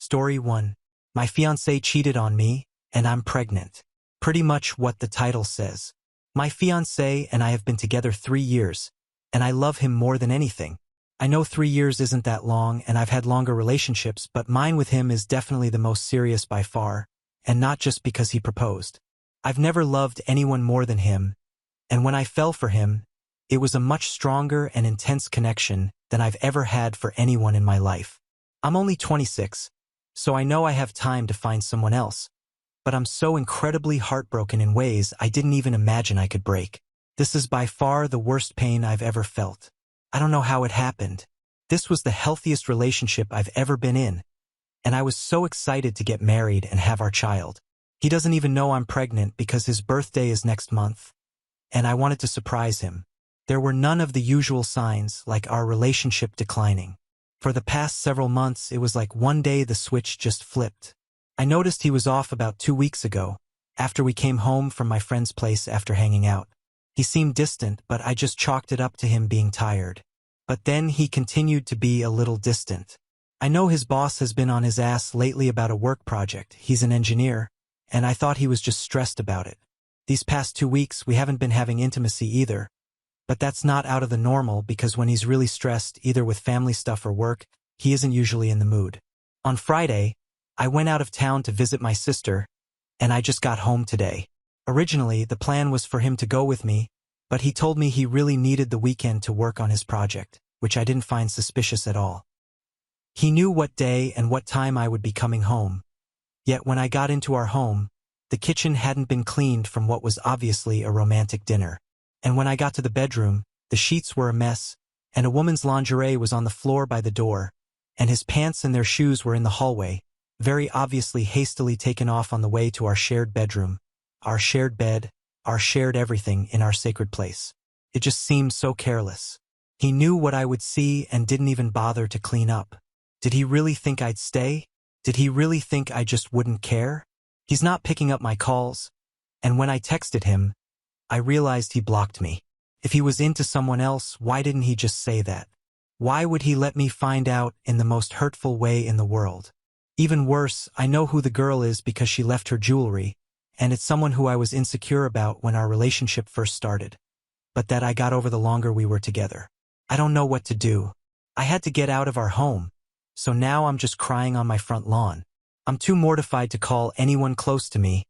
Story 1. My fiancé cheated on me, and I'm pregnant. Pretty much what the title says. My fiancé and I have been together 3 years, and I love him more than anything. I know 3 years isn't that long, and I've had longer relationships, but mine with him is definitely the most serious by far, and not just because he proposed. I've never loved anyone more than him, and when I fell for him, it was a much stronger and intense connection than I've ever had for anyone in my life. I'm only 26, so I know I have time to find someone else, but I'm so incredibly heartbroken in ways I didn't even imagine I could break. This is by far the worst pain I've ever felt. I don't know how it happened. This was the healthiest relationship I've ever been in, and I was so excited to get married and have our child. He doesn't even know I'm pregnant because his birthday is next month, and I wanted to surprise him. There were none of the usual signs, like our relationship declining. For the past several months, it was like one day the switch just flipped. I noticed he was off about 2 weeks ago, after we came home from my friend's place after hanging out. He seemed distant, but I just chalked it up to him being tired. But then he continued to be a little distant. I know his boss has been on his ass lately about a work project. He's an engineer, and I thought he was just stressed about it. These past 2 weeks, we haven't been having intimacy either. But that's not out of the normal because when he's really stressed, either with family stuff or work, he isn't usually in the mood. On Friday, I went out of town to visit my sister, and I just got home today. Originally, the plan was for him to go with me, but he told me he really needed the weekend to work on his project, which I didn't find suspicious at all. He knew what day and what time I would be coming home. Yet when I got into our home, the kitchen hadn't been cleaned from what was obviously a romantic dinner. And when I got to the bedroom, the sheets were a mess, and a woman's lingerie was on the floor by the door, and his pants and their shoes were in the hallway, very obviously hastily taken off on the way to our shared bedroom, our shared bed, our shared everything in our sacred place. It just seemed so careless. He knew what I would see and didn't even bother to clean up. Did he really think I'd stay? Did he really think I just wouldn't care? He's not picking up my calls, and when I texted him, I realized he blocked me. If he was into someone else, why didn't he just say that? Why would he let me find out in the most hurtful way in the world? Even worse, I know who the girl is because she left her jewelry, and it's someone who I was insecure about when our relationship first started, but that I got over the longer we were together. I don't know what to do. I had to get out of our home, so now I'm just crying on my front lawn. I'm too mortified to call anyone close to me,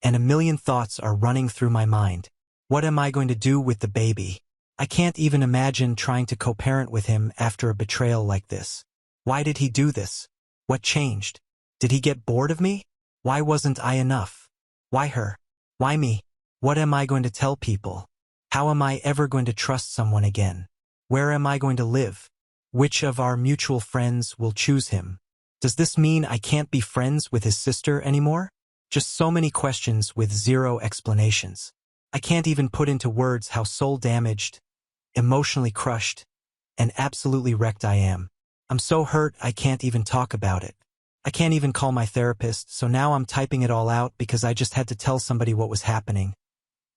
and a million thoughts are running through my mind. What am I going to do with the baby? I can't even imagine trying to co-parent with him after a betrayal like this. Why did he do this? What changed? Did he get bored of me? Why wasn't I enough? Why her? Why me? What am I going to tell people? How am I ever going to trust someone again? Where am I going to live? Which of our mutual friends will choose him? Does this mean I can't be friends with his sister anymore? Just so many questions with zero explanations. I can't even put into words how soul-damaged, emotionally crushed, and absolutely wrecked I am. I'm so hurt I can't even talk about it. I can't even call my therapist, so now I'm typing it all out because I just had to tell somebody what was happening,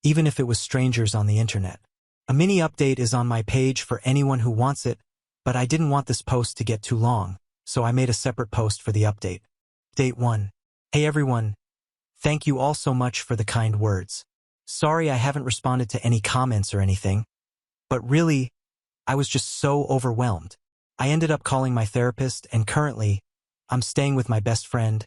even if it was strangers on the internet. A mini update is on my page for anyone who wants it, but I didn't want this post to get too long, so I made a separate post for the update. Date 1. Hey everyone. Thank you all so much for the kind words. Sorry I haven't responded to any comments or anything, but really, I was just so overwhelmed. I ended up calling my therapist, and currently, I'm staying with my best friend,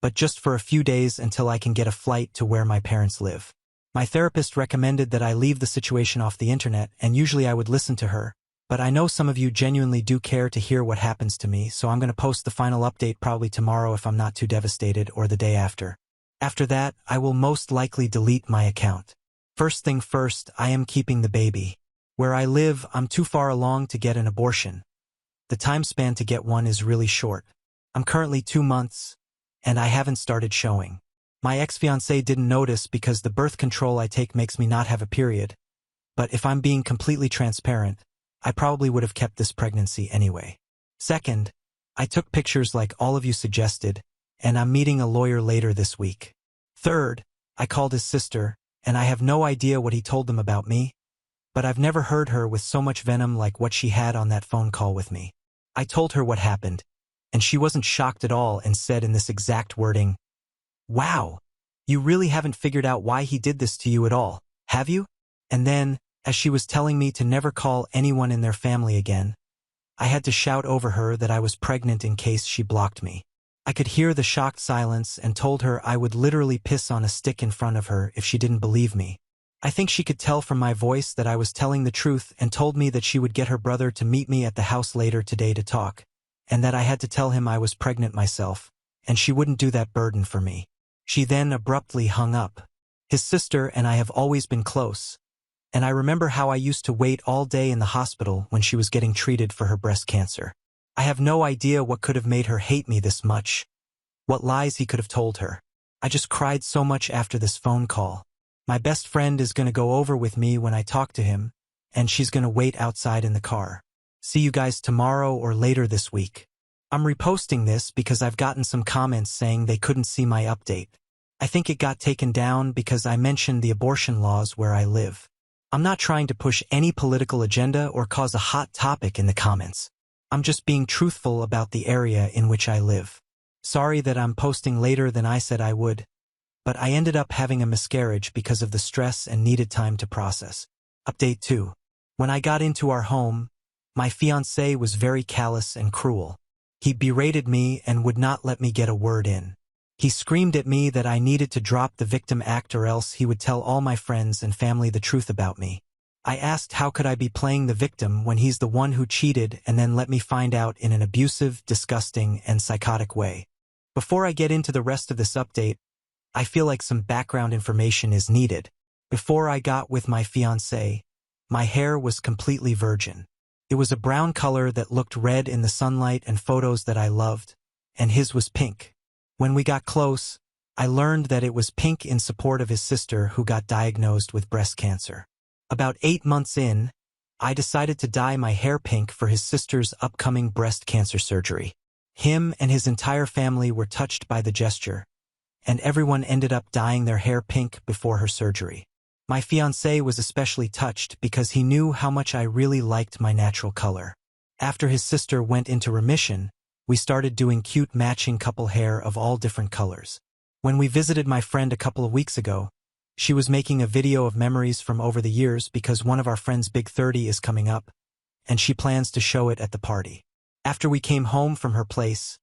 but just for a few days until I can get a flight to where my parents live. My therapist recommended that I leave the situation off the internet, and usually I would listen to her, but I know some of you genuinely do care to hear what happens to me, so I'm going to post the final update probably tomorrow if I'm not too devastated, or the day after. After that, I will most likely delete my account. First thing first, I am keeping the baby. Where I live, I'm too far along to get an abortion. The time span to get one is really short. I'm currently 2 months, and I haven't started showing. My ex-fiancé didn't notice because the birth control I take makes me not have a period, but if I'm being completely transparent, I probably would have kept this pregnancy anyway. Second, I took pictures like all of you suggested, and I'm meeting a lawyer later this week. Third, I called his sister, and I have no idea what he told them about me, but I've never heard her with so much venom like what she had on that phone call with me. I told her what happened, and she wasn't shocked at all and said in this exact wording, "Wow, you really haven't figured out why he did this to you at all, have you?" And then, as she was telling me to never call anyone in their family again, I had to shout over her that I was pregnant in case she blocked me. I could hear the shocked silence and told her I would literally piss on a stick in front of her if she didn't believe me. I think she could tell from my voice that I was telling the truth and told me that she would get her brother to meet me at the house later today to talk, and that I had to tell him I was pregnant myself, and she wouldn't do that burden for me. She then abruptly hung up. His sister and I have always been close, and I remember how I used to wait all day in the hospital when she was getting treated for her breast cancer. I have no idea what could have made her hate me this much, what lies he could have told her. I just cried so much after this phone call. My best friend is going to go over with me when I talk to him, and she's going to wait outside in the car. See you guys tomorrow or later this week. I'm reposting this because I've gotten some comments saying they couldn't see my update. I think it got taken down because I mentioned the abortion laws where I live. I'm not trying to push any political agenda or cause a hot topic in the comments. I'm just being truthful about the area in which I live. Sorry that I'm posting later than I said I would, but I ended up having a miscarriage because of the stress and needed time to process. Update 2. When I got into our home, my fiancé was very callous and cruel. He berated me and would not let me get a word in. He screamed at me that I needed to drop the victim act or else he would tell all my friends and family the truth about me. I asked how could I be playing the victim when he's the one who cheated and then let me find out in an abusive, disgusting, and psychotic way. Before I get into the rest of this update, I feel like some background information is needed. Before I got with my fiancé, my hair was completely virgin. It was a brown color that looked red in the sunlight and photos that I loved, and his was pink. When we got close, I learned that it was pink in support of his sister who got diagnosed with breast cancer. About 8 months in, I decided to dye my hair pink for his sister's upcoming breast cancer surgery. Him and his entire family were touched by the gesture, and everyone ended up dyeing their hair pink before her surgery. My fiancé was especially touched because he knew how much I really liked my natural color. After his sister went into remission, we started doing cute matching couple hair of all different colors. When we visited my friend a couple of weeks ago, she was making a video of memories from over the years because one of our friends' big 30 is coming up, and she plans to show it at the party. After we came home from her place,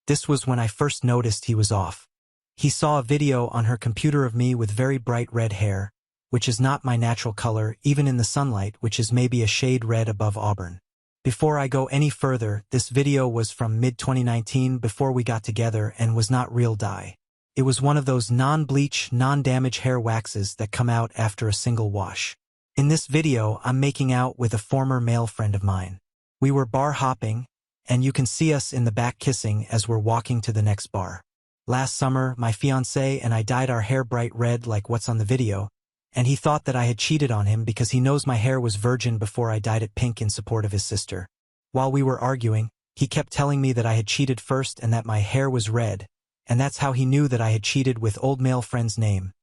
this was when I first noticed he was off. He saw a video on her computer of me with very bright red hair, which is not my natural color, even in the sunlight, which is maybe a shade red above auburn. Before I go any further, this video was from mid-2019 before we got together and was not real dye. It was one of those non-bleach, non-damage hair waxes that come out after a single wash. In this video, I'm making out with a former male friend of mine. We were bar hopping, and you can see us in the back kissing as we're walking to the next bar. Last summer, my fiancé and I dyed our hair bright red like what's on the video, and he thought that I had cheated on him because he knows my hair was virgin before I dyed it pink in support of his sister. While we were arguing, he kept telling me that I had cheated first and that my hair was red, and that's how he knew that I had cheated with old male friend's name.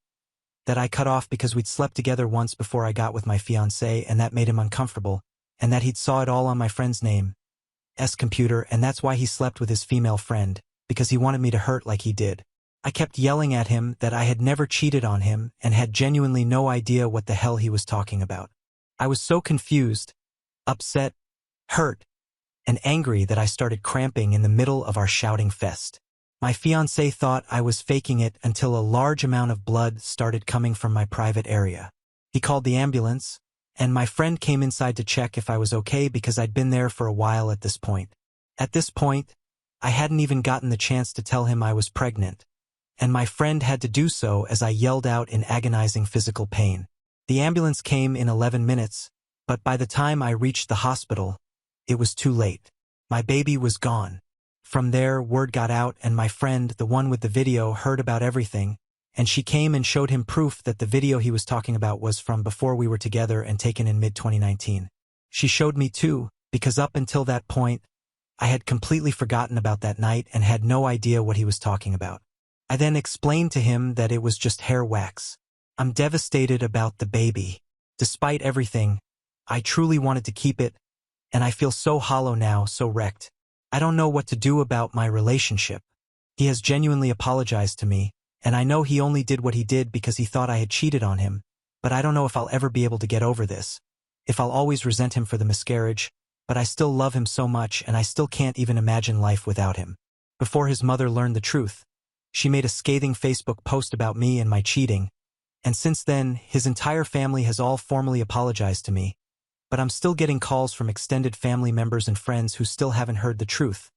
That I cut off because we'd slept together once before I got with my fiancé and that made him uncomfortable, and that he'd saw it all on my friend's name's computer and that's why he slept with his female friend, because he wanted me to hurt like he did. I kept yelling at him that I had never cheated on him and had genuinely no idea what the hell he was talking about. I was so confused, upset, hurt, and angry that I started cramping in the middle of our shouting fest. My fiancé thought I was faking it until a large amount of blood started coming from my private area. He called the ambulance, and my friend came inside to check if I was okay because I'd been there for a while at this point. At this point, I hadn't even gotten the chance to tell him I was pregnant, and my friend had to do so as I yelled out in agonizing physical pain. The ambulance came in 11 minutes, but by the time I reached the hospital, it was too late. My baby was gone. From there, word got out and my friend, the one with the video, heard about everything, and she came and showed him proof that the video he was talking about was from before we were together and taken in mid-2019. She showed me too, because up until that point, I had completely forgotten about that night and had no idea what he was talking about. I then explained to him that it was just hair wax. I'm devastated about the baby. Despite everything, I truly wanted to keep it, and I feel so hollow now, so wrecked. I don't know what to do about my relationship. He has genuinely apologized to me, and I know he only did what he did because he thought I had cheated on him, but I don't know if I'll ever be able to get over this, if I'll always resent him for the miscarriage, but I still love him so much and I still can't even imagine life without him. Before his mother learned the truth, she made a scathing Facebook post about me and my cheating, and since then, his entire family has all formally apologized to me, but I'm still getting calls from extended family members and friends who still haven't heard the truth,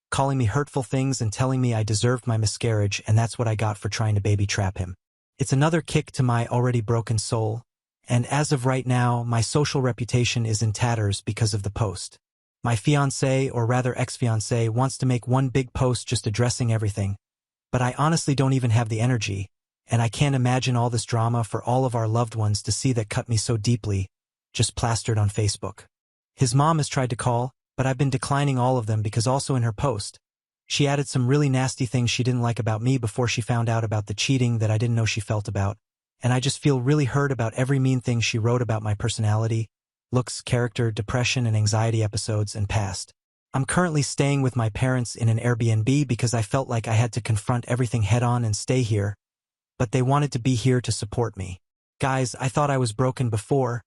calling me hurtful things and telling me I deserved my miscarriage and that's what I got for trying to baby trap him. It's another kick to my already broken soul, and as of right now, my social reputation is in tatters because of the post. My fiancé, or rather ex-fiancé, wants to make one big post just addressing everything, but I honestly don't even have the energy, and I can't imagine all this drama for all of our loved ones to see that cut me so deeply, just plastered on Facebook. His mom has tried to call, but I've been declining all of them because also in her post, she added some really nasty things she didn't like about me before she found out about the cheating that I didn't know she felt about, and I just feel really hurt about every mean thing she wrote about my personality, looks, character, depression, and anxiety episodes, and past. I'm currently staying with my parents in an Airbnb because I felt like I had to confront everything head-on and stay here, but they wanted to be here to support me. Guys, I thought I was broken before,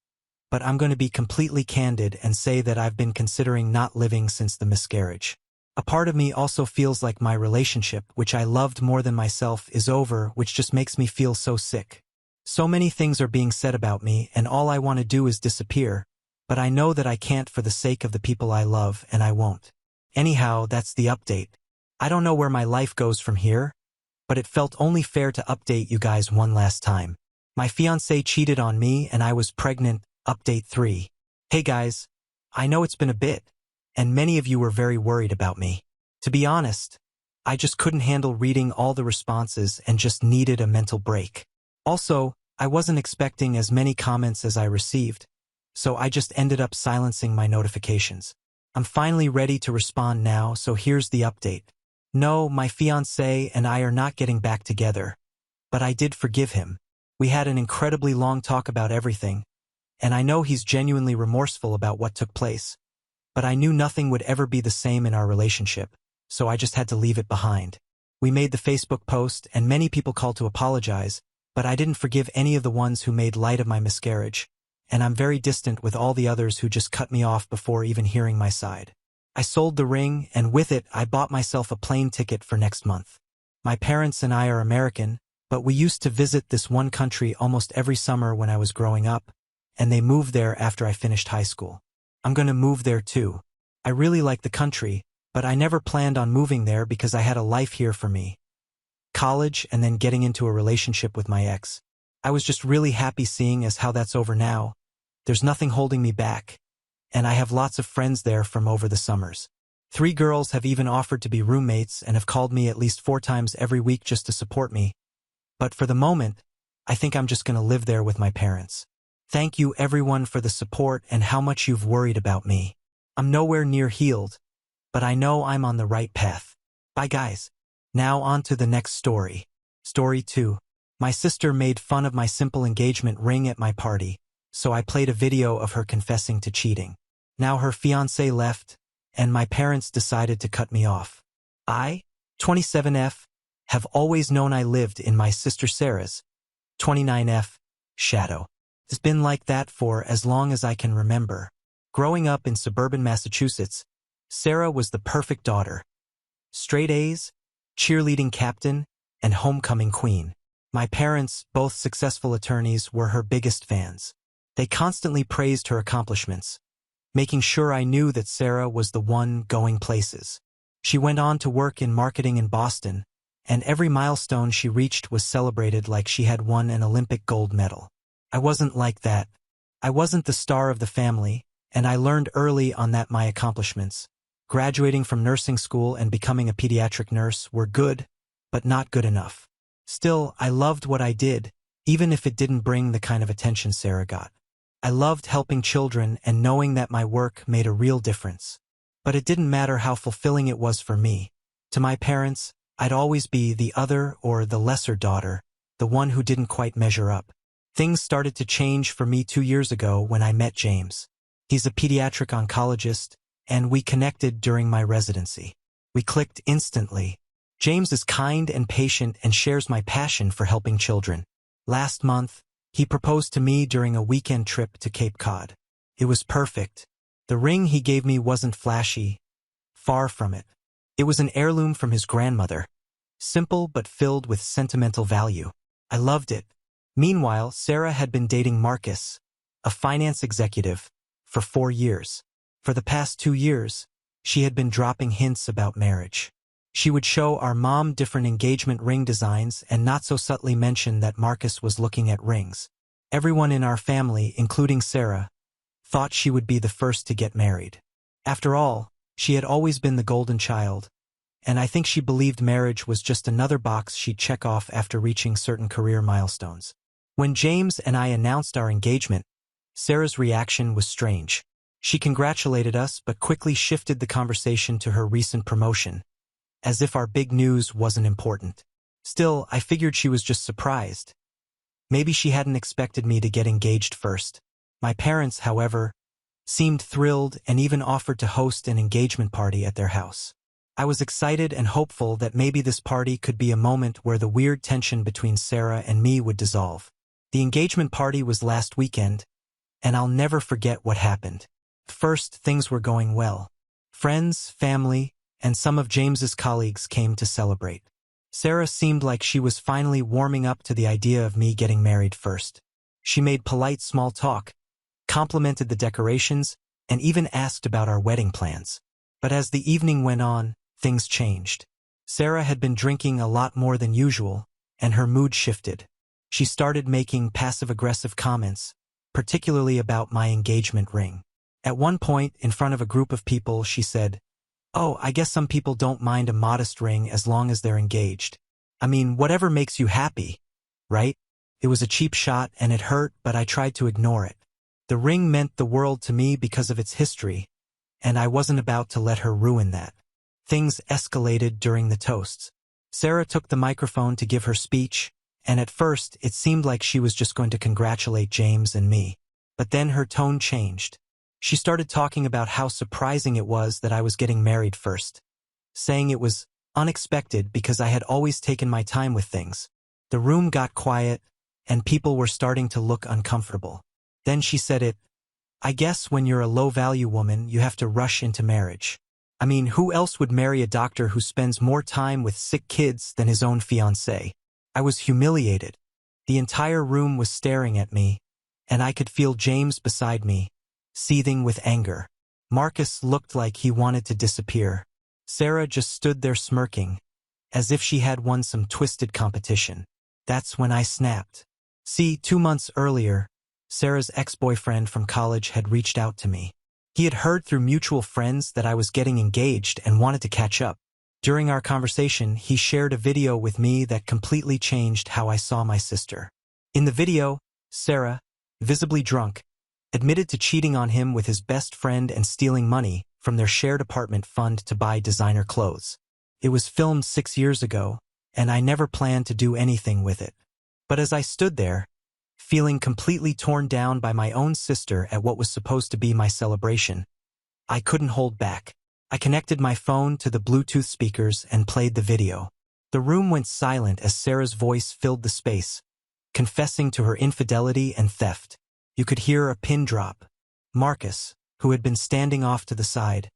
but I'm going to be completely candid and say that I've been considering not living since the miscarriage. A part of me also feels like my relationship, which I loved more than myself, is over, which just makes me feel so sick. So many things are being said about me, and all I want to do is disappear, but I know that I can't for the sake of the people I love, and I won't. Anyhow, that's the update. I don't know where my life goes from here, but it felt only fair to update you guys one last time. My fiancé cheated on me and I was pregnant. Update 3. Hey guys, I know it's been a bit, and many of you were very worried about me. To be honest, I just couldn't handle reading all the responses and just needed a mental break. Also, I wasn't expecting as many comments as I received, so I just ended up silencing my notifications. I'm finally ready to respond now, so here's the update. No, my fiancé and I are not getting back together, but I did forgive him. We had an incredibly long talk about everything, and I know he's genuinely remorseful about what took place, but I knew nothing would ever be the same in our relationship, so I just had to leave it behind. We made the Facebook post, and many people called to apologize, but I didn't forgive any of the ones who made light of my miscarriage, and I'm very distant with all the others who just cut me off before even hearing my side. I sold the ring, and with it, I bought myself a plane ticket for next month. My parents and I are American, but we used to visit this one country almost every summer when I was growing up, and they moved there after I finished high school. I'm going to move there too. I really like the country, but I never planned on moving there because I had a life here for me. College and then getting into a relationship with my ex. I was just really happy seeing as how that's over now. There's nothing holding me back, and I have lots of friends there from over the summers. 3 girls have even offered to be roommates and have called me at least 4 times every week just to support me. But for the moment, I think I'm just going to live there with my parents. Thank you everyone for the support and how much you've worried about me. I'm nowhere near healed, but I know I'm on the right path. Bye guys. Now on to the next story. Story 2. My sister made fun of my simple engagement ring at my party, so I played a video of her confessing to cheating. Now her fiancé left, and my parents decided to cut me off. I, 27F, have always known I lived in my sister Sarah's, 29F, shadow. It's been like that for as long as I can remember. Growing up in suburban Massachusetts, Sarah was the perfect daughter. Straight A's, cheerleading captain, and homecoming queen. My parents, both successful attorneys, were her biggest fans. They constantly praised her accomplishments, making sure I knew that Sarah was the one going places. She went on to work in marketing in Boston, and every milestone she reached was celebrated like she had won an Olympic gold medal. I wasn't like that. I wasn't the star of the family, and I learned early on that my accomplishments, graduating from nursing school and becoming a pediatric nurse, were good, but not good enough. Still, I loved what I did, even if it didn't bring the kind of attention Sarah got. I loved helping children and knowing that my work made a real difference. But it didn't matter how fulfilling it was for me. To my parents, I'd always be the other or the lesser daughter, the one who didn't quite measure up. Things started to change for me 2 years ago when I met James. He's a pediatric oncologist, and we connected during my residency. We clicked instantly. James is kind and patient and shares my passion for helping children. Last month, he proposed to me during a weekend trip to Cape Cod. It was perfect. The ring he gave me wasn't flashy. Far from it. It was an heirloom from his grandmother. Simple but filled with sentimental value. I loved it. Meanwhile, Sarah had been dating Marcus, a finance executive, for 4 years. For the past 2 years, she had been dropping hints about marriage. She would show our mom different engagement ring designs and not so subtly mention that Marcus was looking at rings. Everyone in our family, including Sarah, thought she would be the first to get married. After all, she had always been the golden child, and I think she believed marriage was just another box she'd check off after reaching certain career milestones. When James and I announced our engagement, Sarah's reaction was strange. She congratulated us but quickly shifted the conversation to her recent promotion, as if our big news wasn't important. Still, I figured she was just surprised. Maybe she hadn't expected me to get engaged first. My parents, however, seemed thrilled and even offered to host an engagement party at their house. I was excited and hopeful that maybe this party could be a moment where the weird tension between Sarah and me would dissolve. The engagement party was last weekend, and I'll never forget what happened. First, things were going well. Friends, family, and some of James's colleagues came to celebrate. Sarah seemed like she was finally warming up to the idea of me getting married first. She made polite small talk, complimented the decorations, and even asked about our wedding plans. But as the evening went on, things changed. Sarah had been drinking a lot more than usual, and her mood shifted. She started making passive-aggressive comments, particularly about my engagement ring. At one point, in front of a group of people, she said, "Oh, I guess some people don't mind a modest ring as long as they're engaged. I mean, whatever makes you happy, right?" It was a cheap shot and it hurt, but I tried to ignore it. The ring meant the world to me because of its history, and I wasn't about to let her ruin that. Things escalated during the toasts. Sarah took the microphone to give her speech, and at first it seemed like she was just going to congratulate James and me. But then her tone changed. She started talking about how surprising it was that I was getting married first, saying it was unexpected because I had always taken my time with things. The room got quiet, and people were starting to look uncomfortable. Then she said "I guess when you're a low-value woman, you have to rush into marriage. I mean, who else would marry a doctor who spends more time with sick kids than his own fiancée?" I was humiliated. The entire room was staring at me, and I could feel James beside me, seething with anger. Marcus looked like he wanted to disappear. Sarah just stood there smirking, as if she had won some twisted competition. That's when I snapped. See, 2 months earlier, Sarah's ex-boyfriend from college had reached out to me. He had heard through mutual friends that I was getting engaged and wanted to catch up. During our conversation, he shared a video with me that completely changed how I saw my sister. In the video, Sarah, visibly drunk, admitted to cheating on him with his best friend and stealing money from their shared apartment fund to buy designer clothes. It was filmed 6 years ago, and I never planned to do anything with it. But as I stood there, feeling completely torn down by my own sister at what was supposed to be my celebration, I couldn't hold back. I connected my phone to the Bluetooth speakers and played the video. The room went silent as Sarah's voice filled the space, confessing to her infidelity and theft. You could hear a pin drop. Marcus, who had been standing off to the side,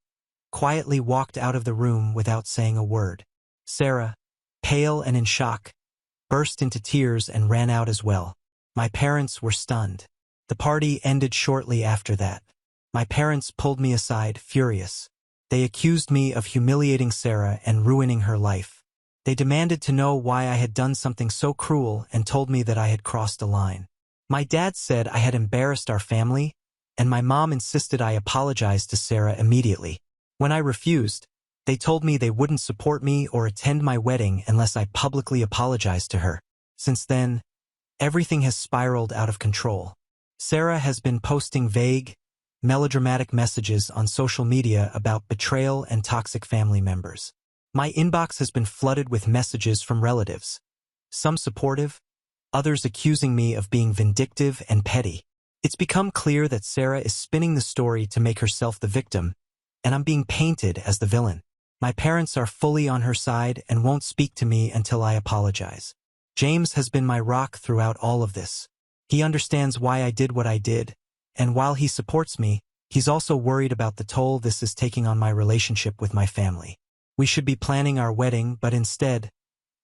quietly walked out of the room without saying a word. Sarah, pale and in shock, burst into tears and ran out as well. My parents were stunned. The party ended shortly after that. My parents pulled me aside, furious. They accused me of humiliating Sarah and ruining her life. They demanded to know why I had done something so cruel and told me that I had crossed a line. My dad said I had embarrassed our family, and my mom insisted I apologize to Sarah immediately. When I refused, they told me they wouldn't support me or attend my wedding unless I publicly apologized to her. Since then, everything has spiraled out of control. Sarah has been posting vague, melodramatic messages on social media about betrayal and toxic family members. My inbox has been flooded with messages from relatives, some supportive, others accusing me of being vindictive and petty. It's become clear that Sarah is spinning the story to make herself the victim, and I'm being painted as the villain. My parents are fully on her side and won't speak to me until I apologize. James has been my rock throughout all of this. He understands why I did what I did, and while he supports me, he's also worried about the toll this is taking on my relationship with my family. We should be planning our wedding, but instead,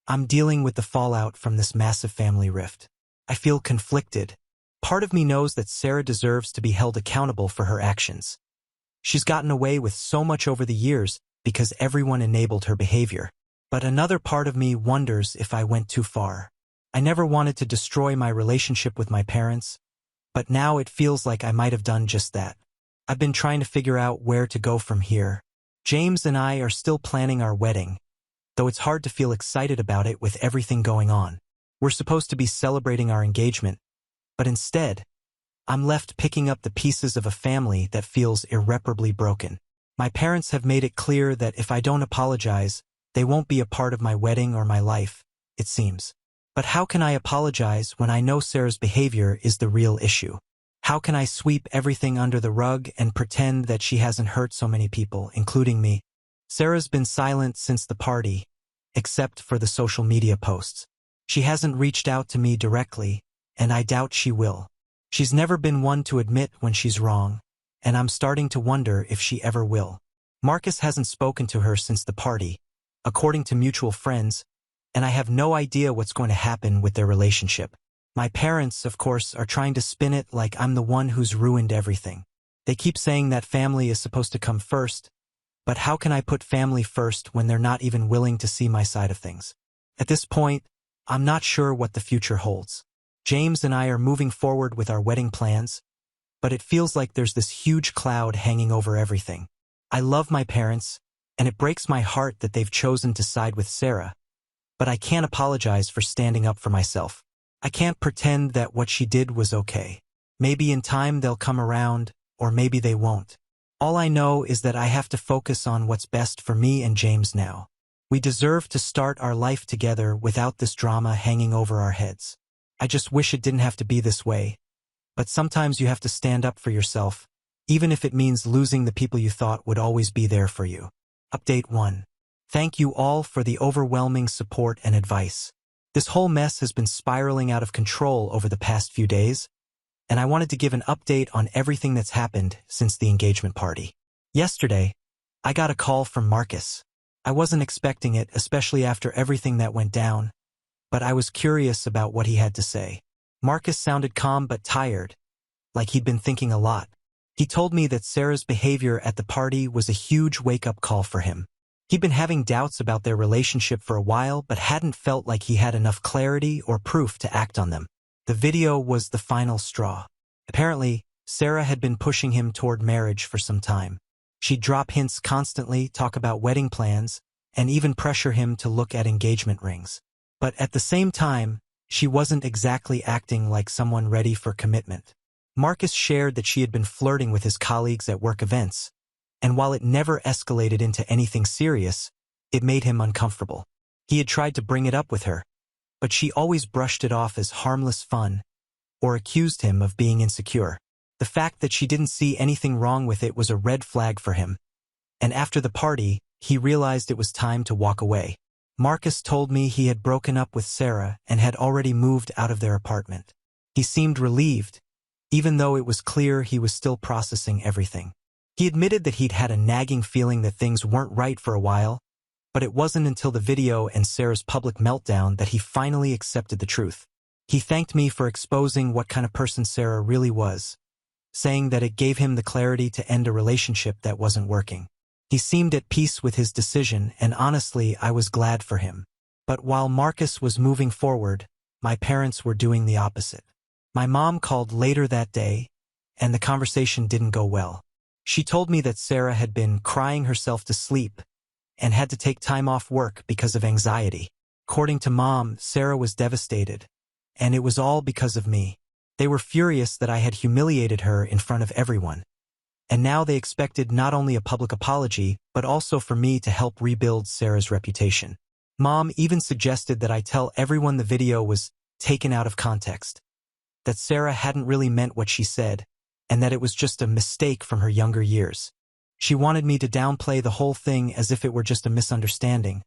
I'm dealing with the fallout from this massive family rift. I feel conflicted. Part of me knows that Sarah deserves to be held accountable for her actions. She's gotten away with so much over the years because everyone enabled her behavior. But another part of me wonders if I went too far. I never wanted to destroy my relationship with my parents, but now it feels like I might have done just that. I've been trying to figure out where to go from here. James and I are still planning our wedding, though it's hard to feel excited about it with everything going on. We're supposed to be celebrating our engagement, but instead, I'm left picking up the pieces of a family that feels irreparably broken. My parents have made it clear that if I don't apologize, they won't be a part of my wedding or my life, it seems. But how can I apologize when I know Sarah's behavior is the real issue? How can I sweep everything under the rug and pretend that she hasn't hurt so many people, including me? Sarah's been silent since the party, except for the social media posts. She hasn't reached out to me directly, and I doubt she will. She's never been one to admit when she's wrong, and I'm starting to wonder if she ever will. Marcus hasn't spoken to her since the party, according to mutual friends, and I have no idea what's going to happen with their relationship. My parents, of course, are trying to spin it like I'm the one who's ruined everything. They keep saying that family is supposed to come first, but how can I put family first when they're not even willing to see my side of things? At this point, I'm not sure what the future holds. James and I are moving forward with our wedding plans, but it feels like there's this huge cloud hanging over everything. I love my parents, and it breaks my heart that they've chosen to side with Sarah, but I can't apologize for standing up for myself. I can't pretend that what she did was okay. Maybe in time they'll come around, or maybe they won't. All I know is that I have to focus on what's best for me and James now. We deserve to start our life together without this drama hanging over our heads. I just wish it didn't have to be this way. But sometimes you have to stand up for yourself, even if it means losing the people you thought would always be there for you. Update 1. Thank you all for the overwhelming support and advice. This whole mess has been spiraling out of control over the past few days, and I wanted to give an update on everything that's happened since the engagement party. Yesterday, I got a call from Marcus. I wasn't expecting it, especially after everything that went down, but I was curious about what he had to say. Marcus sounded calm but tired, like he'd been thinking a lot. He told me that Sarah's behavior at the party was a huge wake-up call for him. He'd been having doubts about their relationship for a while but hadn't felt like he had enough clarity or proof to act on them. The video was the final straw. Apparently, Sarah had been pushing him toward marriage for some time. She'd drop hints constantly, talk about wedding plans, and even pressure him to look at engagement rings. But at the same time, she wasn't exactly acting like someone ready for commitment. Marcus shared that she had been flirting with his colleagues at work events, and while it never escalated into anything serious, it made him uncomfortable. He had tried to bring it up with her, but she always brushed it off as harmless fun or accused him of being insecure. The fact that she didn't see anything wrong with it was a red flag for him, and after the party, he realized it was time to walk away. Marcus told me he had broken up with Sarah and had already moved out of their apartment. He seemed relieved, even though it was clear he was still processing everything. He admitted that he'd had a nagging feeling that things weren't right for a while, but it wasn't until the video and Sarah's public meltdown that he finally accepted the truth. He thanked me for exposing what kind of person Sarah really was, saying that it gave him the clarity to end a relationship that wasn't working. He seemed at peace with his decision, and honestly, I was glad for him. But while Marcus was moving forward, my parents were doing the opposite. My mom called later that day, and the conversation didn't go well. She told me that Sarah had been crying herself to sleep and had to take time off work because of anxiety. According to Mom, Sarah was devastated, and it was all because of me. They were furious that I had humiliated her in front of everyone. And now they expected not only a public apology, but also for me to help rebuild Sarah's reputation. Mom even suggested that I tell everyone the video was taken out of context, that Sarah hadn't really meant what she said, and that it was just a mistake from her younger years. She wanted me to downplay the whole thing as if it were just a misunderstanding.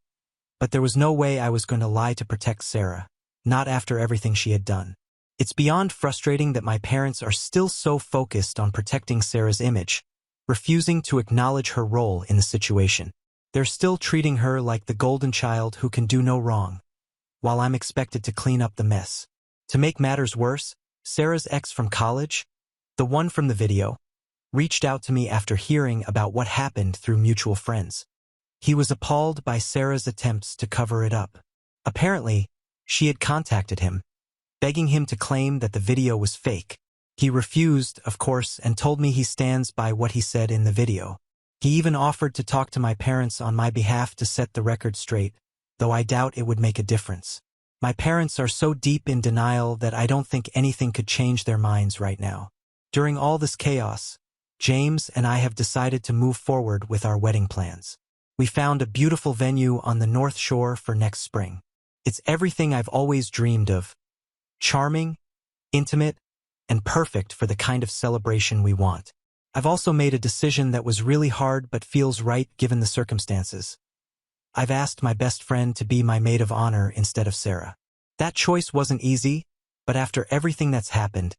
But there was no way I was going to lie to protect Sarah, not after everything she had done. It's beyond frustrating that my parents are still so focused on protecting Sarah's image, refusing to acknowledge her role in the situation. They're still treating her like the golden child who can do no wrong, while I'm expected to clean up the mess. To make matters worse, Sarah's ex from college, the one from the video, reached out to me after hearing about what happened through mutual friends. He was appalled by Sarah's attempts to cover it up. Apparently, she had contacted him, begging him to claim that the video was fake. He refused, of course, and told me he stands by what he said in the video. He even offered to talk to my parents on my behalf to set the record straight, though I doubt it would make a difference. My parents are so deep in denial that I don't think anything could change their minds right now. During all this chaos, James and I have decided to move forward with our wedding plans. We found a beautiful venue on the North Shore for next spring. It's everything I've always dreamed of. Charming, intimate, and perfect for the kind of celebration we want. I've also made a decision that was really hard but feels right given the circumstances. I've asked my best friend to be my maid of honor instead of Sarah. That choice wasn't easy, but after everything that's happened,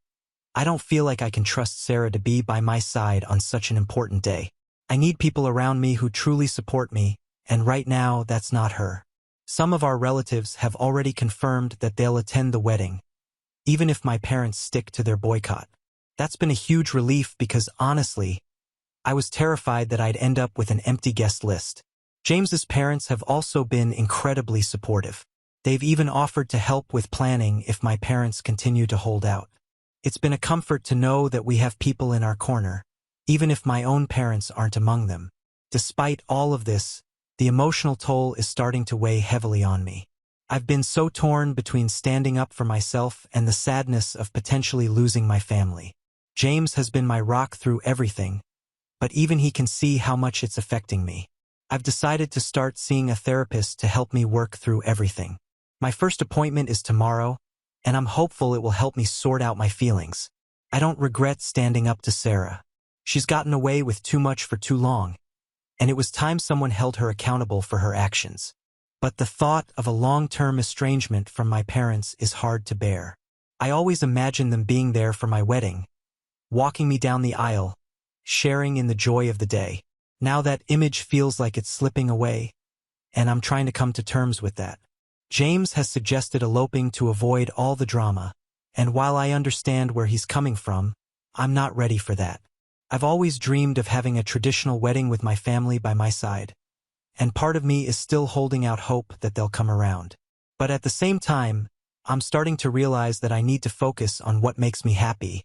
I don't feel like I can trust Sarah to be by my side on such an important day. I need people around me who truly support me, and right now that's not her. Some of our relatives have already confirmed that they'll attend the wedding, even if my parents stick to their boycott. That's been a huge relief because honestly, I was terrified that I'd end up with an empty guest list. James's parents have also been incredibly supportive. They've even offered to help with planning if my parents continue to hold out. It's been a comfort to know that we have people in our corner, even if my own parents aren't among them. Despite all of this, the emotional toll is starting to weigh heavily on me. I've been so torn between standing up for myself and the sadness of potentially losing my family. James has been my rock through everything, but even he can see how much it's affecting me. I've decided to start seeing a therapist to help me work through everything. My first appointment is tomorrow, and I'm hopeful it will help me sort out my feelings. I don't regret standing up to Sarah. She's gotten away with too much for too long, and it was time someone held her accountable for her actions. But the thought of a long-term estrangement from my parents is hard to bear. I always imagine them being there for my wedding, walking me down the aisle, sharing in the joy of the day. Now that image feels like it's slipping away, and I'm trying to come to terms with that. James has suggested eloping to avoid all the drama, and while I understand where he's coming from, I'm not ready for that. I've always dreamed of having a traditional wedding with my family by my side, and part of me is still holding out hope that they'll come around. But at the same time, I'm starting to realize that I need to focus on what makes me happy,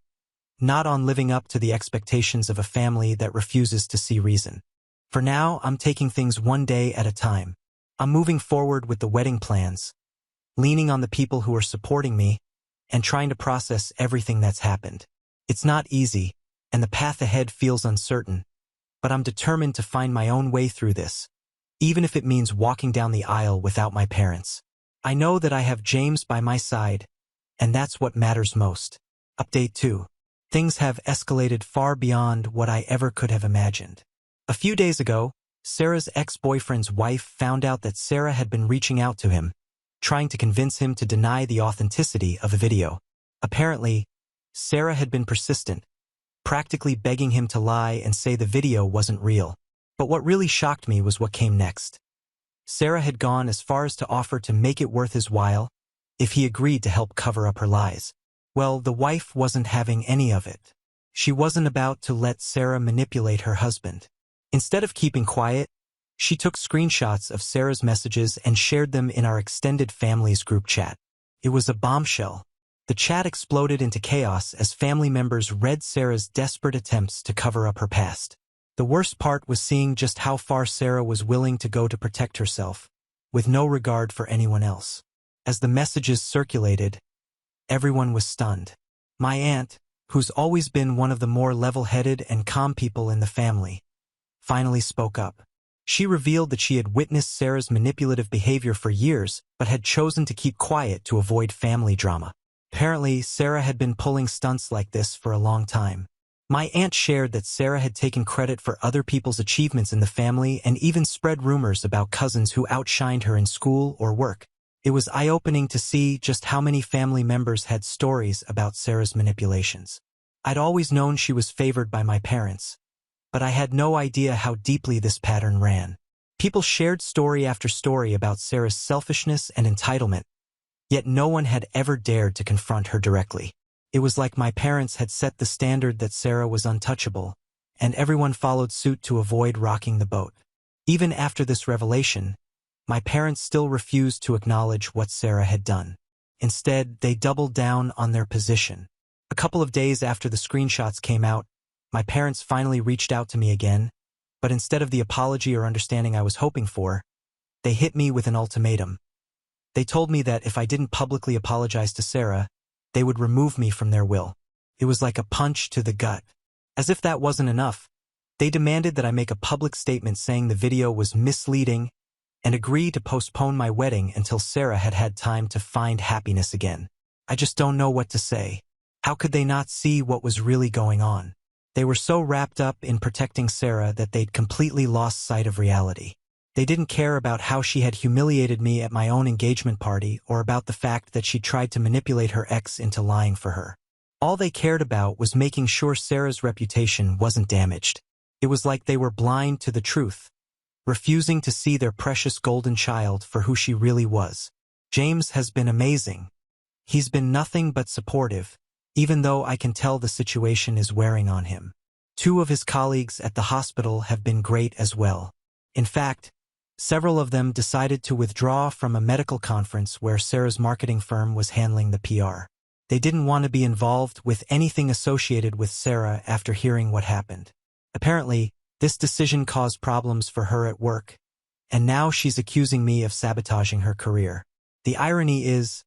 not on living up to the expectations of a family that refuses to see reason. For now, I'm taking things one day at a time. I'm moving forward with the wedding plans, leaning on the people who are supporting me, and trying to process everything that's happened. It's not easy, and the path ahead feels uncertain, but I'm determined to find my own way through this, even if it means walking down the aisle without my parents. I know that I have James by my side, and that's what matters most. Update 2. Things have escalated far beyond what I ever could have imagined. A few days ago, Sarah's ex-boyfriend's wife found out that Sarah had been reaching out to him, trying to convince him to deny the authenticity of the video. Apparently, Sarah had been persistent, practically begging him to lie and say the video wasn't real. But what really shocked me was what came next. Sarah had gone as far as to offer to make it worth his while if he agreed to help cover up her lies. Well, the wife wasn't having any of it. She wasn't about to let Sarah manipulate her husband. Instead of keeping quiet, she took screenshots of Sarah's messages and shared them in our extended family's group chat. It was a bombshell. The chat exploded into chaos as family members read Sarah's desperate attempts to cover up her past. The worst part was seeing just how far Sarah was willing to go to protect herself, with no regard for anyone else. As the messages circulated, everyone was stunned. My aunt, who's always been one of the more level-headed and calm people in the family, finally spoke up. She revealed that she had witnessed Sarah's manipulative behavior for years, but had chosen to keep quiet to avoid family drama. Apparently, Sarah had been pulling stunts like this for a long time. My aunt shared that Sarah had taken credit for other people's achievements in the family and even spread rumors about cousins who outshined her in school or work. It was eye-opening to see just how many family members had stories about Sarah's manipulations. I'd always known she was favored by my parents, but I had no idea how deeply this pattern ran. People shared story after story about Sarah's selfishness and entitlement, yet no one had ever dared to confront her directly. It was like my parents had set the standard that Sarah was untouchable, and everyone followed suit to avoid rocking the boat. Even after this revelation, my parents still refused to acknowledge what Sarah had done. Instead, they doubled down on their position. A couple of days after the screenshots came out, my parents finally reached out to me again, but instead of the apology or understanding I was hoping for, they hit me with an ultimatum. They told me that if I didn't publicly apologize to Sarah, they would remove me from their will. It was like a punch to the gut. As if that wasn't enough, they demanded that I make a public statement saying the video was misleading and agree to postpone my wedding until Sarah had had time to find happiness again. I just don't know what to say. How could they not see what was really going on? They were so wrapped up in protecting Sarah that they'd completely lost sight of reality. They didn't care about how she had humiliated me at my own engagement party or about the fact that she tried to manipulate her ex into lying for her. All they cared about was making sure Sarah's reputation wasn't damaged. It was like they were blind to the truth, refusing to see their precious golden child for who she really was. James has been amazing. He's been nothing but supportive, even though I can tell the situation is wearing on him. 2 of his colleagues at the hospital have been great as well. In fact, several of them decided to withdraw from a medical conference where Sarah's marketing firm was handling the PR. They didn't want to be involved with anything associated with Sarah after hearing what happened. Apparently, this decision caused problems for her at work, and now she's accusing me of sabotaging her career. The irony is,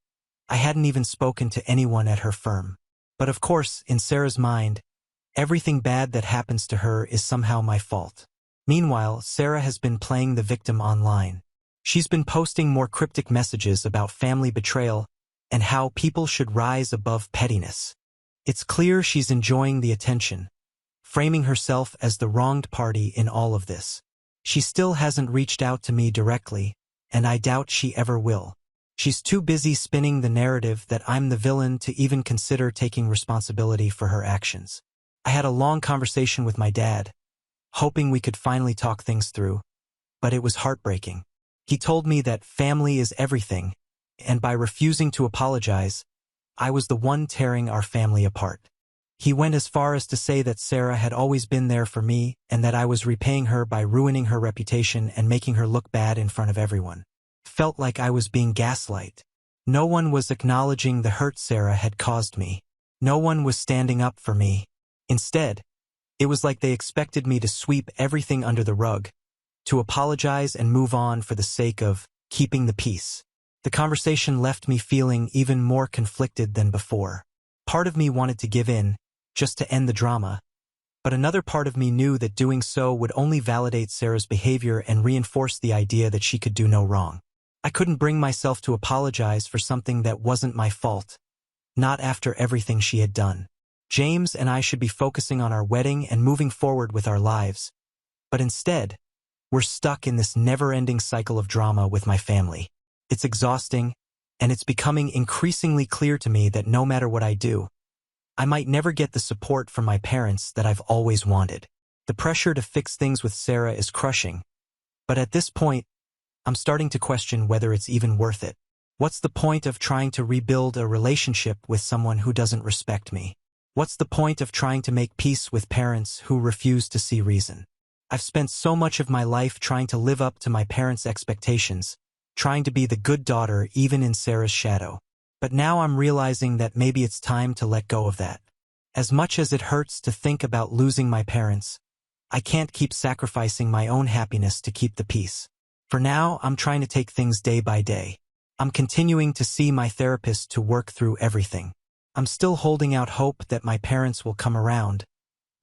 I hadn't even spoken to anyone at her firm. But of course, in Sarah's mind, everything bad that happens to her is somehow my fault. Meanwhile, Sarah has been playing the victim online. She's been posting more cryptic messages about family betrayal and how people should rise above pettiness. It's clear she's enjoying the attention, framing herself as the wronged party in all of this. She still hasn't reached out to me directly, and I doubt she ever will. She's too busy spinning the narrative that I'm the villain to even consider taking responsibility for her actions. I had a long conversation with my dad, hoping we could finally talk things through, but it was heartbreaking. He told me that family is everything, and by refusing to apologize, I was the one tearing our family apart. He went as far as to say that Sarah had always been there for me and that I was repaying her by ruining her reputation and making her look bad in front of everyone. Felt like I was being gaslight. No one was acknowledging the hurt Sarah had caused me. No one was standing up for me. Instead, it was like they expected me to sweep everything under the rug, to apologize and move on for the sake of keeping the peace. The conversation left me feeling even more conflicted than before. Part of me wanted to give in, just to end the drama, but another part of me knew that doing so would only validate Sarah's behavior and reinforce the idea that she could do no wrong. I couldn't bring myself to apologize for something that wasn't my fault, not after everything she had done. James and I should be focusing on our wedding and moving forward with our lives, but instead, we're stuck in this never-ending cycle of drama with my family. It's exhausting, and it's becoming increasingly clear to me that no matter what I do, I might never get the support from my parents that I've always wanted. The pressure to fix things with Sarah is crushing, but at this point, I'm starting to question whether it's even worth it. What's the point of trying to rebuild a relationship with someone who doesn't respect me? What's the point of trying to make peace with parents who refuse to see reason? I've spent so much of my life trying to live up to my parents' expectations, trying to be the good daughter even in Sarah's shadow. But now I'm realizing that maybe it's time to let go of that. As much as it hurts to think about losing my parents, I can't keep sacrificing my own happiness to keep the peace. For now, I'm trying to take things day by day. I'm continuing to see my therapist to work through everything. I'm still holding out hope that my parents will come around,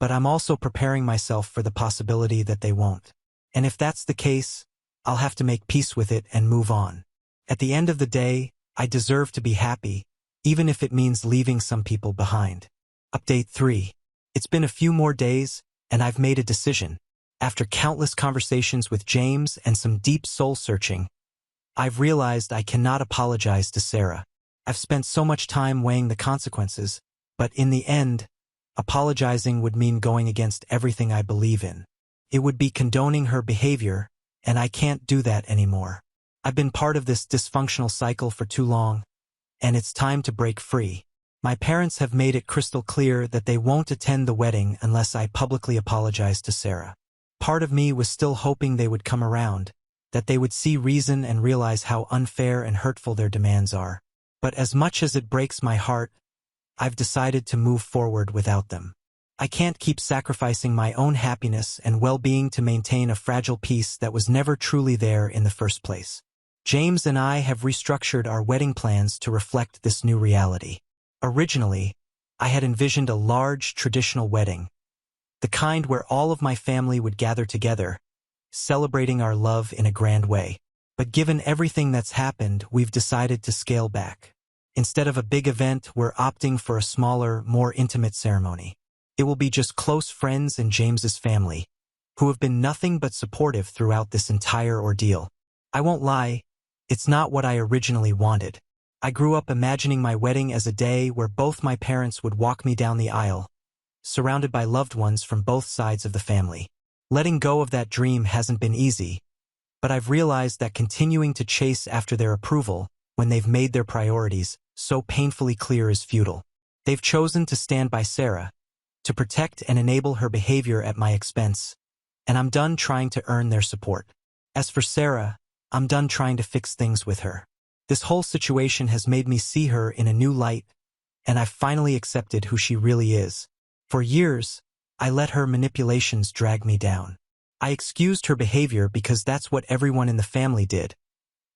but I'm also preparing myself for the possibility that they won't. And if that's the case, I'll have to make peace with it and move on. At the end of the day, I deserve to be happy, even if it means leaving some people behind. Update 3. It's been a few more days, and I've made a decision. After countless conversations with James and some deep soul-searching, I've realized I cannot apologize to Sarah. I've spent so much time weighing the consequences, but in the end, apologizing would mean going against everything I believe in. It would be condoning her behavior, and I can't do that anymore. I've been part of this dysfunctional cycle for too long, and it's time to break free. My parents have made it crystal clear that they won't attend the wedding unless I publicly apologize to Sarah. Part of me was still hoping they would come around, that they would see reason and realize how unfair and hurtful their demands are. But as much as it breaks my heart, I've decided to move forward without them. I can't keep sacrificing my own happiness and well-being to maintain a fragile peace that was never truly there in the first place. James and I have restructured our wedding plans to reflect this new reality. Originally, I had envisioned a large, traditional wedding, the kind where all of my family would gather together, celebrating our love in a grand way. But given everything that's happened, we've decided to scale back. Instead of a big event, we're opting for a smaller, more intimate ceremony. It will be just close friends and James's family, who have been nothing but supportive throughout this entire ordeal. I won't lie, it's not what I originally wanted. I grew up imagining my wedding as a day where both my parents would walk me down the aisle, surrounded by loved ones from both sides of the family. Letting go of that dream hasn't been easy, but I've realized that continuing to chase after their approval when they've made their priorities so painfully clear is futile. They've chosen to stand by Sarah, to protect and enable her behavior at my expense, and I'm done trying to earn their support. As for Sarah, I'm done trying to fix things with her. This whole situation has made me see her in a new light, and I've finally accepted who she really is. For years, I let her manipulations drag me down. I excused her behavior because that's what everyone in the family did.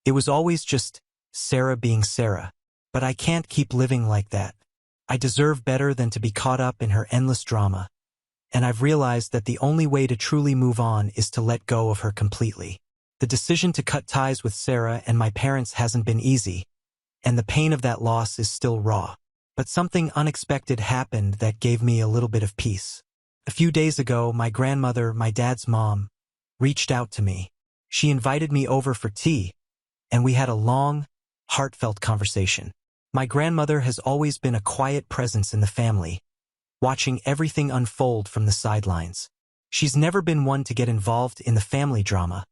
It was always just Sarah being Sarah. But I can't keep living like that. I deserve better than to be caught up in her endless drama, and I've realized that the only way to truly move on is to let go of her completely. The decision to cut ties with Sarah and my parents hasn't been easy, and the pain of that loss is still raw. But something unexpected happened that gave me a little bit of peace. A few days ago, my grandmother, my dad's mom, reached out to me. She invited me over for tea, and we had a long, heartfelt conversation. My grandmother has always been a quiet presence in the family, watching everything unfold from the sidelines. She's never been one to get involved in the family drama,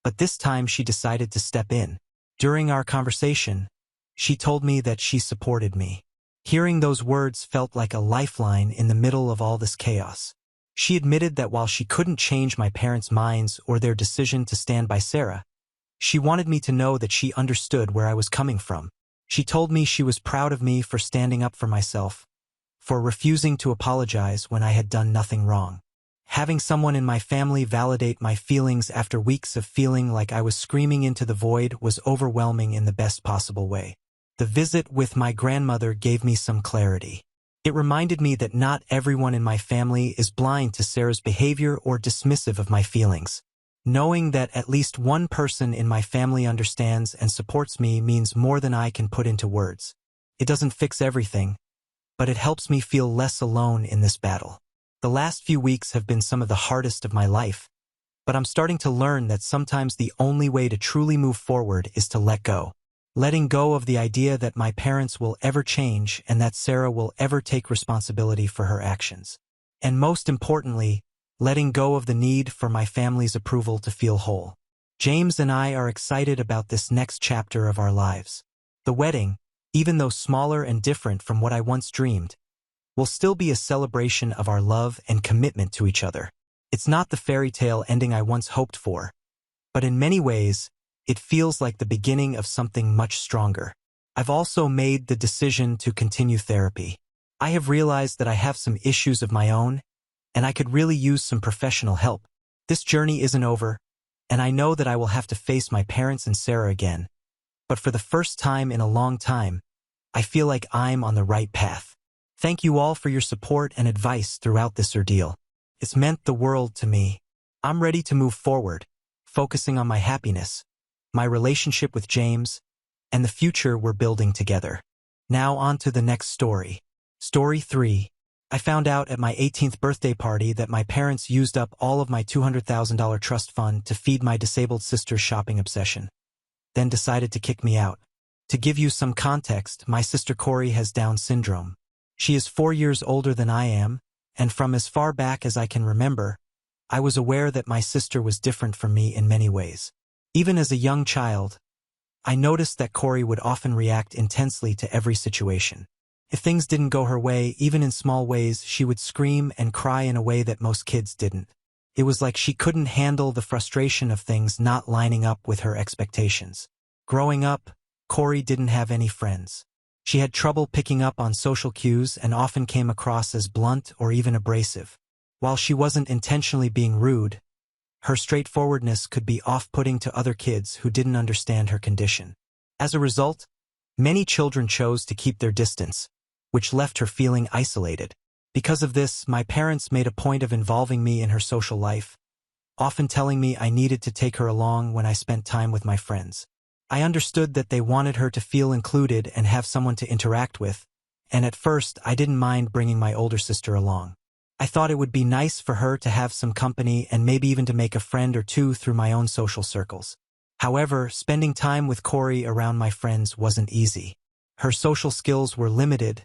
but this time she decided to step in. During our conversation, she told me that she supported me. Hearing those words felt like a lifeline in the middle of all this chaos. She admitted that while she couldn't change my parents' minds or their decision to stand by Sarah, she wanted me to know that she understood where I was coming from. She told me she was proud of me for standing up for myself, for refusing to apologize when I had done nothing wrong. Having someone in my family validate my feelings after weeks of feeling like I was screaming into the void was overwhelming in the best possible way. The visit with my grandmother gave me some clarity. It reminded me that not everyone in my family is blind to Sarah's behavior or dismissive of my feelings. Knowing that at least one person in my family understands and supports me means more than I can put into words. It doesn't fix everything, but it helps me feel less alone in this battle. The last few weeks have been some of the hardest of my life, but I'm starting to learn that sometimes the only way to truly move forward is to let go. Letting go of the idea that my parents will ever change and that Sarah will ever take responsibility for her actions. And most importantly, letting go of the need for my family's approval to feel whole. James and I are excited about this next chapter of our lives. The wedding, even though smaller and different from what I once dreamed, will still be a celebration of our love and commitment to each other. It's not the fairy tale ending I once hoped for, but in many ways, it feels like the beginning of something much stronger. I've also made the decision to continue therapy. I have realized that I have some issues of my own, and I could really use some professional help. This journey isn't over, and I know that I will have to face my parents and Sarah again. But for the first time in a long time, I feel like I'm on the right path. Thank you all for your support and advice throughout this ordeal. It's meant the world to me. I'm ready to move forward, focusing on my happiness, my relationship with James, and the future we're building together. Now on to the next story. Story 3. I found out at my 18th birthday party that my parents used up all of my $200,000 trust fund to feed my disabled sister's shopping obsession, then decided to kick me out. To give you some context, my sister Corey has Down syndrome. She is 4 years older than I am, and from as far back as I can remember, I was aware that my sister was different from me in many ways. Even as a young child, I noticed that Corey would often react intensely to every situation. If things didn't go her way, even in small ways, she would scream and cry in a way that most kids didn't. It was like she couldn't handle the frustration of things not lining up with her expectations. Growing up, Corey didn't have any friends. She had trouble picking up on social cues and often came across as blunt or even abrasive. While she wasn't intentionally being rude, her straightforwardness could be off-putting to other kids who didn't understand her condition. As a result, many children chose to keep their distance, which left her feeling isolated. Because of this, my parents made a point of involving me in her social life, often telling me I needed to take her along when I spent time with my friends. I understood that they wanted her to feel included and have someone to interact with, and at first I didn't mind bringing my older sister along. I thought it would be nice for her to have some company and maybe even to make a friend or two through my own social circles. However, spending time with Corey around my friends wasn't easy. Her social skills were limited,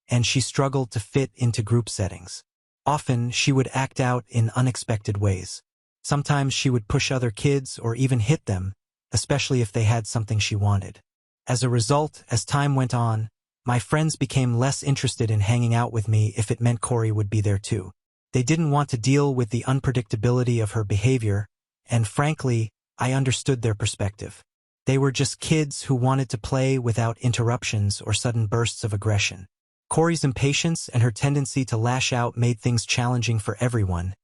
and she struggled to fit into group settings. Often, she would act out in unexpected ways. Sometimes she would push other kids or even hit them, especially if they had something she wanted. As a result, as time went on, my friends became less interested in hanging out with me if it meant Corey would be there too. They didn't want to deal with the unpredictability of her behavior, and frankly, I understood their perspective. They were just kids who wanted to play without interruptions or sudden bursts of aggression. Corey's impatience and her tendency to lash out made things challenging for everyone,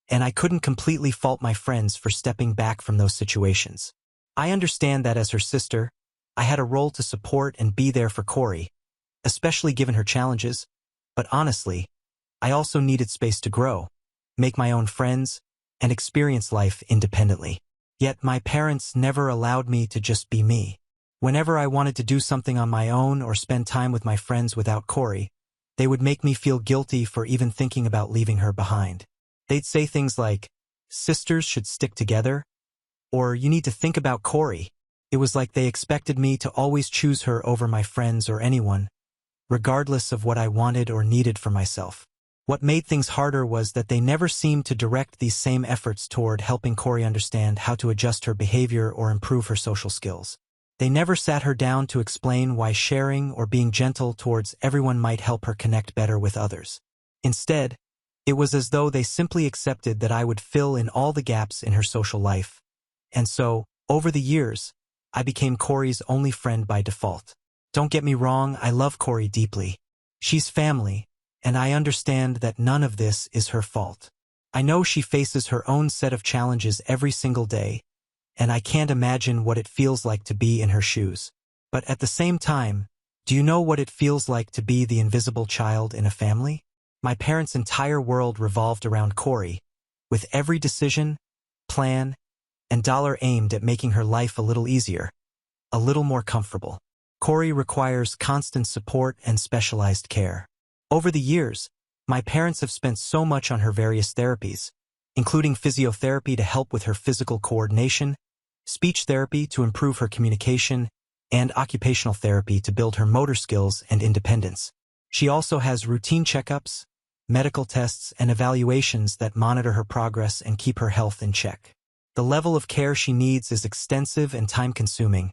and I couldn't completely fault my friends for stepping back from those situations. I understand that as her sister, I had a role to support and be there for Corey, especially given her challenges, but honestly, I also needed space to grow, make my own friends, and experience life independently. Yet my parents never allowed me to just be me. Whenever I wanted to do something on my own or spend time with my friends without Corey, they would make me feel guilty for even thinking about leaving her behind. They'd say things like, "Sisters should stick together," or "You need to think about Corey." It was like they expected me to always choose her over my friends or anyone, regardless of what I wanted or needed for myself. What made things harder was that they never seemed to direct these same efforts toward helping Corey understand how to adjust her behavior or improve her social skills. They never sat her down to explain why sharing or being gentle towards everyone might help her connect better with others. Instead, it was as though they simply accepted that I would fill in all the gaps in her social life. And so, over the years, I became Corey's only friend by default. Don't get me wrong, I love Corey deeply. She's family, and I understand that none of this is her fault. I know she faces her own set of challenges every single day, and I can't imagine what it feels like to be in her shoes. But at the same time, do you know what it feels like to be the invisible child in a family? My parents' entire world revolved around Corey, with every decision, plan, and dollar aimed at making her life a little easier, a little more comfortable. Corey requires constant support and specialized care. Over the years, my parents have spent so much on her various therapies, including physiotherapy to help with her physical coordination, speech therapy to improve her communication, and occupational therapy to build her motor skills and independence. She also has routine checkups, medical tests, and evaluations that monitor her progress and keep her health in check. The level of care she needs is extensive and time-consuming,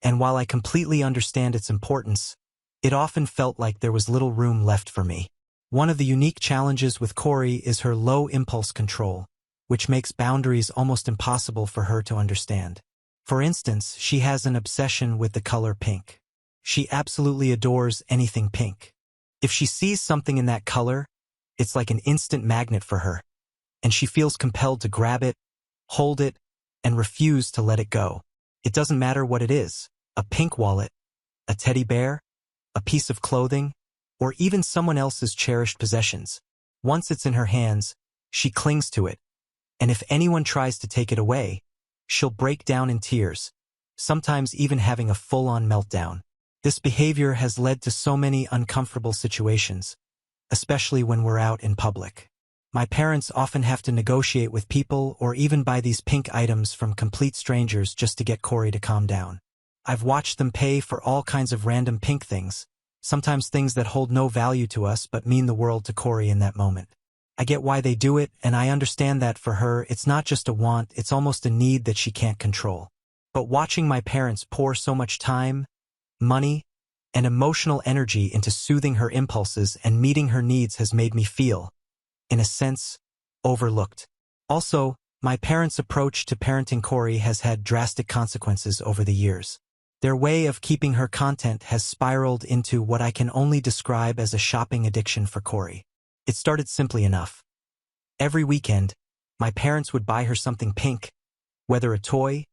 and while I completely understand its importance, it often felt like there was little room left for me. One of the unique challenges with Corey is her low impulse control, which makes boundaries almost impossible for her to understand. For instance, she has an obsession with the color pink. She absolutely adores anything pink. If she sees something in that color, it's like an instant magnet for her, and she feels compelled to grab it, hold it, and refuse to let it go. It doesn't matter what it is, a pink wallet, a teddy bear, a piece of clothing, or even someone else's cherished possessions. Once it's in her hands, she clings to it, and if anyone tries to take it away, she'll break down in tears, sometimes even having a full-on meltdown. This behavior has led to so many uncomfortable situations, especially when we're out in public. My parents often have to negotiate with people or even buy these pink items from complete strangers just to get Corey to calm down. I've watched them pay for all kinds of random pink things, sometimes things that hold no value to us but mean the world to Corey in that moment. I get why they do it, and I understand that for her it's not just a want, it's almost a need that she can't control. But watching my parents pour so much time, money, and emotional energy into soothing her impulses and meeting her needs has made me feel, in a sense, overlooked. Also, my parents' approach to parenting Corey has had drastic consequences over the years. Their way of keeping her content has spiraled into what I can only describe as a shopping addiction for Corey. It started simply enough. Every weekend, my parents would buy her something pink, whether a toy,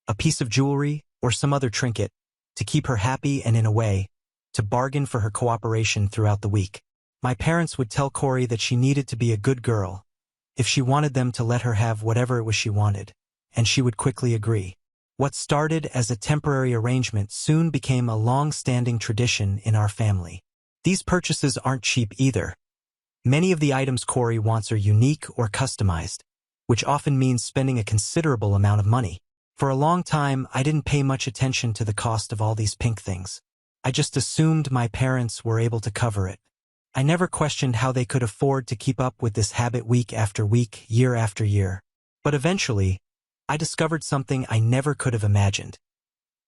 a piece of jewelry, or some other trinket, to keep her happy and, in a way, to bargain for her cooperation throughout the week. My parents would tell Corey that she needed to be a good girl, if she wanted them to let her have whatever it was she wanted, and she would quickly agree. What started as a temporary arrangement soon became a long-standing tradition in our family. These purchases aren't cheap either. Many of the items Corey wants are unique or customized, which often means spending a considerable amount of money. For a long time, I didn't pay much attention to the cost of all these pink things. I just assumed my parents were able to cover it. I never questioned how they could afford to keep up with this habit week after week, year after year. But eventually, I discovered something I never could have imagined.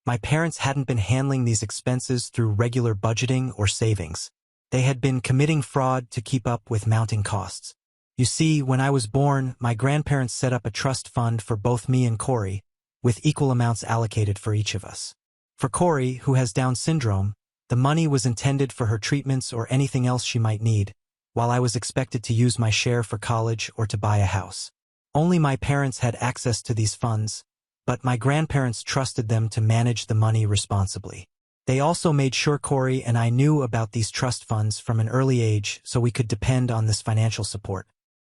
My parents hadn't been handling these expenses through regular budgeting or savings. They had been committing fraud to keep up with mounting costs. You see, when I was born, my grandparents set up a trust fund for both me and Corey, with equal amounts allocated for each of us. For Corey, who has Down syndrome, the money was intended for her treatments or anything else she might need, while I was expected to use my share for college or to buy a house. Only my parents had access to these funds, but my grandparents trusted them to manage the money responsibly. They also made sure Corey and I knew about these trust funds from an early age so we could depend on this financial support.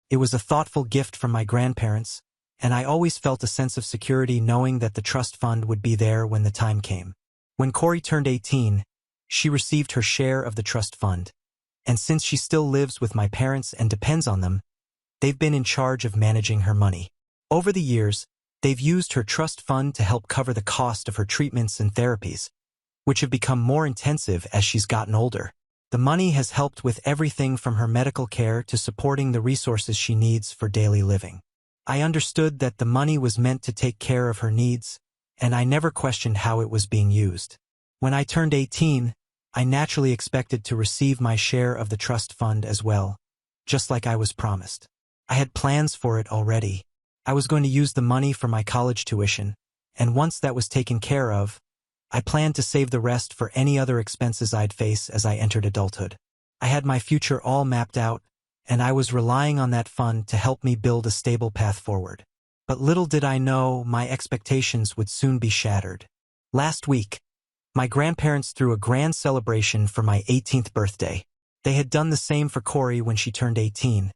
It was a thoughtful gift from my grandparents, and I always felt a sense of security knowing that the trust fund would be there when the time came. When Corey turned 18, she received her share of the trust fund, and since she still lives with my parents and depends on them, they've been in charge of managing her money. Over the years, they've used her trust fund to help cover the cost of her treatments and therapies, which have become more intensive as she's gotten older. The money has helped with everything from her medical care to supporting the resources she needs for daily living. I understood that the money was meant to take care of her needs, and I never questioned how it was being used. When I turned 18, I naturally expected to receive my share of the trust fund as well, just like I was promised. I had plans for it already. I was going to use the money for my college tuition, and once that was taken care of, I planned to save the rest for any other expenses I'd face as I entered adulthood. I had my future all mapped out, and I was relying on that fund to help me build a stable path forward. But little did I know my expectations would soon be shattered. Last week, my grandparents threw a grand celebration for my 18th birthday. They had done the same for Corey when she turned 18,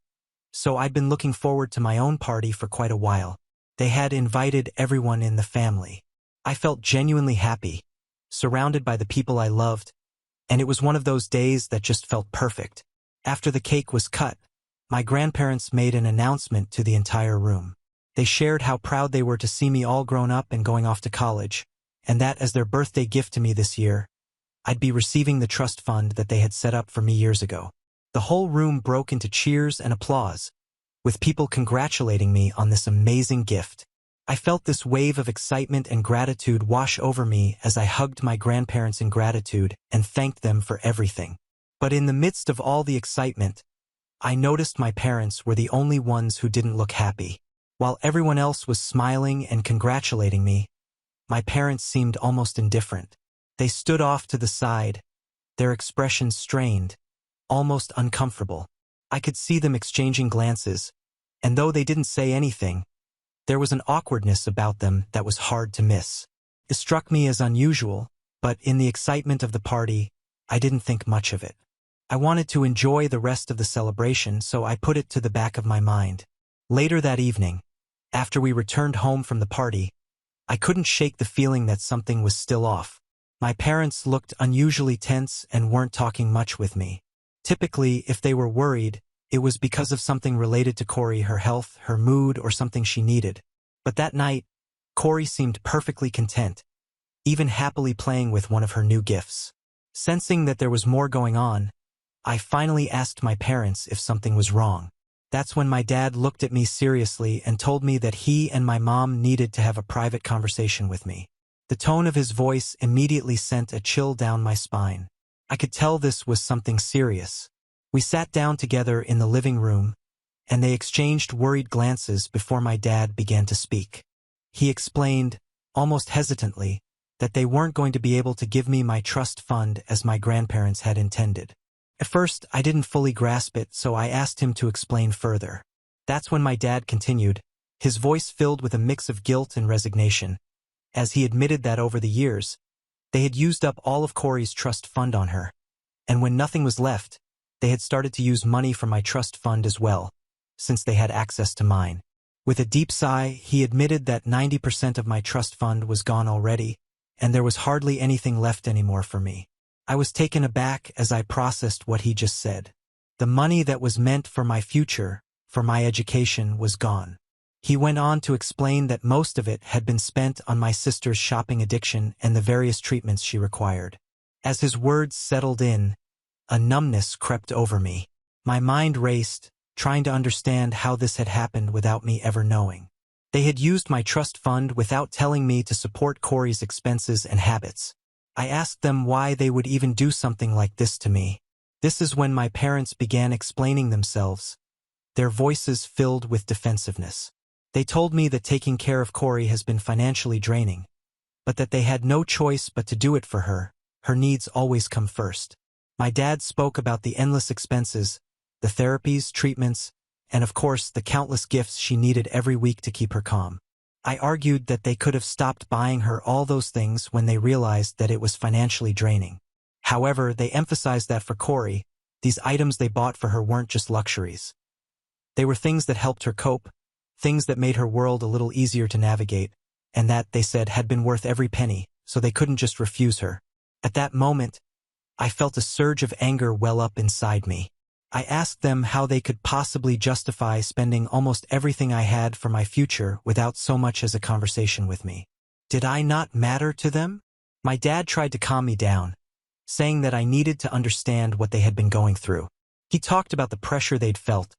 so I'd been looking forward to my own party for quite a while. They had invited everyone in the family. I felt genuinely happy, surrounded by the people I loved, and it was one of those days that just felt perfect. After the cake was cut, my grandparents made an announcement to the entire room. They shared how proud they were to see me all grown up and going off to college, and that as their birthday gift to me this year, I'd be receiving the trust fund that they had set up for me years ago. The whole room broke into cheers and applause, with people congratulating me on this amazing gift. I felt this wave of excitement and gratitude wash over me as I hugged my grandparents in gratitude and thanked them for everything. But in the midst of all the excitement, I noticed my parents were the only ones who didn't look happy. While everyone else was smiling and congratulating me, my parents seemed almost indifferent. They stood off to the side, their expressions strained, almost uncomfortable. I could see them exchanging glances, and though they didn't say anything, there was an awkwardness about them that was hard to miss. It struck me as unusual, but in the excitement of the party, I didn't think much of it. I wanted to enjoy the rest of the celebration, so I put it to the back of my mind. Later that evening, after we returned home from the party, I couldn't shake the feeling that something was still off. My parents looked unusually tense and weren't talking much with me. Typically, if they were worried, it was because of something related to Corey, her health, her mood, or something she needed. But that night, Corey seemed perfectly content, even happily playing with one of her new gifts. Sensing that there was more going on, I finally asked my parents if something was wrong. That's when my dad looked at me seriously and told me that he and my mom needed to have a private conversation with me. The tone of his voice immediately sent a chill down my spine. I could tell this was something serious. We sat down together in the living room, and they exchanged worried glances before my dad began to speak. He explained, almost hesitantly, that they weren't going to be able to give me my trust fund as my grandparents had intended. At first, I didn't fully grasp it, so I asked him to explain further. That's when my dad continued, his voice filled with a mix of guilt and resignation, as he admitted that over the years, they had used up all of Corey's trust fund on her, and when nothing was left, they had started to use money from my trust fund as well, since they had access to mine. With a deep sigh, he admitted that 90% of my trust fund was gone already, and there was hardly anything left anymore for me. I was taken aback as I processed what he just said. The money that was meant for my future, for my education, was gone. He went on to explain that most of it had been spent on my sister's shopping addiction and the various treatments she required. As his words settled in, a numbness crept over me. My mind raced, trying to understand how this had happened without me ever knowing. They had used my trust fund without telling me to support Corey's expenses and habits. I asked them why they would even do something like this to me. This is when my parents began explaining themselves, their voices filled with defensiveness. They told me that taking care of Corey has been financially draining, but that they had no choice but to do it for her. Her needs always come first. My dad spoke about the endless expenses, the therapies, treatments, and of course the countless gifts she needed every week to keep her calm. I argued that they could have stopped buying her all those things when they realized that it was financially draining. However, they emphasized that for Corey, these items they bought for her weren't just luxuries. They were things that helped her cope, things that made her world a little easier to navigate, and that, they said, had been worth every penny, so they couldn't just refuse her. At that moment, I felt a surge of anger well up inside me. I asked them how they could possibly justify spending almost everything I had for my future without so much as a conversation with me. Did I not matter to them? My dad tried to calm me down, saying that I needed to understand what they had been going through. He talked about the pressure they'd felt,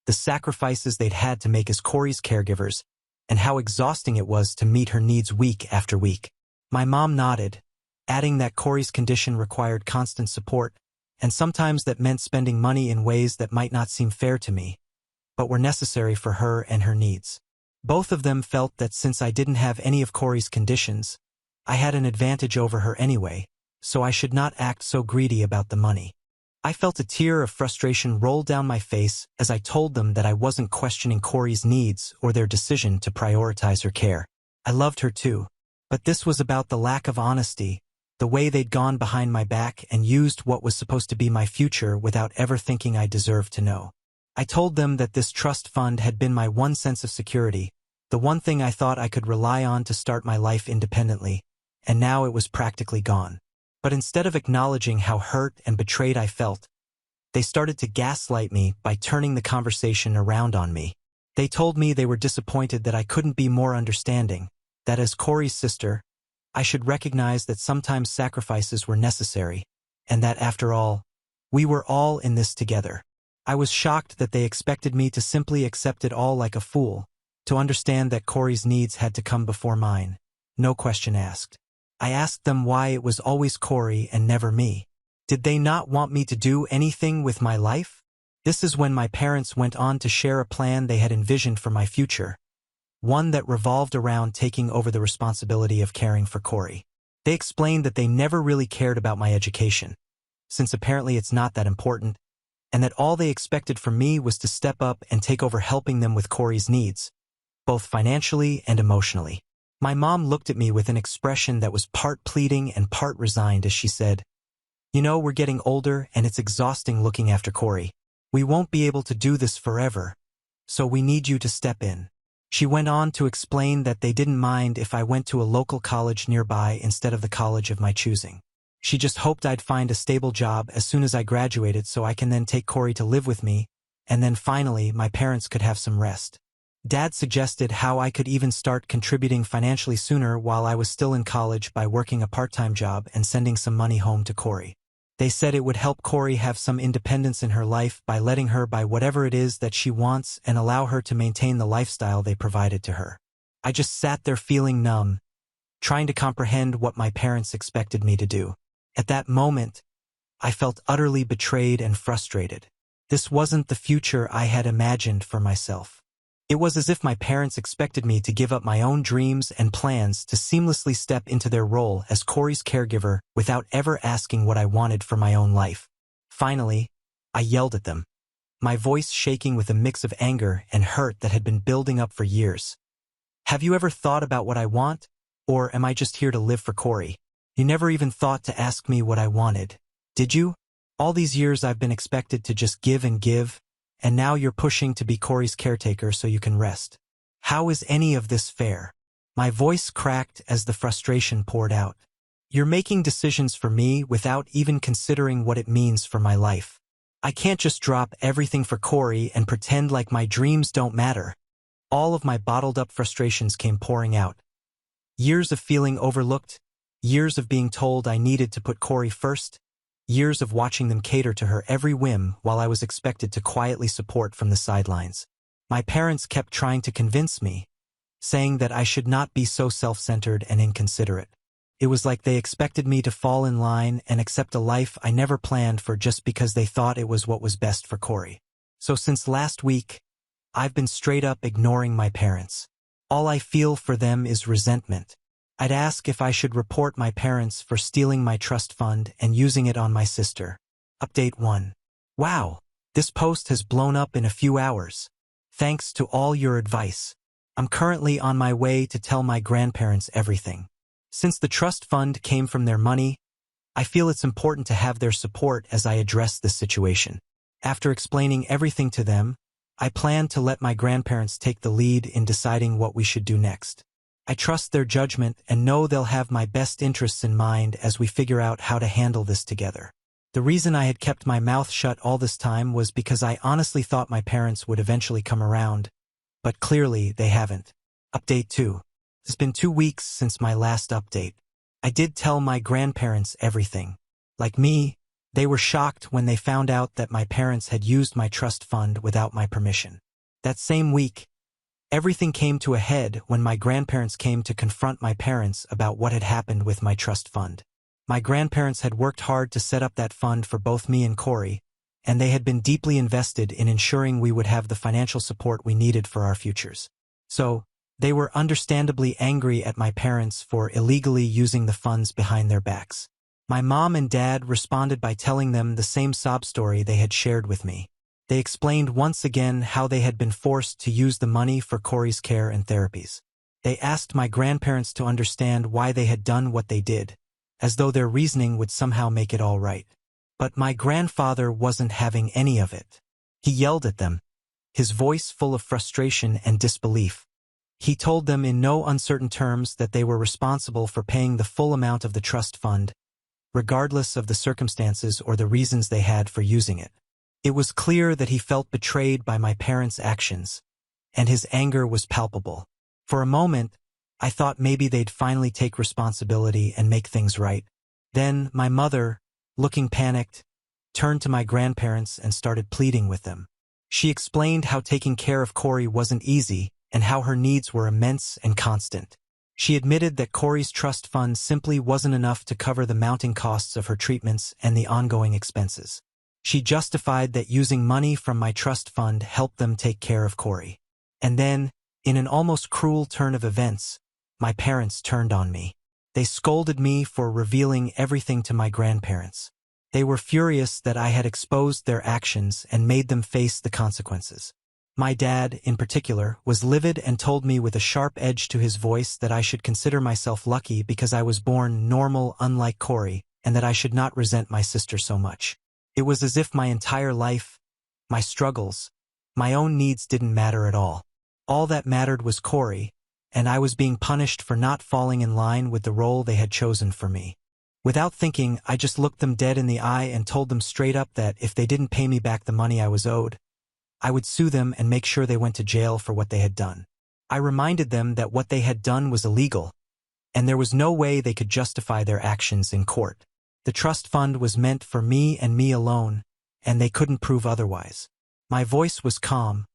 the sacrifices they'd had to make as Corey's caregivers, and how exhausting it was to meet her needs week after week. My mom nodded, adding that Corey's condition required constant support, and sometimes that meant spending money in ways that might not seem fair to me, but were necessary for her and her needs. Both of them felt that since I didn't have any of Corey's conditions, I had an advantage over her anyway, so I should not act so greedy about the money. I felt a tear of frustration roll down my face as I told them that I wasn't questioning Corey's needs or their decision to prioritize her care. I loved her too, but this was about the lack of honesty, the way they'd gone behind my back and used what was supposed to be my future without ever thinking I deserved to know. I told them that this trust fund had been my one sense of security, the one thing I thought I could rely on to start my life independently, and now it was practically gone. But instead of acknowledging how hurt and betrayed I felt, they started to gaslight me by turning the conversation around on me. They told me they were disappointed that I couldn't be more understanding, that as Corey's sister, I should recognize that sometimes sacrifices were necessary, and that after all, we were all in this together. I was shocked that they expected me to simply accept it all like a fool, to understand that Corey's needs had to come before mine, no question asked. I asked them why it was always Corey and never me. Did they not want me to do anything with my life? This is when my parents went on to share a plan they had envisioned for my future, one that revolved around taking over the responsibility of caring for Corey. They explained that they never really cared about my education, since apparently it's not that important, and that all they expected from me was to step up and take over helping them with Corey's needs, both financially and emotionally. My mom looked at me with an expression that was part pleading and part resigned as she said, "You know, we're getting older and it's exhausting looking after Corey. We won't be able to do this forever, so we need you to step in." She went on to explain that they didn't mind if I went to a local college nearby instead of the college of my choosing. She just hoped I'd find a stable job as soon as I graduated so I can then take Corey to live with me, and then finally my parents could have some rest. Dad suggested how I could even start contributing financially sooner while I was still in college by working a part-time job and sending some money home to Corey. They said it would help Corey have some independence in her life by letting her buy whatever it is that she wants and allow her to maintain the lifestyle they provided to her. I just sat there feeling numb, trying to comprehend what my parents expected me to do. At that moment, I felt utterly betrayed and frustrated. This wasn't the future I had imagined for myself. It was as if my parents expected me to give up my own dreams and plans to seamlessly step into their role as Corey's caregiver without ever asking what I wanted for my own life. Finally, I yelled at them, my voice shaking with a mix of anger and hurt that had been building up for years. Have you ever thought about what I want? Or am I just here to live for Corey? You never even thought to ask me what I wanted, did you? All these years I've been expected to just give, and now you're pushing to be Corey's caretaker so you can rest. How is any of this fair? My voice cracked as the frustration poured out. You're making decisions for me without even considering what it means for my life. I can't just drop everything for Corey and pretend like my dreams don't matter. All of my bottled-up frustrations came pouring out. Years of feeling overlooked, years of being told I needed to put Corey first, years of watching them cater to her every whim while I was expected to quietly support from the sidelines. My parents kept trying to convince me, saying that I should not be so self-centered and inconsiderate. It was like they expected me to fall in line and accept a life I never planned for just because they thought it was what was best for Corey. So since last week, I've been straight up ignoring my parents. All I feel for them is resentment. I'd ask if I should report my parents for stealing my trust fund and using it on my sister. Update 1. Wow, this post has blown up in a few hours. Thanks to all your advice. I'm currently on my way to tell my grandparents everything. Since the trust fund came from their money, I feel it's important to have their support as I address this situation. After explaining everything to them, I plan to let my grandparents take the lead in deciding what we should do next. I trust their judgment and know they'll have my best interests in mind as we figure out how to handle this together. The reason I had kept my mouth shut all this time was because I honestly thought my parents would eventually come around, but clearly they haven't. Update 2. It's been 2 weeks since my last update. I did tell my grandparents everything. Like me, they were shocked when they found out that my parents had used my trust fund without my permission. That same week, everything came to a head when my grandparents came to confront my parents about what had happened with my trust fund. My grandparents had worked hard to set up that fund for both me and Corey, and they had been deeply invested in ensuring we would have the financial support we needed for our futures. So, they were understandably angry at my parents for illegally using the funds behind their backs. My mom and dad responded by telling them the same sob story they had shared with me. They explained once again how they had been forced to use the money for Corey's care and therapies. They asked my grandparents to understand why they had done what they did, as though their reasoning would somehow make it all right. But my grandfather wasn't having any of it. He yelled at them, his voice full of frustration and disbelief. He told them in no uncertain terms that they were responsible for paying the full amount of the trust fund, regardless of the circumstances or the reasons they had for using it. It was clear that he felt betrayed by my parents' actions, and his anger was palpable. For a moment, I thought maybe they'd finally take responsibility and make things right. Then my mother, looking panicked, turned to my grandparents and started pleading with them. She explained how taking care of Corey wasn't easy and how her needs were immense and constant. She admitted that Corey's trust fund simply wasn't enough to cover the mounting costs of her treatments and the ongoing expenses. She justified that using money from my trust fund helped them take care of Corey. And then, in an almost cruel turn of events, my parents turned on me. They scolded me for revealing everything to my grandparents. They were furious that I had exposed their actions and made them face the consequences. My dad, in particular, was livid and told me with a sharp edge to his voice that I should consider myself lucky because I was born normal unlike Corey, and that I should not resent my sister so much. It was as if my entire life, my struggles, my own needs didn't matter at all. All that mattered was Corey, and I was being punished for not falling in line with the role they had chosen for me. Without thinking, I just looked them dead in the eye and told them straight up that if they didn't pay me back the money I was owed, I would sue them and make sure they went to jail for what they had done. I reminded them that what they had done was illegal, and there was no way they could justify their actions in court. The trust fund was meant for me and me alone, and they couldn't prove otherwise. My voice was calm,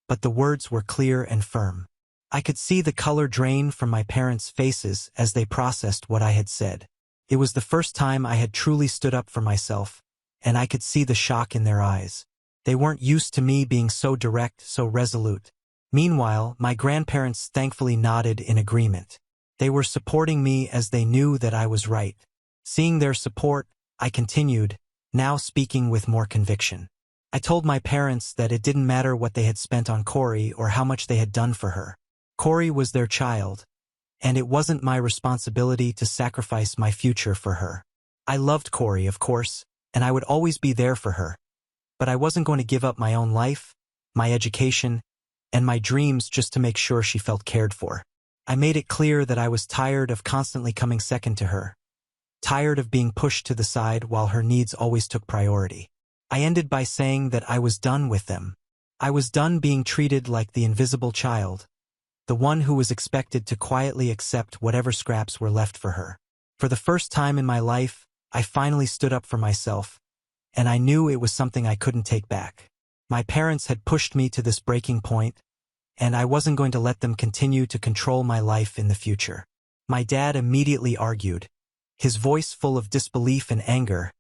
but the words were clear and firm. I could see the color drain from my parents' faces as they processed what I had said. It was the first time I had truly stood up for myself, and I could see the shock in their eyes. They weren't used to me being so direct, so resolute. Meanwhile, my grandparents thankfully nodded in agreement. They were supporting me as they knew that I was right. Seeing their support, I continued, now speaking with more conviction. I told my parents that it didn't matter what they had spent on Corey or how much they had done for her. Corey was their child, and it wasn't my responsibility to sacrifice my future for her. I loved Corey, of course, and I would always be there for her. But I wasn't going to give up my own life, my education, and my dreams just to make sure she felt cared for. I made it clear that I was tired of constantly coming second to her, tired of being pushed to the side while her needs always took priority. I ended by saying that I was done with them. I was done being treated like the invisible child, the one who was expected to quietly accept whatever scraps were left for her. For the first time in my life, I finally stood up for myself, and I knew it was something I couldn't take back. My parents had pushed me to this breaking point, and I wasn't going to let them continue to control my life in the future. My dad immediately argued, his voice full of disbelief and anger,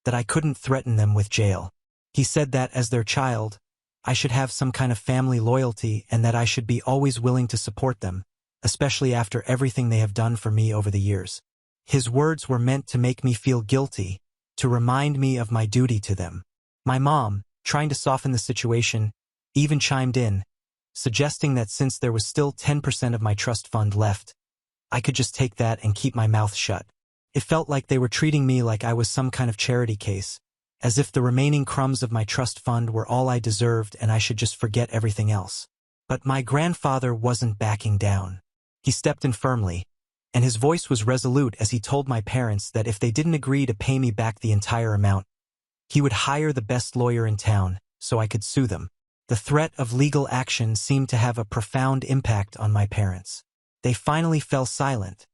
that I couldn't threaten them with jail. He said that as their child, I should have some kind of family loyalty and that I should be always willing to support them, especially after everything they have done for me over the years. His words were meant to make me feel guilty, to remind me of my duty to them. My mom, trying to soften the situation, even chimed in, suggesting that since there was still 10% of my trust fund left, I could just take that and keep my mouth shut. It felt like they were treating me like I was some kind of charity case, as if the remaining crumbs of my trust fund were all I deserved and I should just forget everything else. But my grandfather wasn't backing down. He stepped in firmly, and his voice was resolute as he told my parents that if they didn't agree to pay me back the entire amount, he would hire the best lawyer in town so I could sue them. The threat of legal action seemed to have a profound impact on my parents. They finally fell silent,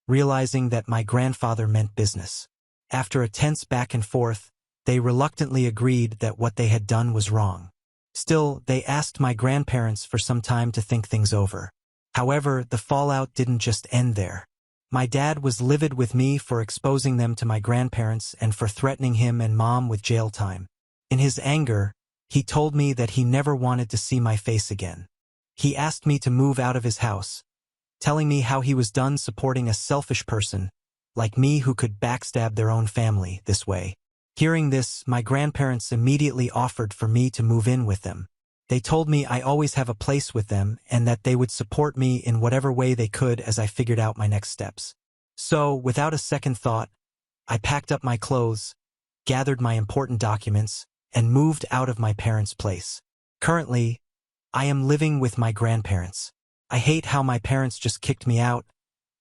realizing that my grandfather meant business. After a tense back and forth, they reluctantly agreed that what they had done was wrong. Still, they asked my grandparents for some time to think things over. However, the fallout didn't just end there. My dad was livid with me for exposing them to my grandparents and for threatening him and Mom with jail time. In his anger, he told me that he never wanted to see my face again. He asked me to move out of his house, telling me how he was done supporting a selfish person, like me who could backstab their own family this way. Hearing this, my grandparents immediately offered for me to move in with them. They told me I always have a place with them and that they would support me in whatever way they could as I figured out my next steps. So, without a second thought, I packed up my clothes, gathered my important documents, and moved out of my parents' place. Currently, I am living with my grandparents. I hate how my parents just kicked me out,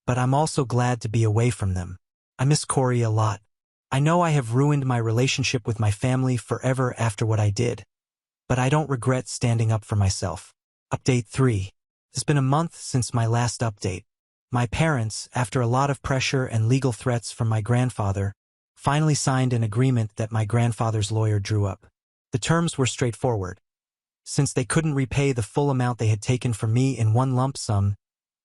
but I'm also glad to be away from them. I miss Corey a lot. I know I have ruined my relationship with my family forever after what I did, but I don't regret standing up for myself. Update 3. It's been a month since my last update. My parents, after a lot of pressure and legal threats from my grandfather, finally signed an agreement that my grandfather's lawyer drew up. The terms were straightforward. Since they couldn't repay the full amount they had taken from me in one lump sum,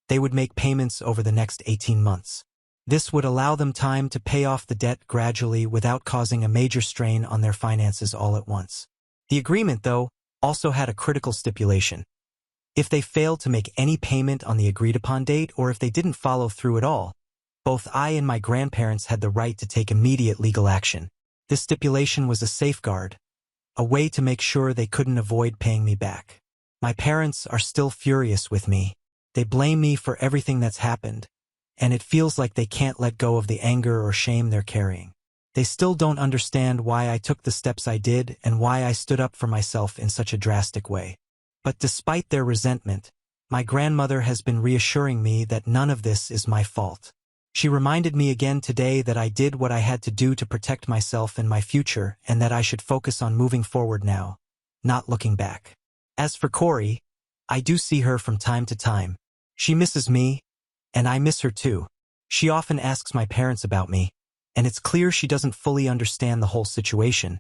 they would make payments over the next 18 months. This would allow them time to pay off the debt gradually without causing a major strain on their finances all at once. The agreement, though, also had a critical stipulation. If they failed to make any payment on the agreed-upon date or if they didn't follow through at all, both I and my grandparents had the right to take immediate legal action. This stipulation was a safeguard, a way to make sure they couldn't avoid paying me back. My parents are still furious with me. They blame me for everything that's happened, and it feels like they can't let go of the anger or shame they're carrying. They still don't understand why I took the steps I did and why I stood up for myself in such a drastic way. But despite their resentment, my grandmother has been reassuring me that none of this is my fault. She reminded me again today that I did what I had to do to protect myself and my future and that I should focus on moving forward now, not looking back. As for Corey, I do see her from time to time. She misses me, and I miss her too. She often asks my parents about me, and it's clear she doesn't fully understand the whole situation,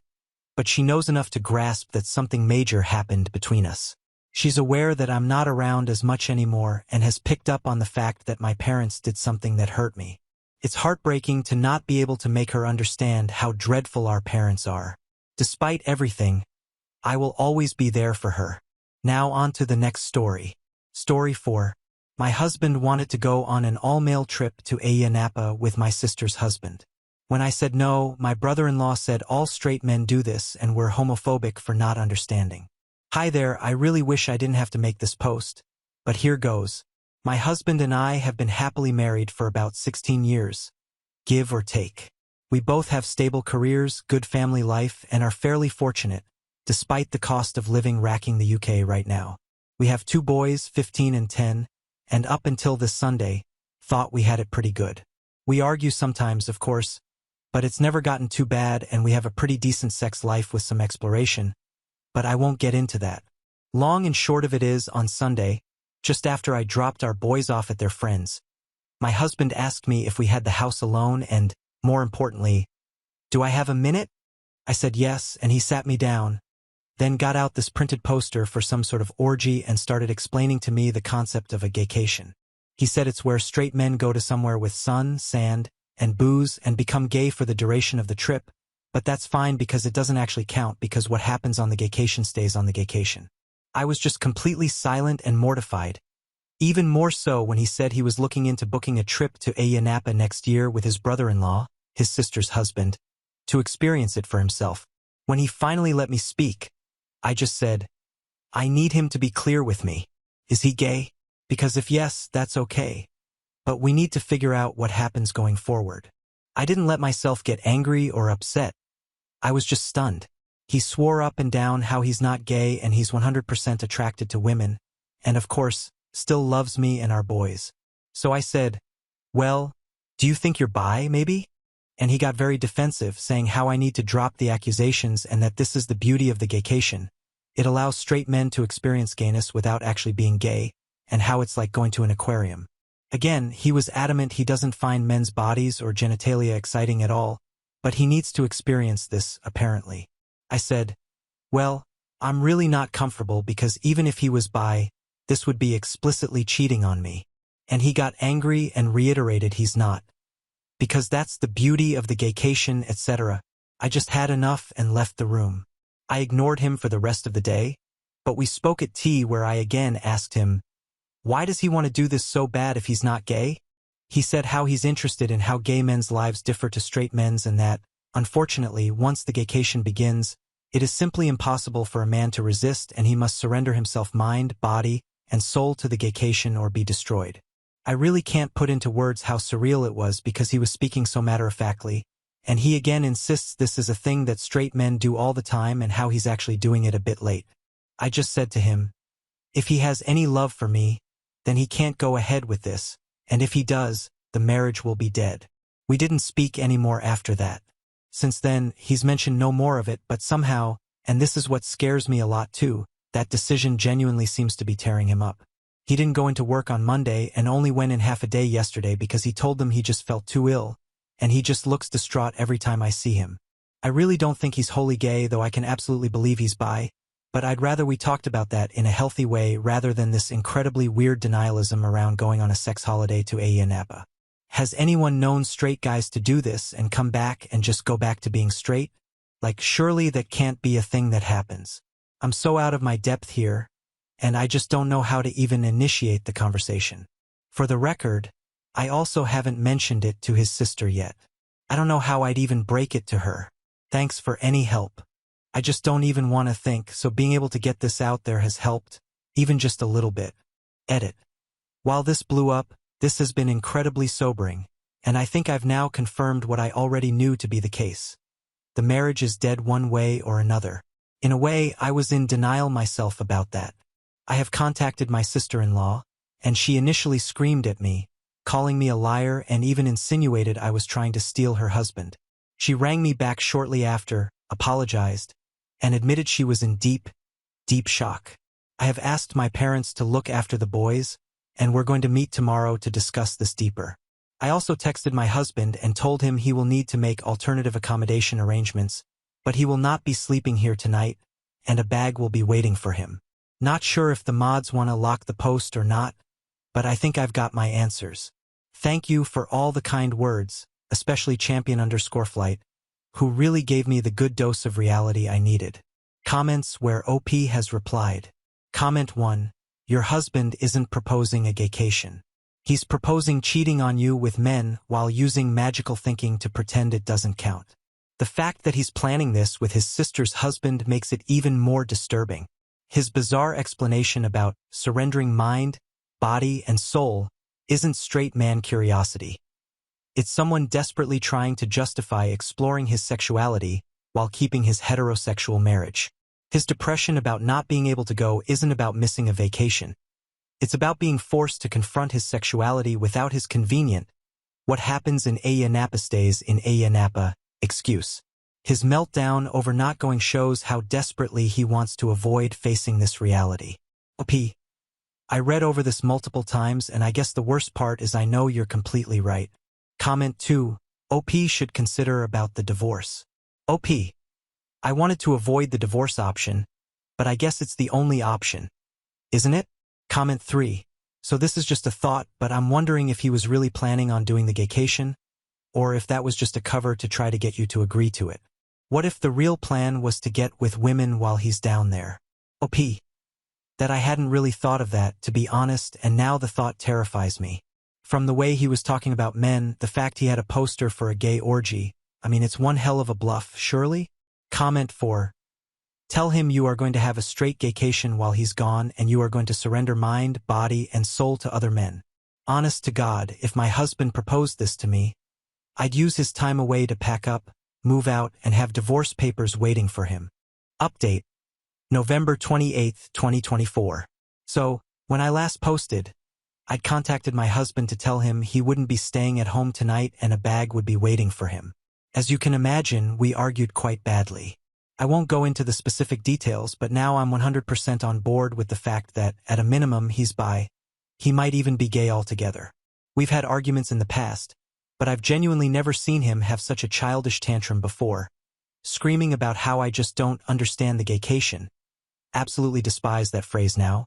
but she knows enough to grasp that something major happened between us. She's aware that I'm not around as much anymore and has picked up on the fact that my parents did something that hurt me. It's heartbreaking to not be able to make her understand how dreadful our parents are. Despite everything, I will always be there for her. Now on to the next story. Story 4. My husband wanted to go on an all-male trip to Aita Napa with my sister's husband. When I said no, my brother-in-law said all straight men do this and were homophobic for not understanding. Hi there, I really wish I didn't have to make this post, but here goes. My husband and I have been happily married for about 16 years, give or take. We both have stable careers, good family life, and are fairly fortunate, despite the cost of living racking the UK right now. We have 2 boys, 15 and 10, and up until this Sunday, thought we had it pretty good. We argue sometimes, of course, but it's never gotten too bad and we have a pretty decent sex life with some exploration, but I won't get into that. Long and short of it is, on Sunday, just after I dropped our boys off at their friends, my husband asked me if we had the house alone and, more importantly, do I have a minute? I said yes, and he sat me down, then got out this printed poster for some sort of orgy and started explaining to me the concept of a gaycation. He said it's where straight men go to somewhere with sun, sand, and booze and become gay for the duration of the trip, but that's fine because it doesn't actually count because what happens on the gaycation stays on the gaycation. I was just completely silent and mortified, even more so when he said he was looking into booking a trip to Aita Napa next year with his brother-in-law, his sister's husband, to experience it for himself. When he finally let me speak, I just said, I need him to be clear with me. Is he gay? Because if yes, that's okay. But we need to figure out what happens going forward. I didn't let myself get angry or upset. I was just stunned. He swore up and down how he's not gay and he's 100% attracted to women, and of course, still loves me and our boys. So I said, well, do you think you're bi, maybe? And he got very defensive, saying how I need to drop the accusations and that this is the beauty of the gaycation. It allows straight men to experience gayness without actually being gay, and how it's like going to an aquarium. Again, he was adamant he doesn't find men's bodies or genitalia exciting at all, but he needs to experience this, apparently. I said, well, I'm really not comfortable because even if he was bi, this would be explicitly cheating on me. And he got angry and reiterated he's not. Because that's the beauty of the gaycation, etc. I just had enough and left the room. I ignored him for the rest of the day, but we spoke at tea where I again asked him, why does he want to do this so bad if he's not gay? He said how he's interested in how gay men's lives differ to straight men's and that, unfortunately, once the gaycation begins, it is simply impossible for a man to resist and he must surrender himself mind, body, and soul to the gaycation or be destroyed. I really can't put into words how surreal it was because he was speaking so matter-of-factly, and he again insists this is a thing that straight men do all the time and how he's actually doing it a bit late. I just said to him, if he has any love for me, then he can't go ahead with this, and if he does, the marriage will be dead. We didn't speak any more after that. Since then, he's mentioned no more of it, but somehow, and this is what scares me a lot too, that decision genuinely seems to be tearing him up. He didn't go into work on Monday and only went in half a day yesterday because he told them he just felt too ill, and he just looks distraught every time I see him. I really don't think he's wholly gay, though I can absolutely believe he's bi, but I'd rather we talked about that in a healthy way rather than this incredibly weird denialism around going on a sex holiday to Aita Napa. Has anyone known straight guys to do this and come back and just go back to being straight? Like, surely that can't be a thing that happens. I'm so out of my depth here, and I just don't know how to even initiate the conversation. For the record, I also haven't mentioned it to his sister yet. I don't know how I'd even break it to her. Thanks for any help. I just don't even want to think, so being able to get this out there has helped, even just a little bit. Edit. While this blew up, this has been incredibly sobering, and I think I've now confirmed what I already knew to be the case. The marriage is dead one way or another. In a way, I was in denial myself about that. I have contacted my sister-in-law, and she initially screamed at me, calling me a liar and even insinuated I was trying to steal her husband. She rang me back shortly after, apologized, and admitted she was in deep shock. I have asked my parents to look after the boys, and we're going to meet tomorrow to discuss this deeper. I also texted my husband and told him he will need to make alternative accommodation arrangements, but he will not be sleeping here tonight, and a bag will be waiting for him. Not sure if the mods want to lock the post or not, but I think I've got my answers. Thank you for all the kind words, especially champion_flight, who really gave me the good dose of reality I needed. Comments where OP has replied. Comment 1. Your husband isn't proposing a gaycation. He's proposing cheating on you with men while using magical thinking to pretend it doesn't count. The fact that he's planning this with his sister's husband makes it even more disturbing. His bizarre explanation about surrendering mind, body, and soul isn't straight man curiosity. It's someone desperately trying to justify exploring his sexuality while keeping his heterosexual marriage. His depression about not being able to go isn't about missing a vacation. It's about being forced to confront his sexuality without his convenient, what happens in Aya Napa stays in Aya Napa, excuse. His meltdown over not going shows how desperately he wants to avoid facing this reality. OP. I read over this multiple times and I guess the worst part is I know you're completely right. Comment 2. OP should consider about the divorce. OP. I wanted to avoid the divorce option, but I guess it's the only option. Isn't it? Comment 3. So this is just a thought, but I'm wondering if he was really planning on doing the gaycation, or if that was just a cover to try to get you to agree to it. What if the real plan was to get with women while he's down there? OP. That I hadn't really thought of that, to be honest, and now the thought terrifies me. From the way he was talking about men, the fact he had a poster for a gay orgy, I mean it's one hell of a bluff, surely? Comment 4. Tell him you are going to have a straight gaycation while he's gone and you are going to surrender mind, body, and soul to other men. Honest to God, if my husband proposed this to me, I'd use his time away to pack up, move out, and have divorce papers waiting for him. Update. November 28, 2024. So, when I last posted, I'd contacted my husband to tell him he wouldn't be staying at home tonight and a bag would be waiting for him. As you can imagine, we argued quite badly. I won't go into the specific details, but now I'm 100% on board with the fact that, at a minimum, he's bi. He might even be gay altogether. We've had arguments in the past, but I've genuinely never seen him have such a childish tantrum before, screaming about how I just don't understand the gaycation. Absolutely despise that phrase now,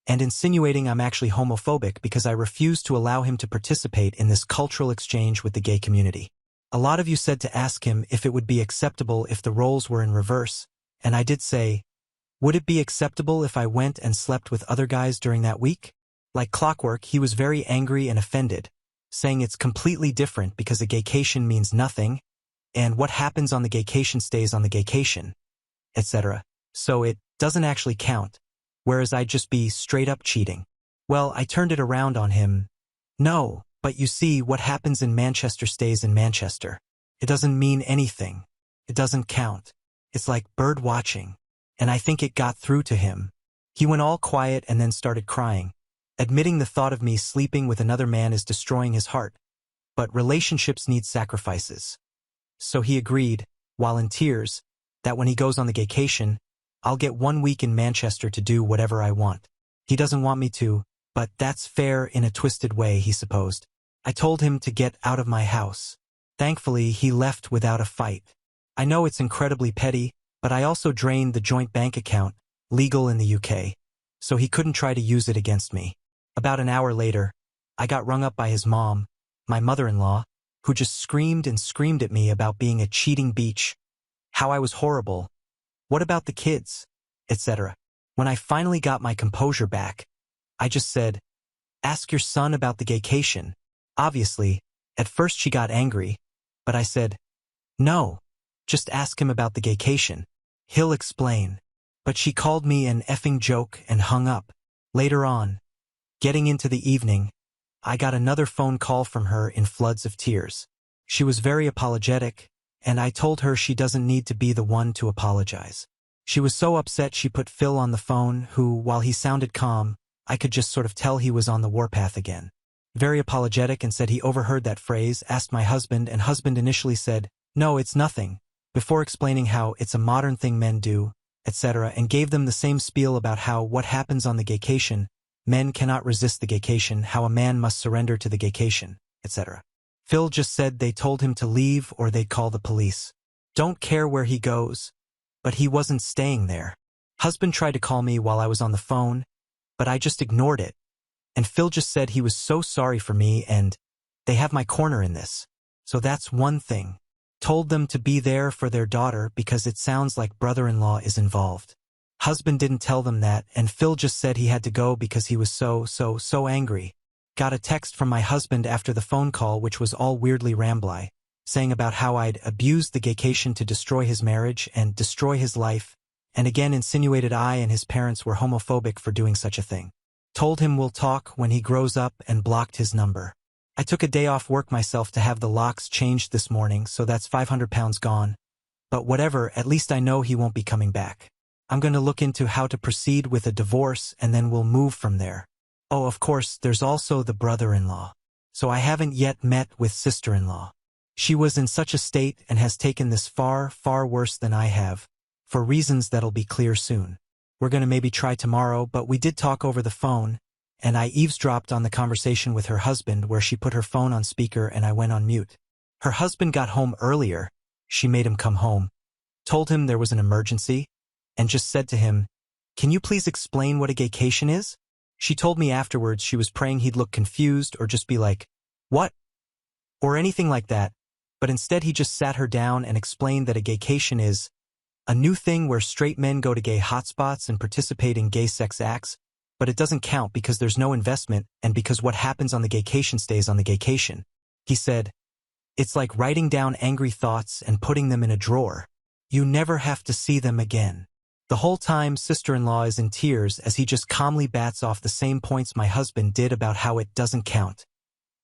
and insinuating I'm actually homophobic because I refuse to allow him to participate in this cultural exchange with the gay community. A lot of you said to ask him if it would be acceptable if the roles were in reverse, and I did say, would it be acceptable if I went and slept with other guys during that week? Like clockwork, he was very angry and offended, saying it's completely different because a gaycation means nothing, and what happens on the gaycation stays on the gaycation, etc. So it doesn't actually count, whereas I'd just be straight up cheating. Well, I turned it around on him. No, but you see, what happens in Manchester stays in Manchester. It doesn't mean anything. It doesn't count. It's like bird watching. And I think it got through to him. He went all quiet and then started crying, admitting the thought of me sleeping with another man is destroying his heart. But relationships need sacrifices. So he agreed, while in tears, that when he goes on the gaycation, I'll get 1 week in Manchester to do whatever I want. He doesn't want me to, but that's fair in a twisted way, he supposed. I told him to get out of my house. Thankfully, he left without a fight. I know it's incredibly petty, but I also drained the joint bank account, legal in the UK, so he couldn't try to use it against me. About an hour later, I got rung up by his mom, my mother-in-law, who just screamed and screamed at me about being a cheating beach, how I was horrible, what about the kids, etc. When I finally got my composure back, I just said, ask your son about the gaycation. Obviously, at first she got angry, but I said, no, just ask him about the gaycation. He'll explain. But she called me an effing joke and hung up. Later on, getting into the evening, I got another phone call from her in floods of tears. She was very apologetic, and I told her she doesn't need to be the one to apologize. She was so upset she put Phil on the phone, who, while he sounded calm, I could just sort of tell he was on the warpath again. very apologetic, and said he overheard that phrase, asked my husband, and husband initially said, "No, it's nothing," before explaining how it's a modern thing men do, etc., and gave them the same spiel about how what happens on the gaycation, men cannot resist the gaycation, how a man must surrender to the gaycation, etc. Phil just said they told him to leave or they'd call the police. Don't care where he goes, but he wasn't staying there. Husband tried to call me while I was on the phone, but I just ignored it. And Phil just said he was so sorry for me and they have my corner in this. So that's one thing. Told them to be there for their daughter because it sounds like brother-in-law is involved. Husband didn't tell them that, and Phil just said he had to go because he was so angry. Got a text from my husband after the phone call, which was all weirdly rambly, saying about how I'd abused the gaycation to destroy his marriage and destroy his life, and again insinuated I and his parents were homophobic for doing such a thing. Told him we'll talk when he grows up and blocked his number. I took a day off work myself to have the locks changed this morning, so that's 500 pounds gone. But whatever, at least I know he won't be coming back. I'm going to look into how to proceed with a divorce and then we'll move from there. Oh, of course, there's also the brother-in-law. So I haven't yet met with sister-in-law. She was in such a state and has taken this far worse than I have, for reasons that'll be clear soon. We're going to maybe try tomorrow, but we did talk over the phone, and I eavesdropped on the conversation with her husband where she put her phone on speaker and I went on mute. Her husband got home earlier. She made him come home, told him there was an emergency, and just said to him, "Can you please explain what a gaycation is?" She told me afterwards she was praying he'd look confused or just be like, "What?" or anything like that, but instead he just sat her down and explained that a gaycation is a new thing where straight men go to gay hotspots and participate in gay sex acts, but it doesn't count because there's no investment and because what happens on the gaycation stays on the gaycation. He said, "It's like writing down angry thoughts and putting them in a drawer. You never have to see them again." The whole time sister-in-law is in tears as he just calmly bats off the same points my husband did about how it doesn't count.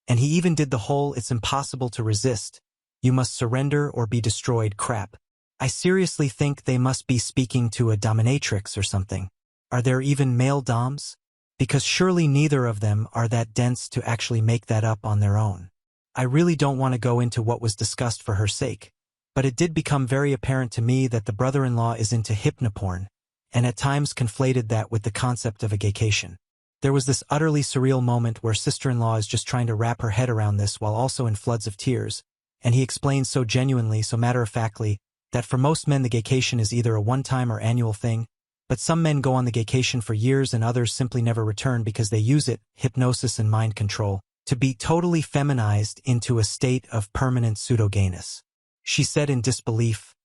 And he even did the whole "it's impossible to resist, you must surrender or be destroyed" crap. I seriously think they must be speaking to a dominatrix or something. Are there even male doms? Because surely neither of them are that dense to actually make that up on their own. I really don't want to go into what was discussed for her sake, but it did become very apparent to me that the brother-in-law is into hypnoporn, and at times conflated that with the concept of a gaycation. There was this utterly surreal moment where sister-in-law is just trying to wrap her head around this while also in floods of tears, and he explains so genuinely, so matter-of-factly, that for most men the gaycation is either a one-time or annual thing, but some men go on the gaycation for years and others simply never return because they use it, hypnosis and mind control, to be totally feminized into a state of permanent pseudo-gayness. She said in disbelief,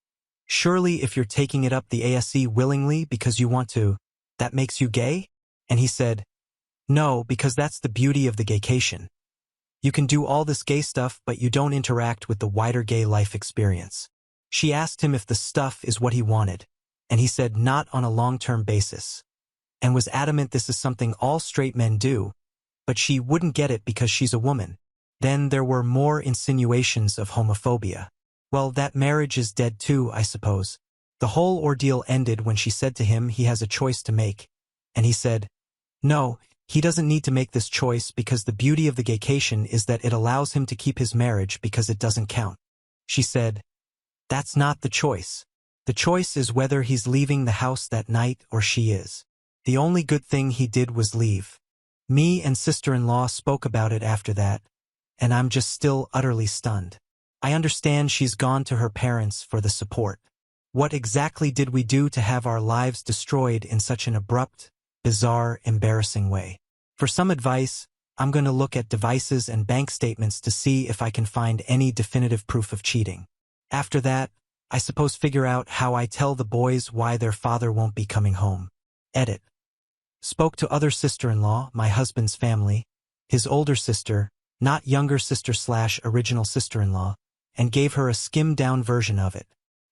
"Surely if you're taking it up the ASE willingly because you want to, that makes you gay?" And he said, "No, because that's the beauty of the gaycation. You can do all this gay stuff but you don't interact with the wider gay life experience." She asked him if the stuff is what he wanted, and he said not on a long-term basis, and was adamant this is something all straight men do, but she wouldn't get it because she's a woman. Then there were more insinuations of homophobia. Well, that marriage is dead too, I suppose. The whole ordeal ended when she said to him he has a choice to make, and he said, no, he doesn't need to make this choice because the beauty of the gaycation is that it allows him to keep his marriage because it doesn't count. She said, that's not the choice. The choice is whether he's leaving the house that night or she is. The only good thing he did was leave. Me and sister-in-law spoke about it after that, and I'm just still utterly stunned. I understand she's gone to her parents for the support. What exactly did we do to have our lives destroyed in such an abrupt, bizarre, embarrassing way? For some advice, I'm going to look at devices and bank statements to see if I can find any definitive proof of cheating. After that, I suppose figure out how I tell the boys why their father won't be coming home. Edit. Spoke to other sister-in-law, my husband's family, his older sister, not younger sister/original sister-in-law, and gave her a skimmed-down version of it.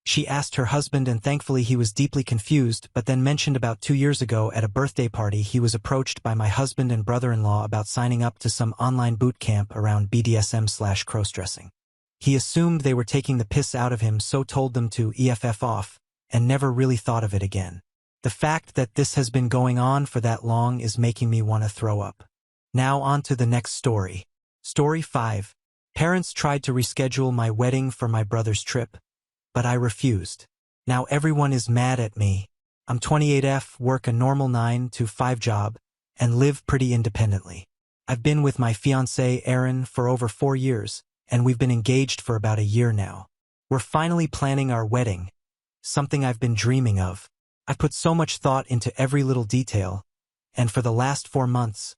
She asked her husband and thankfully he was deeply confused, but then mentioned about 2 years ago at a birthday party he was approached by my husband and brother-in-law about signing up to some online boot camp around BDSM/cross-dressing. He assumed they were taking the piss out of him, so told them to EFF off, and never really thought of it again. The fact that this has been going on for that long is making me want to throw up. Now on to the next story. Story 5. Parents tried to reschedule my wedding for my brother's trip, but I refused. Now everyone is mad at me. I'm 28F, work a normal 9 to 5 job, and live pretty independently. I've been with my fiancée, Erin, for over 4 years, and we've been engaged for about a year now. We're finally planning our wedding, something I've been dreaming of. I've put so much thought into every little detail, and for the last 4 months,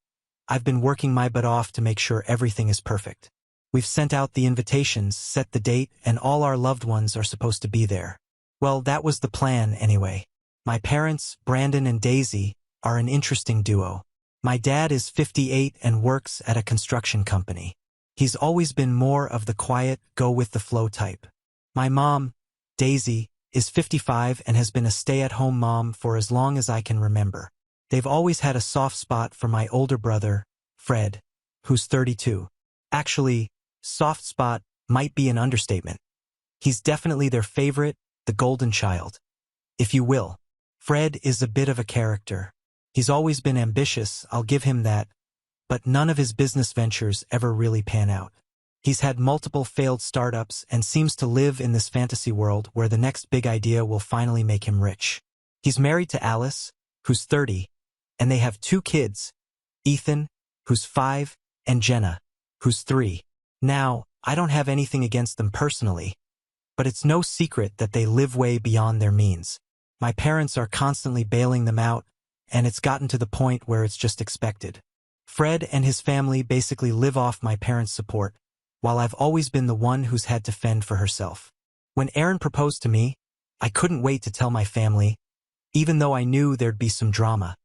I've been working my butt off to make sure everything is perfect. We've sent out the invitations, set the date, and all our loved ones are supposed to be there. Well, that was the plan anyway. My parents, Brandon and Daisy, are an interesting duo. My dad is 58 and works at a construction company. He's always been more of the quiet, go-with-the-flow type. My mom, Daisy, is 55 and has been a stay-at-home mom for as long as I can remember. They've always had a soft spot for my older brother, Fred, who's 32. Actually, soft spot might be an understatement. He's definitely their favorite, the golden child, if you will. Fred is a bit of a character. He's always been ambitious, I'll give him that, but none of his business ventures ever really pan out. He's had multiple failed startups and seems to live in this fantasy world where the next big idea will finally make him rich. He's married to Alice, who's 30, and they have 2 kids, Ethan, who's 5, and Jenna, who's 3. Now, I don't have anything against them personally, but it's no secret that they live way beyond their means. My parents are constantly bailing them out, and it's gotten to the point where it's just expected. Fred and his family basically live off my parents' support, while I've always been the one who's had to fend for herself. When Erin proposed to me, I couldn't wait to tell my family, even though I knew there'd be some drama,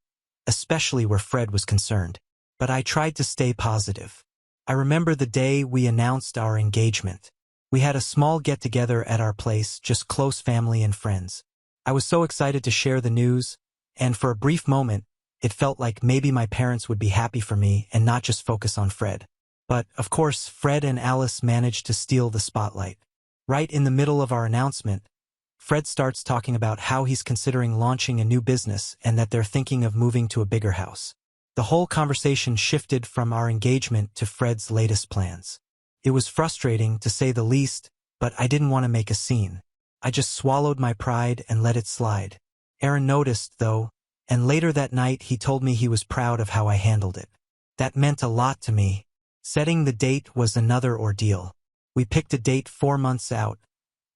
especially where Fred was concerned. But I tried to stay positive. I remember the day we announced our engagement. We had a small get-together at our place, just close family and friends. I was so excited to share the news, and for a brief moment, it felt like maybe my parents would be happy for me and not just focus on Fred. But, of course, Fred and Alice managed to steal the spotlight. Right in the middle of our announcement, Fred starts talking about how he's considering launching a new business and that they're thinking of moving to a bigger house. The whole conversation shifted from our engagement to Fred's latest plans. It was frustrating, to say the least, but I didn't want to make a scene. I just swallowed my pride and let it slide. Erin noticed, though, and later that night he told me he was proud of how I handled it. That meant a lot to me. Setting the date was another ordeal. We picked a date 4 months out,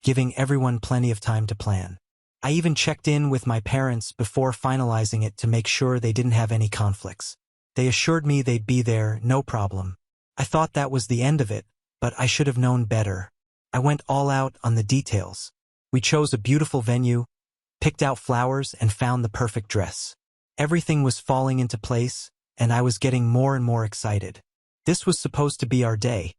giving everyone plenty of time to plan. I even checked in with my parents before finalizing it to make sure they didn't have any conflicts. They assured me they'd be there, no problem. I thought that was the end of it, but I should have known better. I went all out on the details. We chose a beautiful venue, picked out flowers, and found the perfect dress. Everything was falling into place, and I was getting more and more excited. This was supposed to be our day,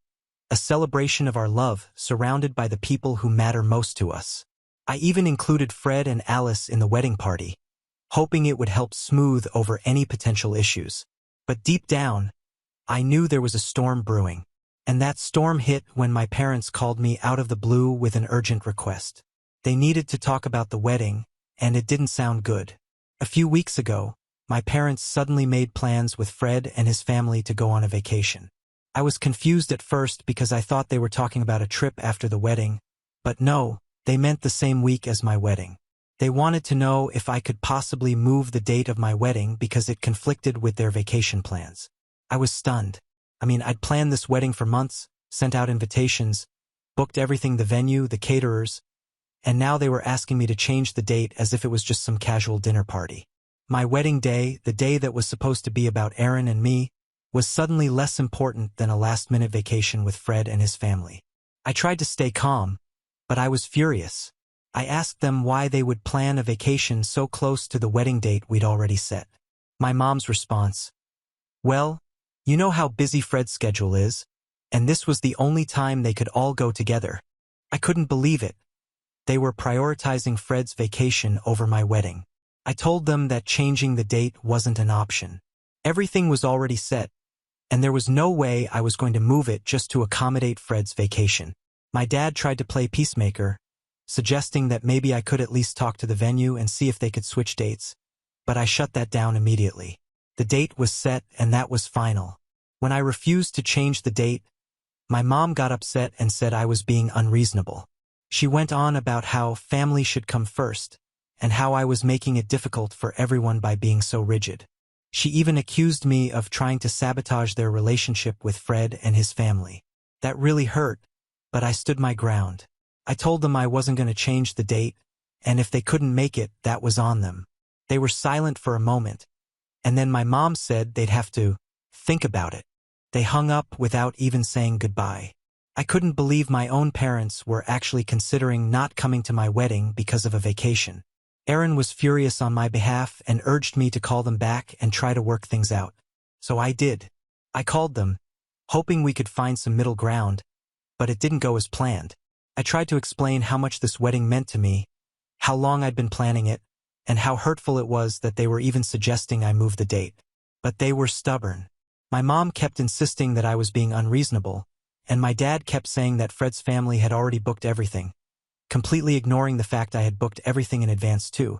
a celebration of our love, surrounded by the people who matter most to us. I even included Fred and Alice in the wedding party, hoping it would help smooth over any potential issues. But deep down, I knew there was a storm brewing. And that storm hit when my parents called me out of the blue with an urgent request. They needed to talk about the wedding, and it didn't sound good. A few weeks ago, my parents suddenly made plans with Fred and his family to go on a vacation. I was confused at first because I thought they were talking about a trip after the wedding, but no, they meant the same week as my wedding. They wanted to know if I could possibly move the date of my wedding because it conflicted with their vacation plans. I was stunned. I'd planned this wedding for months, sent out invitations, booked everything, the venue, the caterers, and now they were asking me to change the date as if it was just some casual dinner party. My wedding day, the day that was supposed to be about Erin and me, was suddenly less important than a last-minute vacation with Fred and his family. I tried to stay calm, but I was furious. I asked them why they would plan a vacation so close to the wedding date we'd already set. My mom's response: "Well, you know how busy Fred's schedule is, and this was the only time they could all go together." I couldn't believe it. They were prioritizing Fred's vacation over my wedding. I told them that changing the date wasn't an option. Everything was already set, and there was no way I was going to move it just to accommodate Fred's vacation. My dad tried to play peacemaker, suggesting that maybe I could at least talk to the venue and see if they could switch dates, but I shut that down immediately. The date was set, and that was final. When I refused to change the date, my mom got upset and said I was being unreasonable. She went on about how family should come first, and how I was making it difficult for everyone by being so rigid. She even accused me of trying to sabotage their relationship with Fred and his family. That really hurt, but I stood my ground. I told them I wasn't going to change the date, and if they couldn't make it, that was on them. They were silent for a moment, and then my mom said they'd have to think about it. They hung up without even saying goodbye. I couldn't believe my own parents were actually considering not coming to my wedding because of a vacation. Aaron was furious on my behalf and urged me to call them back and try to work things out. So I did. I called them, hoping we could find some middle ground, but it didn't go as planned. I tried to explain how much this wedding meant to me, how long I'd been planning it, and how hurtful it was that they were even suggesting I move the date. But they were stubborn. My mom kept insisting that I was being unreasonable, and my dad kept saying that Fred's family had already booked everything, completely ignoring the fact I had booked everything in advance too,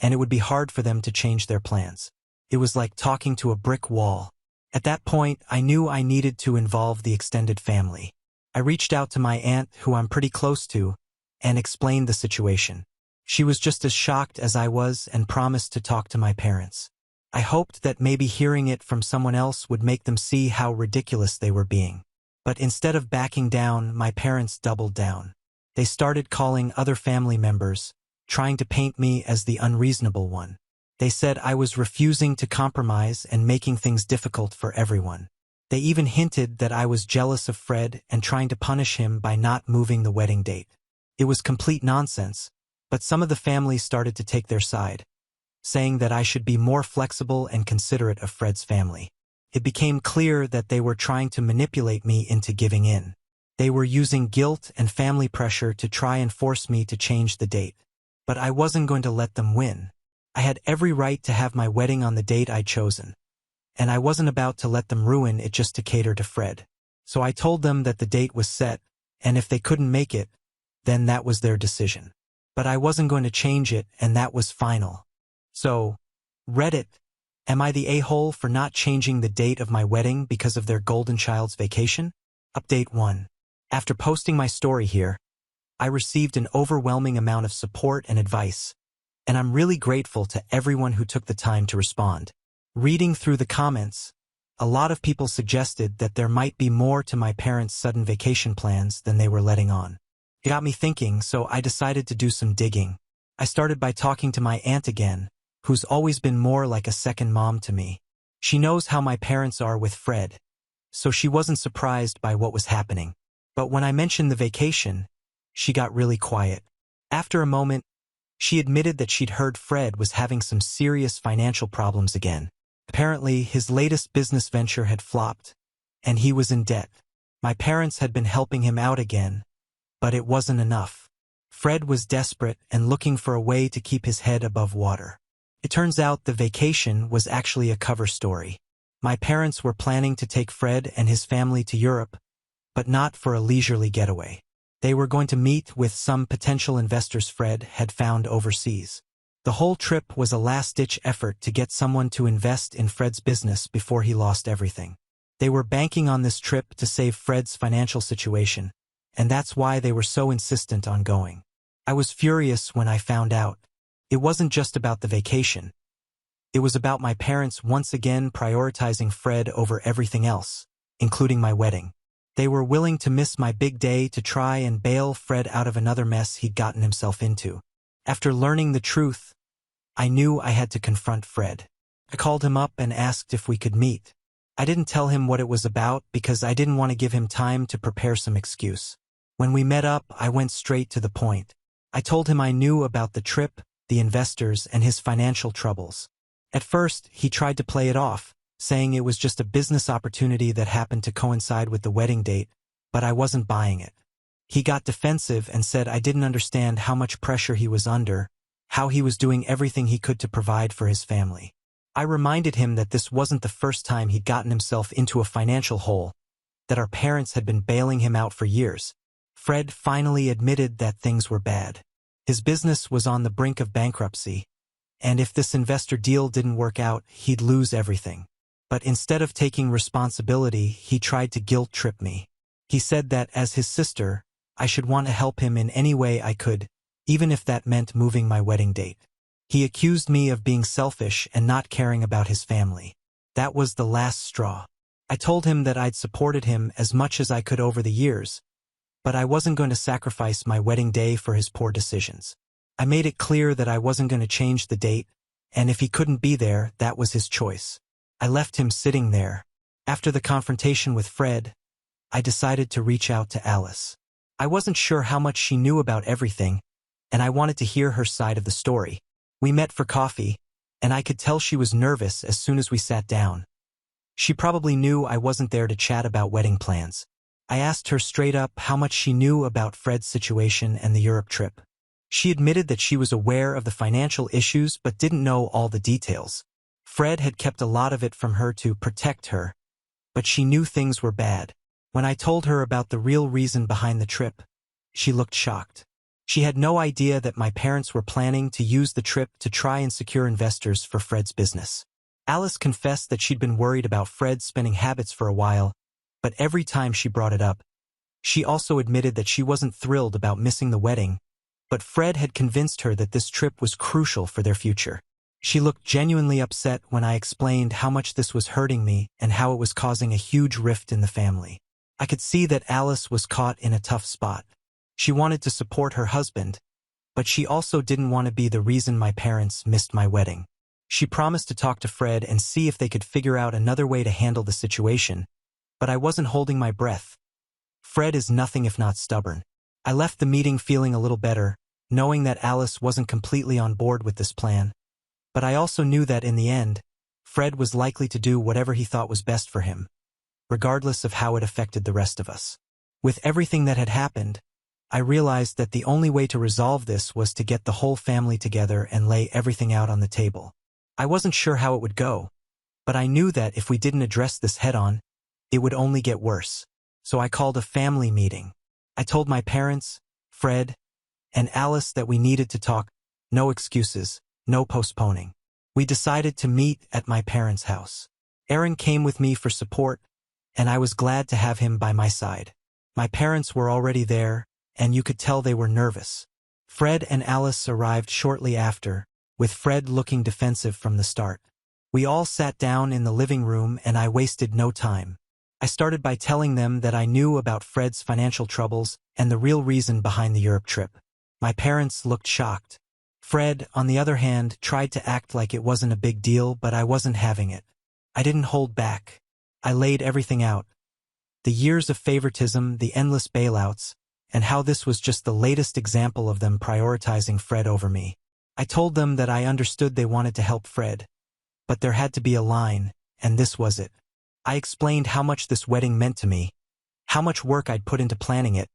and it would be hard for them to change their plans. It was like talking to a brick wall. At that point, I knew I needed to involve the extended family. I reached out to my aunt, who I'm pretty close to, and explained the situation. She was just as shocked as I was and promised to talk to my parents. I hoped that maybe hearing it from someone else would make them see how ridiculous they were being. But instead of backing down, my parents doubled down. They started calling other family members, trying to paint me as the unreasonable one. They said I was refusing to compromise and making things difficult for everyone. They even hinted that I was jealous of Fred and trying to punish him by not moving the wedding date. It was complete nonsense, but some of the family started to take their side, saying that I should be more flexible and considerate of Fred's family. It became clear that they were trying to manipulate me into giving in. They were using guilt and family pressure to try and force me to change the date. But I wasn't going to let them win. I had every right to have my wedding on the date I'd chosen, and I wasn't about to let them ruin it just to cater to Fred. So I told them that the date was set, and if they couldn't make it, then that was their decision. But I wasn't going to change it, and that was final. So, Reddit, am I the a-hole for not changing the date of my wedding because of their golden child's vacation? Update 1. After posting my story here, I received an overwhelming amount of support and advice, and I'm really grateful to everyone who took the time to respond. Reading through the comments, a lot of people suggested that there might be more to my parents' sudden vacation plans than they were letting on. It got me thinking, so I decided to do some digging. I started by talking to my aunt again, who's always been more like a second mom to me. She knows how my parents are with Fred, so she wasn't surprised by what was happening. But when I mentioned the vacation, she got really quiet. After a moment, she admitted that she'd heard Fred was having some serious financial problems again. Apparently, his latest business venture had flopped, and he was in debt. My parents had been helping him out again, but it wasn't enough. Fred was desperate and looking for a way to keep his head above water. It turns out the vacation was actually a cover story. My parents were planning to take Fred and his family to Europe, but not for a leisurely getaway. They were going to meet with some potential investors Fred had found overseas. The whole trip was a last-ditch effort to get someone to invest in Fred's business before he lost everything. They were banking on this trip to save Fred's financial situation, and that's why they were so insistent on going. I was furious when I found out. It wasn't just about the vacation. It was about my parents once again prioritizing Fred over everything else, including my wedding. They were willing to miss my big day to try and bail Fred out of another mess he'd gotten himself into. After learning the truth, I knew I had to confront Fred. I called him up and asked if we could meet. I didn't tell him what it was about because I didn't want to give him time to prepare some excuse. When we met up, I went straight to the point. I told him I knew about the trip, the investors, and his financial troubles. At first, he tried to play it off, saying it was just a business opportunity that happened to coincide with the wedding date, but I wasn't buying it. He got defensive and said I didn't understand how much pressure he was under, how he was doing everything he could to provide for his family. I reminded him that this wasn't the first time he'd gotten himself into a financial hole, that our parents had been bailing him out for years. Fred finally admitted that things were bad. His business was on the brink of bankruptcy, and if this investor deal didn't work out, he'd lose everything. But instead of taking responsibility, he tried to guilt-trip me. He said that, as his sister, I should want to help him in any way I could, even if that meant moving my wedding date. He accused me of being selfish and not caring about his family. That was the last straw. I told him that I'd supported him as much as I could over the years, but I wasn't going to sacrifice my wedding day for his poor decisions. I made it clear that I wasn't going to change the date, and if he couldn't be there, that was his choice. I left him sitting there. After the confrontation with Fred, I decided to reach out to Alice. I wasn't sure how much she knew about everything, and I wanted to hear her side of the story. We met for coffee, and I could tell she was nervous as soon as we sat down. She probably knew I wasn't there to chat about wedding plans. I asked her straight up how much she knew about Fred's situation and the Europe trip. She admitted that she was aware of the financial issues but didn't know all the details. Fred had kept a lot of it from her to protect her, but she knew things were bad. When I told her about the real reason behind the trip, she looked shocked. She had no idea that my parents were planning to use the trip to try and secure investors for Fred's business. Alice confessed that she'd been worried about Fred's spending habits for a while, but every time she brought it up, she also admitted that she wasn't thrilled about missing the wedding, but Fred had convinced her that this trip was crucial for their future. She looked genuinely upset when I explained how much this was hurting me and how it was causing a huge rift in the family. I could see that Alice was caught in a tough spot. She wanted to support her husband, but she also didn't want to be the reason my parents missed my wedding. She promised to talk to Fred and see if they could figure out another way to handle the situation, but I wasn't holding my breath. Fred is nothing if not stubborn. I left the meeting feeling a little better, knowing that Alice wasn't completely on board with this plan, but I also knew that in the end, Fred was likely to do whatever he thought was best for him, regardless of how it affected the rest of us. With everything that had happened, I realized that the only way to resolve this was to get the whole family together and lay everything out on the table. I wasn't sure how it would go, but I knew that if we didn't address this head-on, it would only get worse. So I called a family meeting. I told my parents, Fred, and Alice that we needed to talk. No excuses, no postponing. We decided to meet at my parents' house. Aaron came with me for support, and I was glad to have him by my side. My parents were already there, and you could tell they were nervous. Fred and Alice arrived shortly after, with Fred looking defensive from the start. We all sat down in the living room and I wasted no time. I started by telling them that I knew about Fred's financial troubles and the real reason behind the Europe trip. My parents looked shocked. Fred, on the other hand, tried to act like it wasn't a big deal, but I wasn't having it. I didn't hold back. I laid everything out. The years of favoritism, the endless bailouts, and how this was just the latest example of them prioritizing Fred over me. I told them that I understood they wanted to help Fred, but there had to be a line, and this was it. I explained how much this wedding meant to me, how much work I'd put into planning it,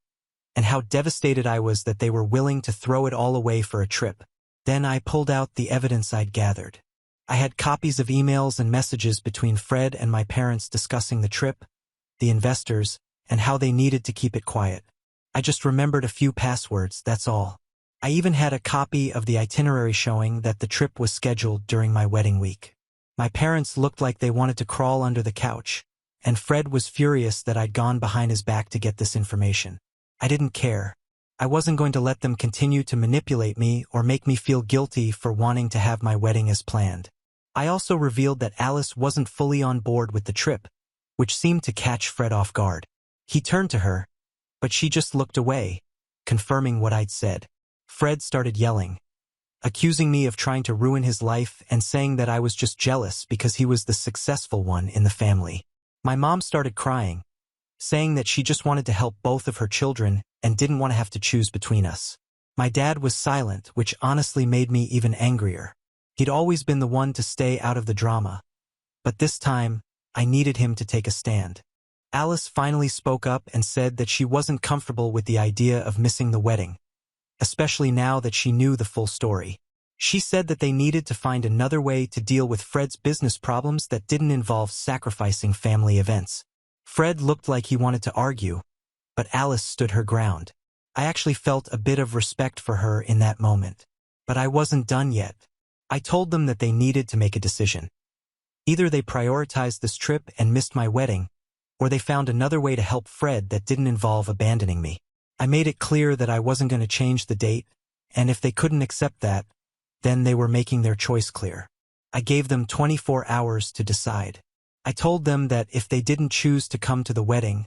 and how devastated I was that they were willing to throw it all away for a trip. Then I pulled out the evidence I'd gathered. I had copies of emails and messages between Fred and my parents discussing the trip, the investors, and how they needed to keep it quiet. I just remembered a few passwords, that's all. I even had a copy of the itinerary showing that the trip was scheduled during my wedding week. My parents looked like they wanted to crawl under the couch, and Fred was furious that I'd gone behind his back to get this information. I didn't care. I wasn't going to let them continue to manipulate me or make me feel guilty for wanting to have my wedding as planned. I also revealed that Alice wasn't fully on board with the trip, which seemed to catch Fred off guard. He turned to her, but she just looked away, confirming what I'd said. Fred started yelling, accusing me of trying to ruin his life and saying that I was just jealous because he was the successful one in the family. My mom started crying, saying that she just wanted to help both of her children and didn't want to have to choose between us. My dad was silent, which honestly made me even angrier. He'd always been the one to stay out of the drama, but this time, I needed him to take a stand. Alice finally spoke up and said that she wasn't comfortable with the idea of missing the wedding, especially now that she knew the full story. She said that they needed to find another way to deal with Fred's business problems that didn't involve sacrificing family events. Fred looked like he wanted to argue, but Alice stood her ground. I actually felt a bit of respect for her in that moment. But I wasn't done yet. I told them that they needed to make a decision. Either they prioritized this trip and missed my wedding, or they found another way to help Fred that didn't involve abandoning me. I made it clear that I wasn't going to change the date, and if they couldn't accept that, then they were making their choice clear. I gave them 24 hours to decide. I told them that if they didn't choose to come to the wedding,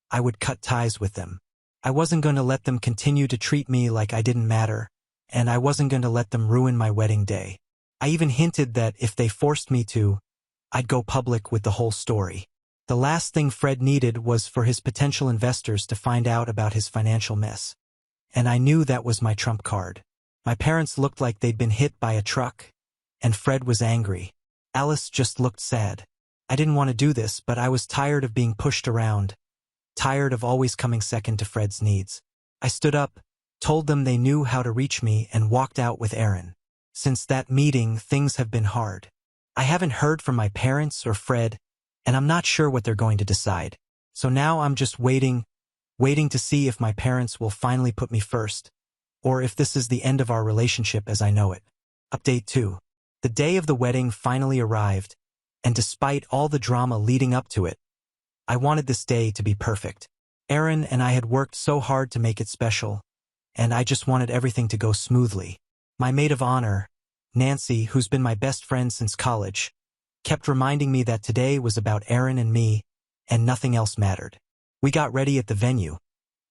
I would cut ties with them. I wasn't going to let them continue to treat me like I didn't matter, and I wasn't going to let them ruin my wedding day. I even hinted that if they forced me to, I'd go public with the whole story. The last thing Fred needed was for his potential investors to find out about his financial mess. And I knew that was my trump card. My parents looked like they'd been hit by a truck, and Fred was angry. Alice just looked sad. I didn't want to do this, but I was tired of being pushed around, tired of always coming second to Fred's needs. I stood up, told them they knew how to reach me, and walked out with Aaron. Since that meeting, things have been hard. I haven't heard from my parents or Fred, and I'm not sure what they're going to decide. So now I'm just waiting to see if my parents will finally put me first, or if this is the end of our relationship as I know it. Update 2. The day of the wedding finally arrived, and despite all the drama leading up to it, I wanted this day to be perfect. Aaron and I had worked so hard to make it special, and I just wanted everything to go smoothly. My maid of honor, Nancy, who's been my best friend since college, kept reminding me that today was about Aaron and me, and nothing else mattered. We got ready at the venue,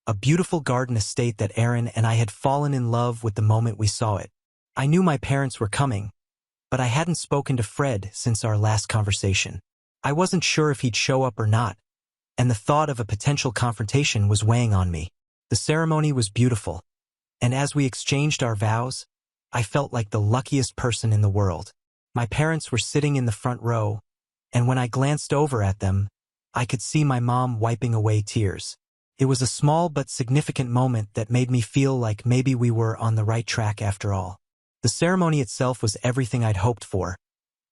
a beautiful garden estate that Aaron and I had fallen in love with the moment we saw it. I knew my parents were coming, but I hadn't spoken to Fred since our last conversation. I wasn't sure if he'd show up or not, and the thought of a potential confrontation was weighing on me. The ceremony was beautiful, and as we exchanged our vows, I felt like the luckiest person in the world. My parents were sitting in the front row, and when I glanced over at them, I could see my mom wiping away tears. It was a small but significant moment that made me feel like maybe we were on the right track after all. The ceremony itself was everything I'd hoped for.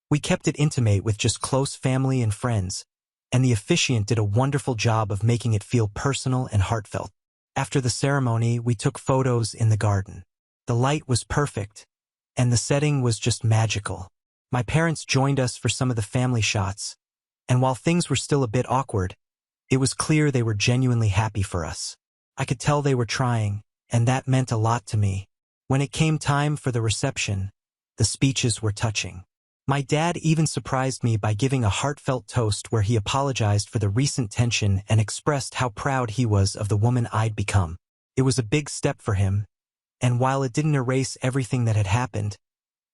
We kept it intimate with just close family and friends, and the officiant did a wonderful job of making it feel personal and heartfelt. After the ceremony, we took photos in the garden. The light was perfect, and the setting was just magical. My parents joined us for some of the family shots, and while things were still a bit awkward, it was clear they were genuinely happy for us. I could tell they were trying, and that meant a lot to me. When it came time for the reception, the speeches were touching. My dad even surprised me by giving a heartfelt toast where he apologized for the recent tension and expressed how proud he was of the woman I'd become. It was a big step for him, and while it didn't erase everything that had happened,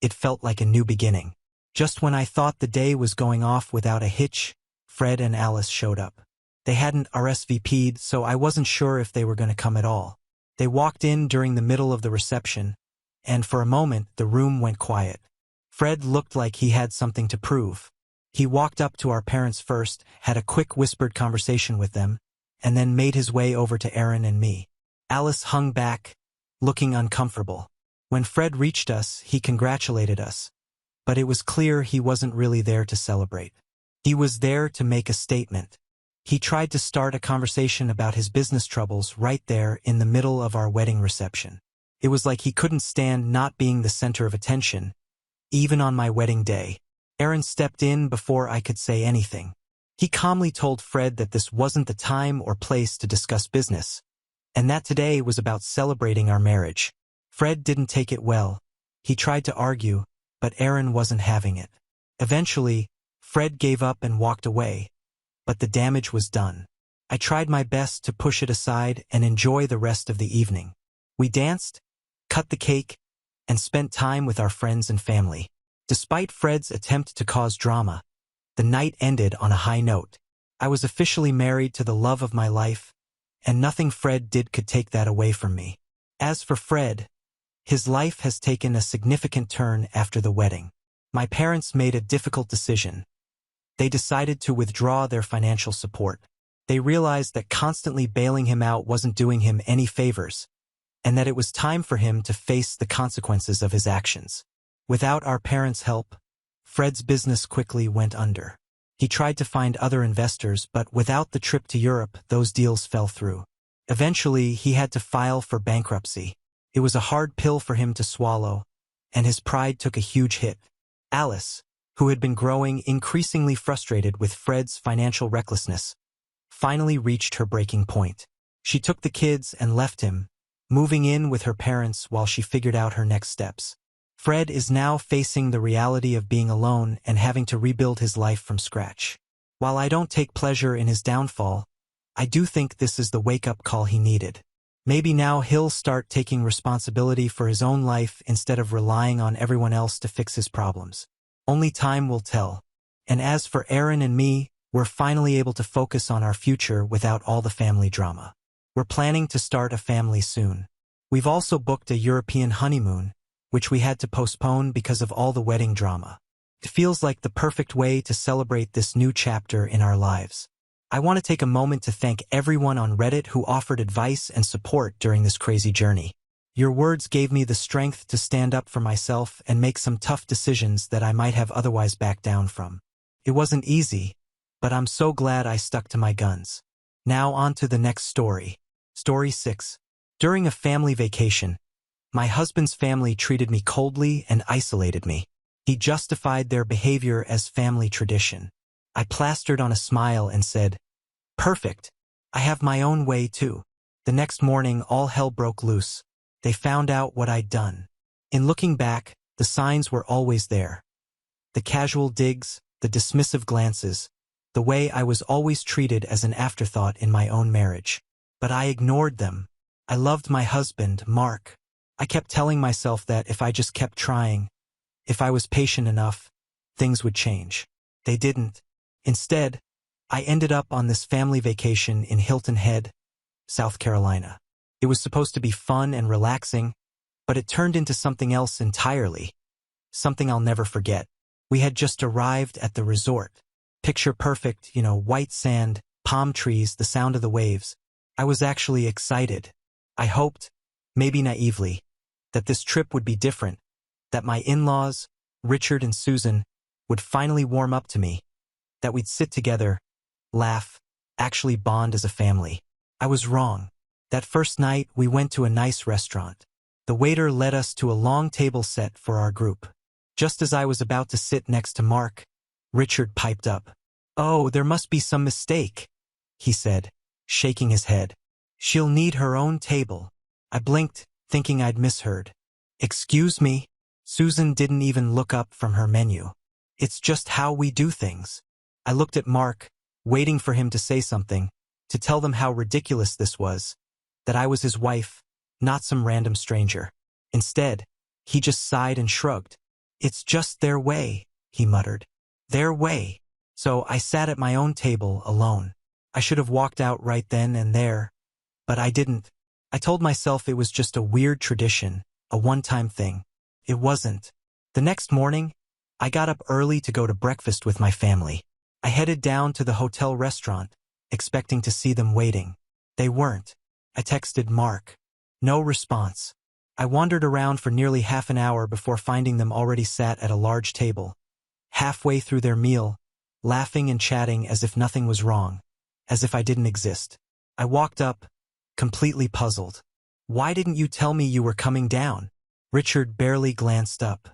it felt like a new beginning. Just when I thought the day was going off without a hitch, Fred and Alice showed up. They hadn't RSVP'd, so I wasn't sure if they were going to come at all. They walked in during the middle of the reception, and for a moment the room went quiet. Fred looked like he had something to prove. He walked up to our parents first, had a quick whispered conversation with them, and then made his way over to Aaron and me. Alice hung back, looking uncomfortable. When Fred reached us, he congratulated us, but it was clear he wasn't really there to celebrate. He was there to make a statement. He tried to start a conversation about his business troubles right there in the middle of our wedding reception. It was like he couldn't stand not being the center of attention, even on my wedding day. Aaron stepped in before I could say anything. He calmly told Fred that this wasn't the time or place to discuss business, and that today was about celebrating our marriage. Fred didn't take it well. He tried to argue, but Aaron wasn't having it. Eventually, Fred gave up and walked away, but the damage was done. I tried my best to push it aside and enjoy the rest of the evening. We danced, cut the cake, and spent time with our friends and family. Despite Fred's attempt to cause drama, the night ended on a high note. I was officially married to the love of my life, and nothing Fred did could take that away from me. As for Fred, his life has taken a significant turn after the wedding. My parents made a difficult decision. They decided to withdraw their financial support. They realized that constantly bailing him out wasn't doing him any favors, and that it was time for him to face the consequences of his actions. Without our parents' help, Fred's business quickly went under. He tried to find other investors, but without the trip to Europe, those deals fell through. Eventually, he had to file for bankruptcy. It was a hard pill for him to swallow, and his pride took a huge hit. Alice, who had been growing increasingly frustrated with Fred's financial recklessness, finally reached her breaking point. She took the kids and left him, moving in with her parents while she figured out her next steps. Fred is now facing the reality of being alone and having to rebuild his life from scratch. While I don't take pleasure in his downfall, I do think this is the wake-up call he needed. Maybe now he'll start taking responsibility for his own life instead of relying on everyone else to fix his problems. Only time will tell. And as for Aaron and me, we're finally able to focus on our future without all the family drama. We're planning to start a family soon. We've also booked a European honeymoon, which we had to postpone because of all the wedding drama. It feels like the perfect way to celebrate this new chapter in our lives. I want to take a moment to thank everyone on Reddit who offered advice and support during this crazy journey. Your words gave me the strength to stand up for myself and make some tough decisions that I might have otherwise backed down from. It wasn't easy, but I'm so glad I stuck to my guns. Now on to the next story. Story 6. During a family vacation, my husband's family treated me coldly and isolated me. He justified their behavior as family tradition. I plastered on a smile and said, "Perfect. I have my own way too." The next morning, all hell broke loose. They found out what I'd done. In looking back, the signs were always there. The casual digs, the dismissive glances, the way I was always treated as an afterthought in my own marriage. But I ignored them. I loved my husband, Mark. I kept telling myself that if I just kept trying, if I was patient enough, things would change. They didn't. Instead, I ended up on this family vacation in Hilton Head, South Carolina. It was supposed to be fun and relaxing, but it turned into something else entirely. Something I'll never forget. We had just arrived at the resort. Picture perfect, white sand, palm trees, the sound of the waves. I was actually excited. I hoped, maybe naively, that this trip would be different, that my in-laws, Richard and Susan, would finally warm up to me, that we'd sit together, laugh, actually bond as a family. I was wrong. That first night, we went to a nice restaurant. The waiter led us to a long table set for our group. Just as I was about to sit next to Mark, Richard piped up. "Oh, there must be some mistake," he said, shaking his head. "She'll need her own table." I blinked, thinking I'd misheard. "Excuse me?" Susan didn't even look up from her menu. "It's just how we do things." I looked at Mark, waiting for him to say something, to tell them how ridiculous this was, that I was his wife, not some random stranger. Instead, he just sighed and shrugged. "It's just their way," he muttered. "Their way." So I sat at my own table alone. I should have walked out right then and there, but I didn't. I told myself it was just a weird tradition, a one-time thing. It wasn't. The next morning, I got up early to go to breakfast with my family. I headed down to the hotel restaurant, expecting to see them waiting. They weren't. I texted Mark. No response. I wandered around for nearly half an hour before finding them already sat at a large table, halfway through their meal, laughing and chatting as if nothing was wrong, as if I didn't exist. I walked up, completely puzzled. "Why didn't you tell me you were coming down?" Richard barely glanced up.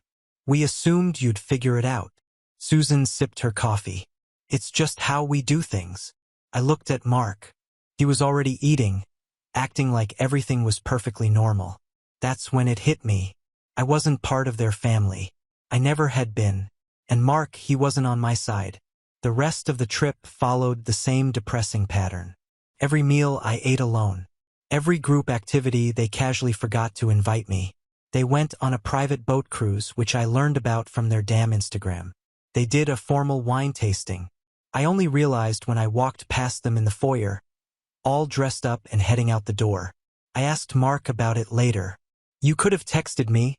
"We assumed you'd figure it out." Susan sipped her coffee. "It's just how we do things." I looked at Mark. He was already eating, acting like everything was perfectly normal. That's when it hit me. I wasn't part of their family. I never had been. And Mark, he wasn't on my side. The rest of the trip followed the same depressing pattern. Every meal I ate alone. Every group activity they casually forgot to invite me. They went on a private boat cruise, which I learned about from their damn Instagram. They did a formal wine tasting. I only realized when I walked past them in the foyer, all dressed up and heading out the door. I asked Mark about it later. "You could have texted me,"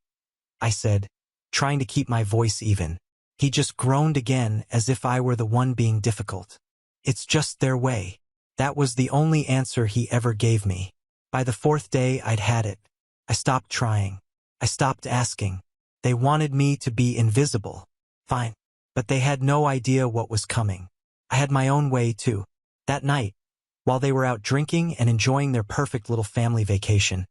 I said, trying to keep my voice even. He just groaned again as if I were the one being difficult. "It's just their way." That was the only answer he ever gave me. By the fourth day, I'd had it. I stopped trying. I stopped asking. They wanted me to be invisible. Fine. But they had no idea what was coming. I had my own way, too. That night, while they were out drinking and enjoying their perfect little family vacation,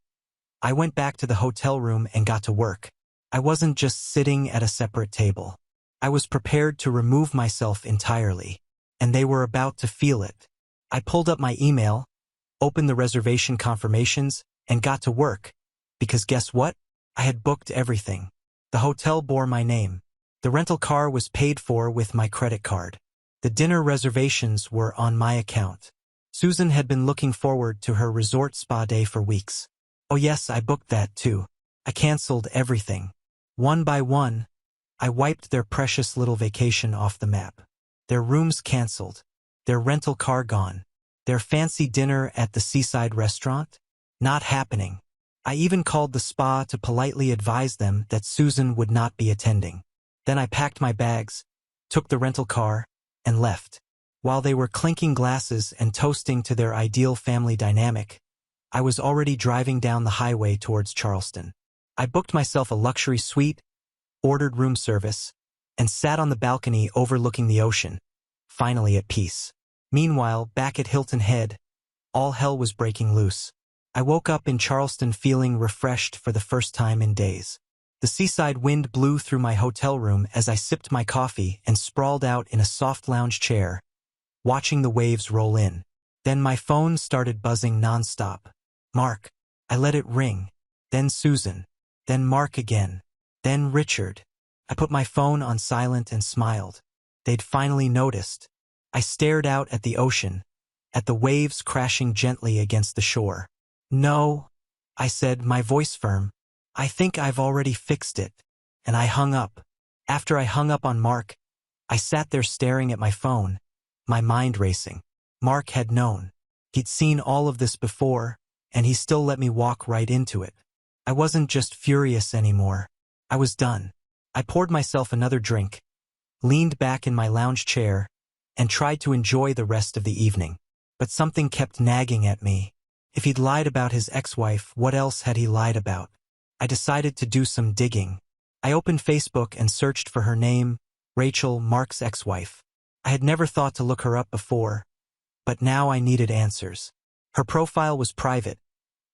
I went back to the hotel room and got to work. I wasn't just sitting at a separate table. I was prepared to remove myself entirely, and they were about to feel it. I pulled up my email, opened the reservation confirmations, and got to work, because guess what? I had booked everything. The hotel bore my name. The rental car was paid for with my credit card. The dinner reservations were on my account. Susan had been looking forward to her resort spa day for weeks. Oh yes, I booked that too. I canceled everything. One by one, I wiped their precious little vacation off the map. Their rooms canceled. Their rental car gone. Their fancy dinner at the seaside restaurant? Not happening. I even called the spa to politely advise them that Susan would not be attending. Then I packed my bags, took the rental car, and left. While they were clinking glasses and toasting to their ideal family dynamic, I was already driving down the highway towards Charleston. I booked myself a luxury suite, ordered room service, and sat on the balcony overlooking the ocean, finally at peace. Meanwhile, back at Hilton Head, all hell was breaking loose. I woke up in Charleston feeling refreshed for the first time in days. The seaside wind blew through my hotel room as I sipped my coffee and sprawled out in a soft lounge chair, watching the waves roll in. Then my phone started buzzing nonstop. Mark. I let it ring. Then Susan. Then Mark again. Then Richard. I put my phone on silent and smiled. They'd finally noticed. I stared out at the ocean, at the waves crashing gently against the shore. No, I said, my voice firm. I think I've already fixed it. And I hung up. After I hung up on Mark, I sat there staring at my phone, my mind racing. Mark had known. He'd seen all of this before, and he still let me walk right into it. I wasn't just furious anymore. I was done. I poured myself another drink, leaned back in my lounge chair, and tried to enjoy the rest of the evening. But something kept nagging at me. If he'd lied about his ex-wife, what else had he lied about? I decided to do some digging. I opened Facebook and searched for her name, Rachel, Mark's ex-wife. I had never thought to look her up before, but now I needed answers. Her profile was private,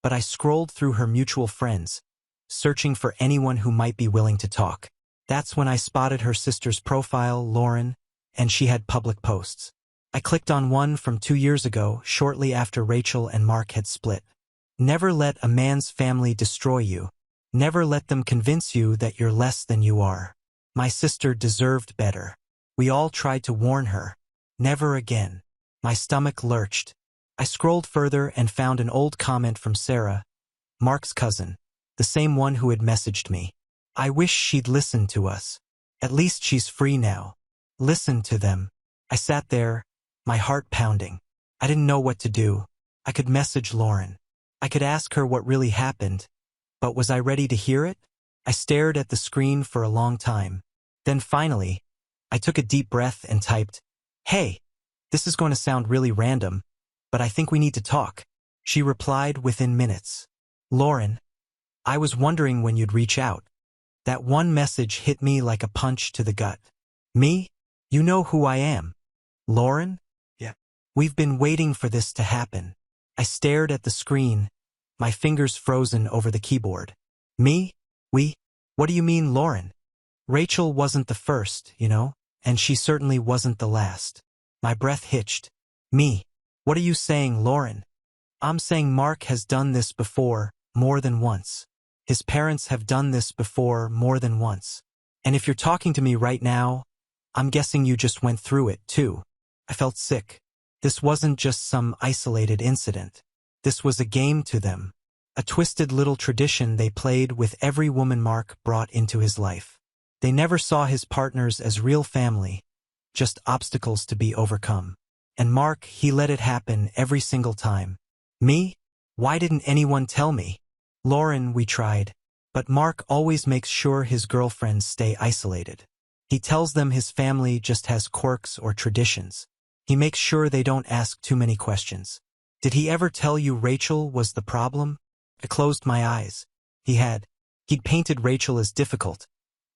but I scrolled through her mutual friends, searching for anyone who might be willing to talk. That's when I spotted her sister's profile, Lauren, and she had public posts. I clicked on one from 2 years ago, shortly after Rachel and Mark had split. Never let a man's family destroy you. Never let them convince you that you're less than you are. My sister deserved better. We all tried to warn her. Never again. My stomach lurched. I scrolled further and found an old comment from Sarah, Mark's cousin, the same one who had messaged me. I wish she'd listened to us. At least she's free now. Listen to them. I sat there, my heart pounding. I didn't know what to do. I could message Lauren. I could ask her what really happened. But was I ready to hear it? I stared at the screen for a long time. Then finally, I took a deep breath and typed, "Hey, this is going to sound really random, but I think we need to talk." She replied within minutes. "Lauren, I was wondering when you'd reach out." That one message hit me like a punch to the gut. "Me? You know who I am." "Lauren?" "Yeah." "We've been waiting for this to happen." I stared at the screen, my fingers frozen over the keyboard. "Me? We? What do you mean, Lauren? Rachel wasn't the first, you know, and she certainly wasn't the last." My breath hitched. "Me? What are you saying, Lauren?" "I'm saying Mark has done this before, more than once. His parents have done this before, more than once. And if you're talking to me right now, I'm guessing you just went through it, too." I felt sick. This wasn't just some isolated incident. This was a game to them. A twisted little tradition they played with every woman Mark brought into his life. They never saw his partners as real family, just obstacles to be overcome. And Mark, he let it happen every single time. Me? Why didn't anyone tell me? "Lauren, we tried. But Mark always makes sure his girlfriends stay isolated. He tells them his family just has quirks or traditions. He makes sure they don't ask too many questions." "Did he ever tell you Rachel was the problem?" I closed my eyes. He had. He'd painted Rachel as difficult,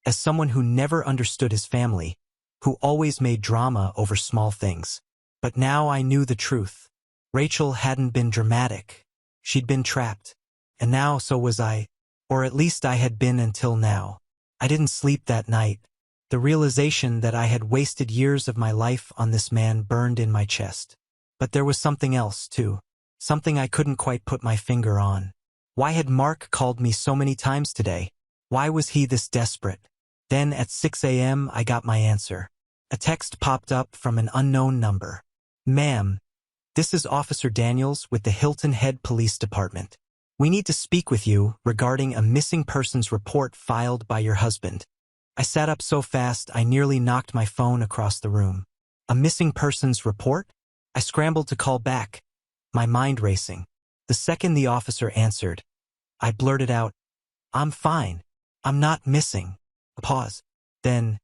as someone who never understood his family, who always made drama over small things. But now I knew the truth. Rachel hadn't been dramatic. She'd been trapped. And now so was I. Or at least I had been until now. I didn't sleep that night, The realization that I had wasted years of my life on this man burned in my chest. But there was something else, too. Something I couldn't quite put my finger on. Why had Mark called me so many times today? Why was he this desperate? Then at 6 a.m. I got my answer. A text popped up from an unknown number. "Ma'am, this is Officer Daniels with the Hilton Head Police Department. We need to speak with you regarding a missing persons report filed by your husband." I sat up so fast I nearly knocked my phone across the room. A missing persons report? I scrambled to call back, my mind racing. The second the officer answered, I blurted out, "I'm fine. I'm not missing." A pause. Then,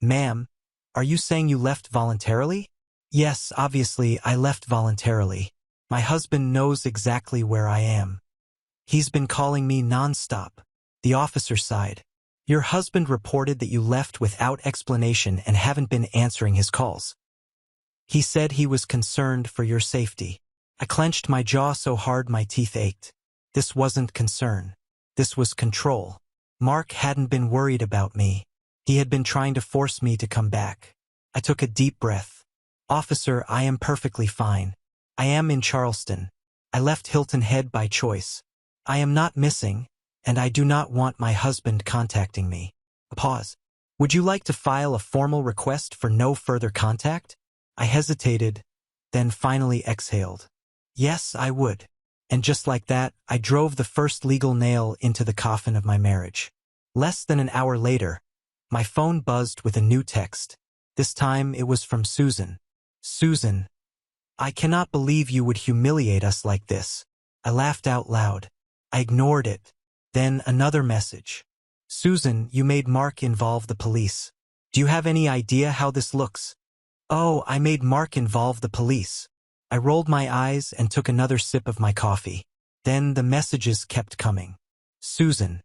"Ma'am, are you saying you left voluntarily?" "Yes, obviously I left voluntarily. My husband knows exactly where I am. He's been calling me nonstop." The officer sighed. "Your husband reported that you left without explanation and haven't been answering his calls. He said he was concerned for your safety." I clenched my jaw so hard my teeth ached. This wasn't concern. This was control. Mark hadn't been worried about me. He had been trying to force me to come back. I took a deep breath. "Officer, I am perfectly fine. I am in Charleston. I left Hilton Head by choice. I am not missing, and I do not want my husband contacting me." A pause. "Would you like to file a formal request for no further contact?" I hesitated, then finally exhaled. "Yes, I would." And just like that, I drove the first legal nail into the coffin of my marriage. Less than an hour later, my phone buzzed with a new text. This time it was from Susan. "Susan, I cannot believe you would humiliate us like this." I laughed out loud. I ignored it. Then another message. "Susan, you made Mark involve the police. Do you have any idea how this looks?" "Oh, I made Mark involve the police." I rolled my eyes and took another sip of my coffee. Then the messages kept coming. "Susan,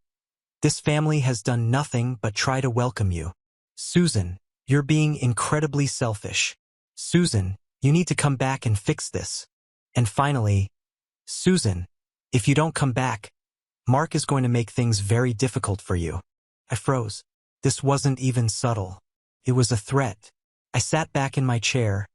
this family has done nothing but try to welcome you. Susan, you're being incredibly selfish. Susan, you need to come back and fix this." And finally, "Susan, if you don't come back, Mark is going to make things very difficult for you." I froze. This wasn't even subtle. It was a threat. I sat back in my chair,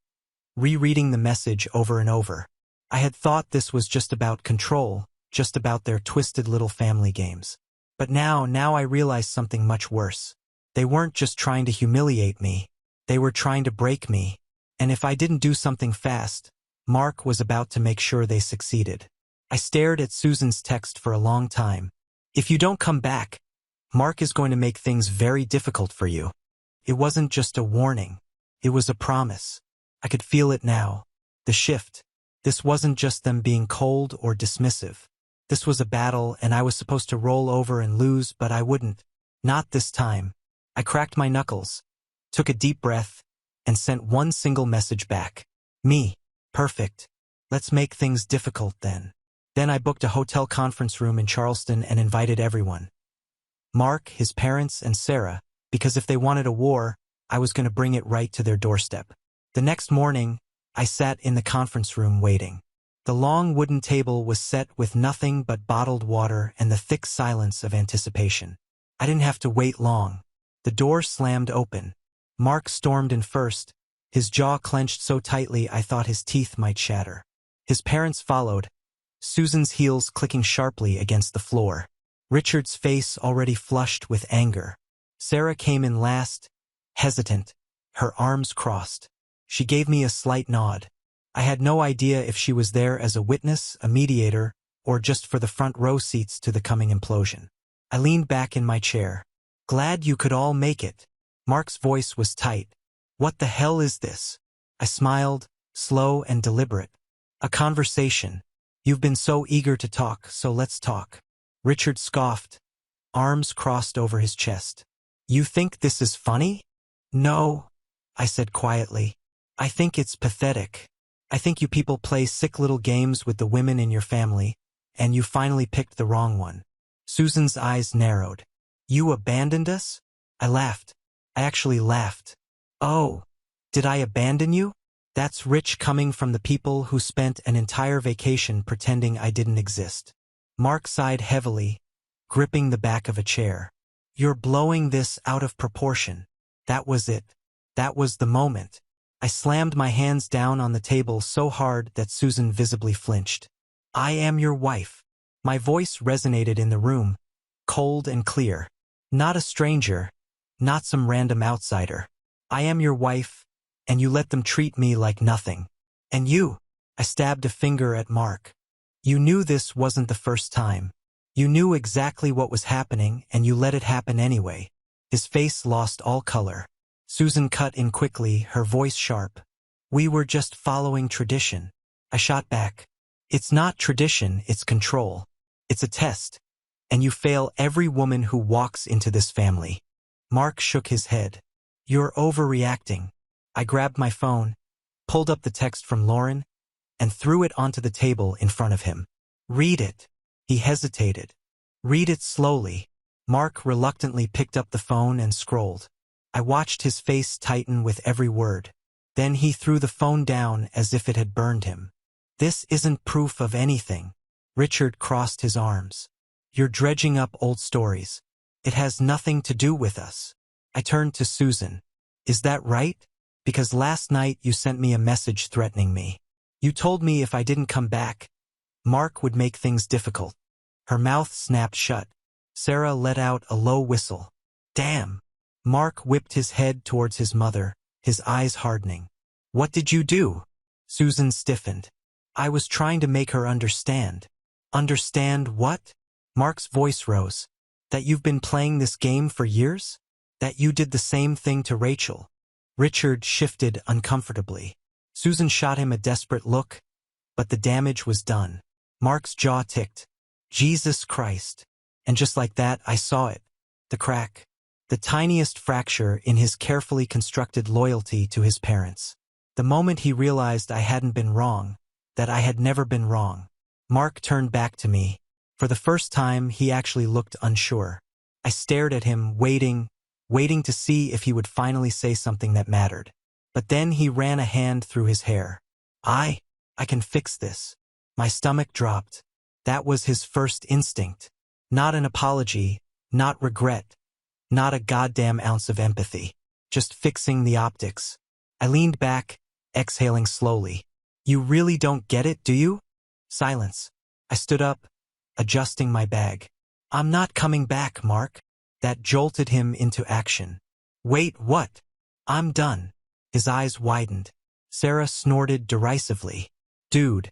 rereading the message over and over. I had thought this was just about control, just about their twisted little family games. But now I realized something much worse. They weren't just trying to humiliate me. They were trying to break me. And if I didn't do something fast, Mark was about to make sure they succeeded. I stared at Susan's text for a long time. "If you don't come back, Mark is going to make things very difficult for you." It wasn't just a warning. It was a promise. I could feel it now. The shift. This wasn't just them being cold or dismissive. This was a battle, and I was supposed to roll over and lose, but I wouldn't. Not this time. I cracked my knuckles, took a deep breath, and sent one single message back. "Me. Perfect. Let's make things difficult then." Then I booked a hotel conference room in Charleston and invited everyone. Mark, his parents, and Sarah, because if they wanted a war, I was going to bring it right to their doorstep. The next morning, I sat in the conference room waiting. The long wooden table was set with nothing but bottled water and the thick silence of anticipation. I didn't have to wait long. The door slammed open. Mark stormed in first, his jaw clenched so tightly I thought his teeth might shatter. His parents followed, Susan's heels clicking sharply against the floor. Richard's face already flushed with anger. Sarah came in last, hesitant, her arms crossed. She gave me a slight nod. I had no idea if she was there as a witness, a mediator, or just for the front row seats to the coming implosion. I leaned back in my chair. "Glad you could all make it." Mark's voice was tight. "What the hell is this?" I smiled, slow and deliberate. "A conversation. You've been so eager to talk, so let's talk." Richard scoffed, arms crossed over his chest. "You think this is funny?" "No," I said quietly. "I think it's pathetic. I think you people play sick little games with the women in your family, and you finally picked the wrong one." Susan's eyes narrowed. "You abandoned us?" I laughed. I actually laughed. "Oh, did I abandon you?" That's rich coming from the people who spent an entire vacation pretending I didn't exist. Mark sighed heavily, gripping the back of a chair. "You're blowing this out of proportion." That was it. That was the moment. I slammed my hands down on the table so hard that Susan visibly flinched. I am your wife. My voice resonated in the room, cold and clear. Not a stranger, not some random outsider. I am your wife, and you let them treat me like nothing. And you, I stabbed a finger at Mark. You knew this wasn't the first time. You knew exactly what was happening, and you let it happen anyway. His face lost all color. Susan cut in quickly, her voice sharp. We were just following tradition. I shot back. It's not tradition, it's control. It's a test. And you fail every woman who walks into this family. Mark shook his head. You're overreacting. I grabbed my phone, pulled up the text from Lauren, and threw it onto the table in front of him. Read it. He hesitated. Read it slowly. Mark reluctantly picked up the phone and scrolled. I watched his face tighten with every word. Then he threw the phone down as if it had burned him. This isn't proof of anything. Richard crossed his arms. You're dredging up old stories. It has nothing to do with us. I turned to Susan. Is that right? Because last night you sent me a message threatening me. You told me if I didn't come back, Mark would make things difficult. Her mouth snapped shut. Sarah let out a low whistle. Damn. Mark whipped his head towards his mother, his eyes hardening. What did you do? Susan stiffened. I was trying to make her understand. Understand what? Mark's voice rose. That you've been playing this game for years? That you did the same thing to Rachel? Richard shifted uncomfortably. Susan shot him a desperate look, but the damage was done. Mark's jaw ticked. Jesus Christ. And just like that, I saw it. The crack. The tiniest fracture in his carefully constructed loyalty to his parents. The moment he realized I hadn't been wrong, that I had never been wrong. Mark turned back to me. For the first time, he actually looked unsure. I stared at him, waiting to see if he would finally say something that mattered. But then he ran a hand through his hair. I can fix this. My stomach dropped. That was his first instinct. Not an apology, not regret, not a goddamn ounce of empathy. Just fixing the optics. I leaned back, exhaling slowly. You really don't get it, do you? Silence. I stood up, adjusting my bag. I'm not coming back, Mark. That jolted him into action. Wait, what? I'm done. His eyes widened. Sarah snorted derisively. Dude,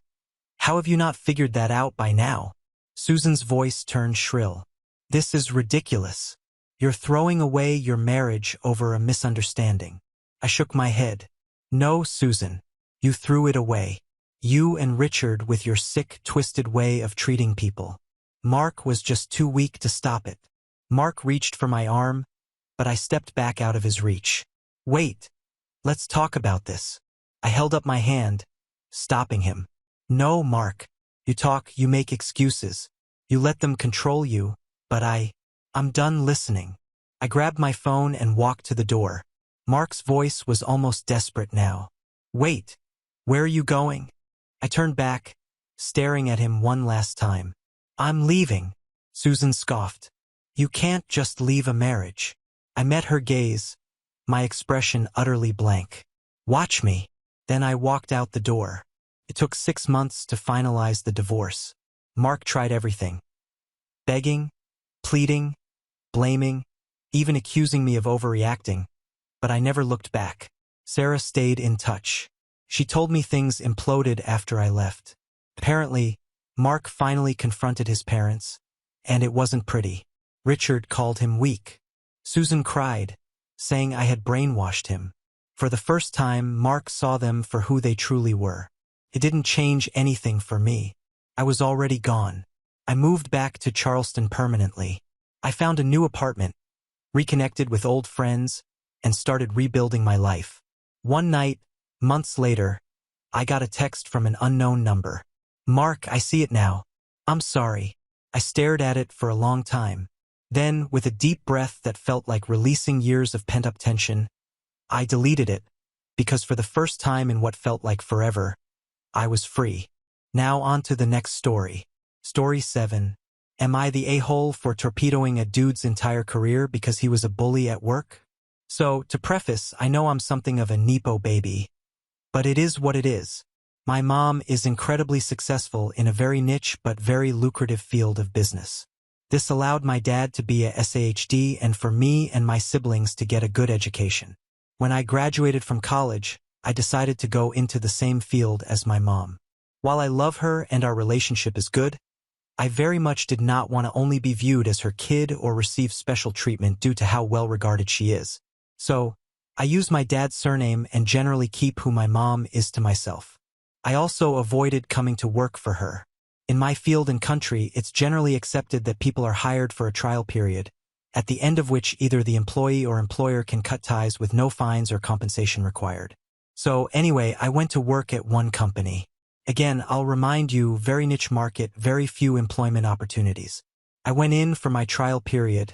how have you not figured that out by now? Susan's voice turned shrill. This is ridiculous. You're throwing away your marriage over a misunderstanding. I shook my head. No, Susan. You threw it away. You and Richard with your sick, twisted way of treating people. Mark was just too weak to stop it. Mark reached for my arm, but I stepped back out of his reach. Wait. Let's talk about this. I held up my hand, stopping him. No, Mark. You talk, you make excuses. You let them control you, but I'm done listening. I grabbed my phone and walked to the door. Mark's voice was almost desperate now. Wait. Where are you going? I turned back, staring at him one last time. I'm leaving. Susan scoffed. You can't just leave a marriage. I met her gaze, my expression utterly blank. Watch me. Then I walked out the door. It took 6 months to finalize the divorce. Mark tried everything. Begging, pleading, blaming, even accusing me of overreacting, but I never looked back. Sarah stayed in touch. She told me things imploded after I left. Apparently, Mark finally confronted his parents, and it wasn't pretty. Richard called him weak. Susan cried, saying I had brainwashed him. For the first time, Mark saw them for who they truly were. It didn't change anything for me. I was already gone. I moved back to Charleston permanently. I found a new apartment, reconnected with old friends, and started rebuilding my life. One night, months later, I got a text from an unknown number. Mark, I see it now. I'm sorry. I stared at it for a long time. Then, with a deep breath that felt like releasing years of pent-up tension, I deleted it, because for the first time in what felt like forever, I was free. Now on to the next story. Story 7. Am I the a-hole for torpedoing a dude's entire career because he was a bully at work? So, to preface, I know I'm something of a Nepo baby, but it is what it is. My mom is incredibly successful in a very niche but very lucrative field of business. This allowed my dad to be a SAHD and for me and my siblings to get a good education. When I graduated from college, I decided to go into the same field as my mom. While I love her and our relationship is good, I very much did not want to only be viewed as her kid or receive special treatment due to how well regarded she is. So, I use my dad's surname and generally keep who my mom is to myself. I also avoided coming to work for her. In my field and country, it's generally accepted that people are hired for a trial period, at the end of which either the employee or employer can cut ties with no fines or compensation required. So anyway, I went to work at one company. Again, I'll remind you, very niche market, very few employment opportunities. I went in for my trial period,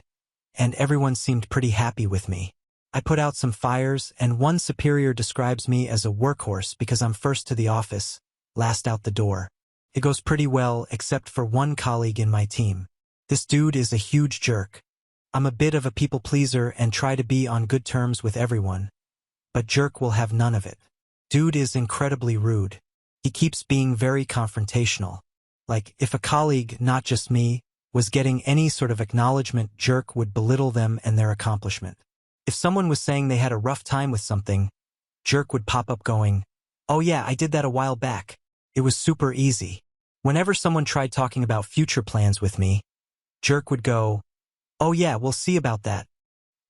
and everyone seemed pretty happy with me. I put out some fires, and one superior describes me as a workhorse because I'm first to the office, last out the door. It goes pretty well, except for one colleague in my team. This dude is a huge jerk. I'm a bit of a people pleaser and try to be on good terms with everyone, but jerk will have none of it. Dude is incredibly rude. He keeps being very confrontational. Like, if a colleague, not just me, was getting any sort of acknowledgement, jerk would belittle them and their accomplishment. If someone was saying they had a rough time with something, jerk would pop up going, "Oh yeah, I did that a while back. It was super easy." Whenever someone tried talking about future plans with me, jerk would go, "Oh yeah, we'll see about that."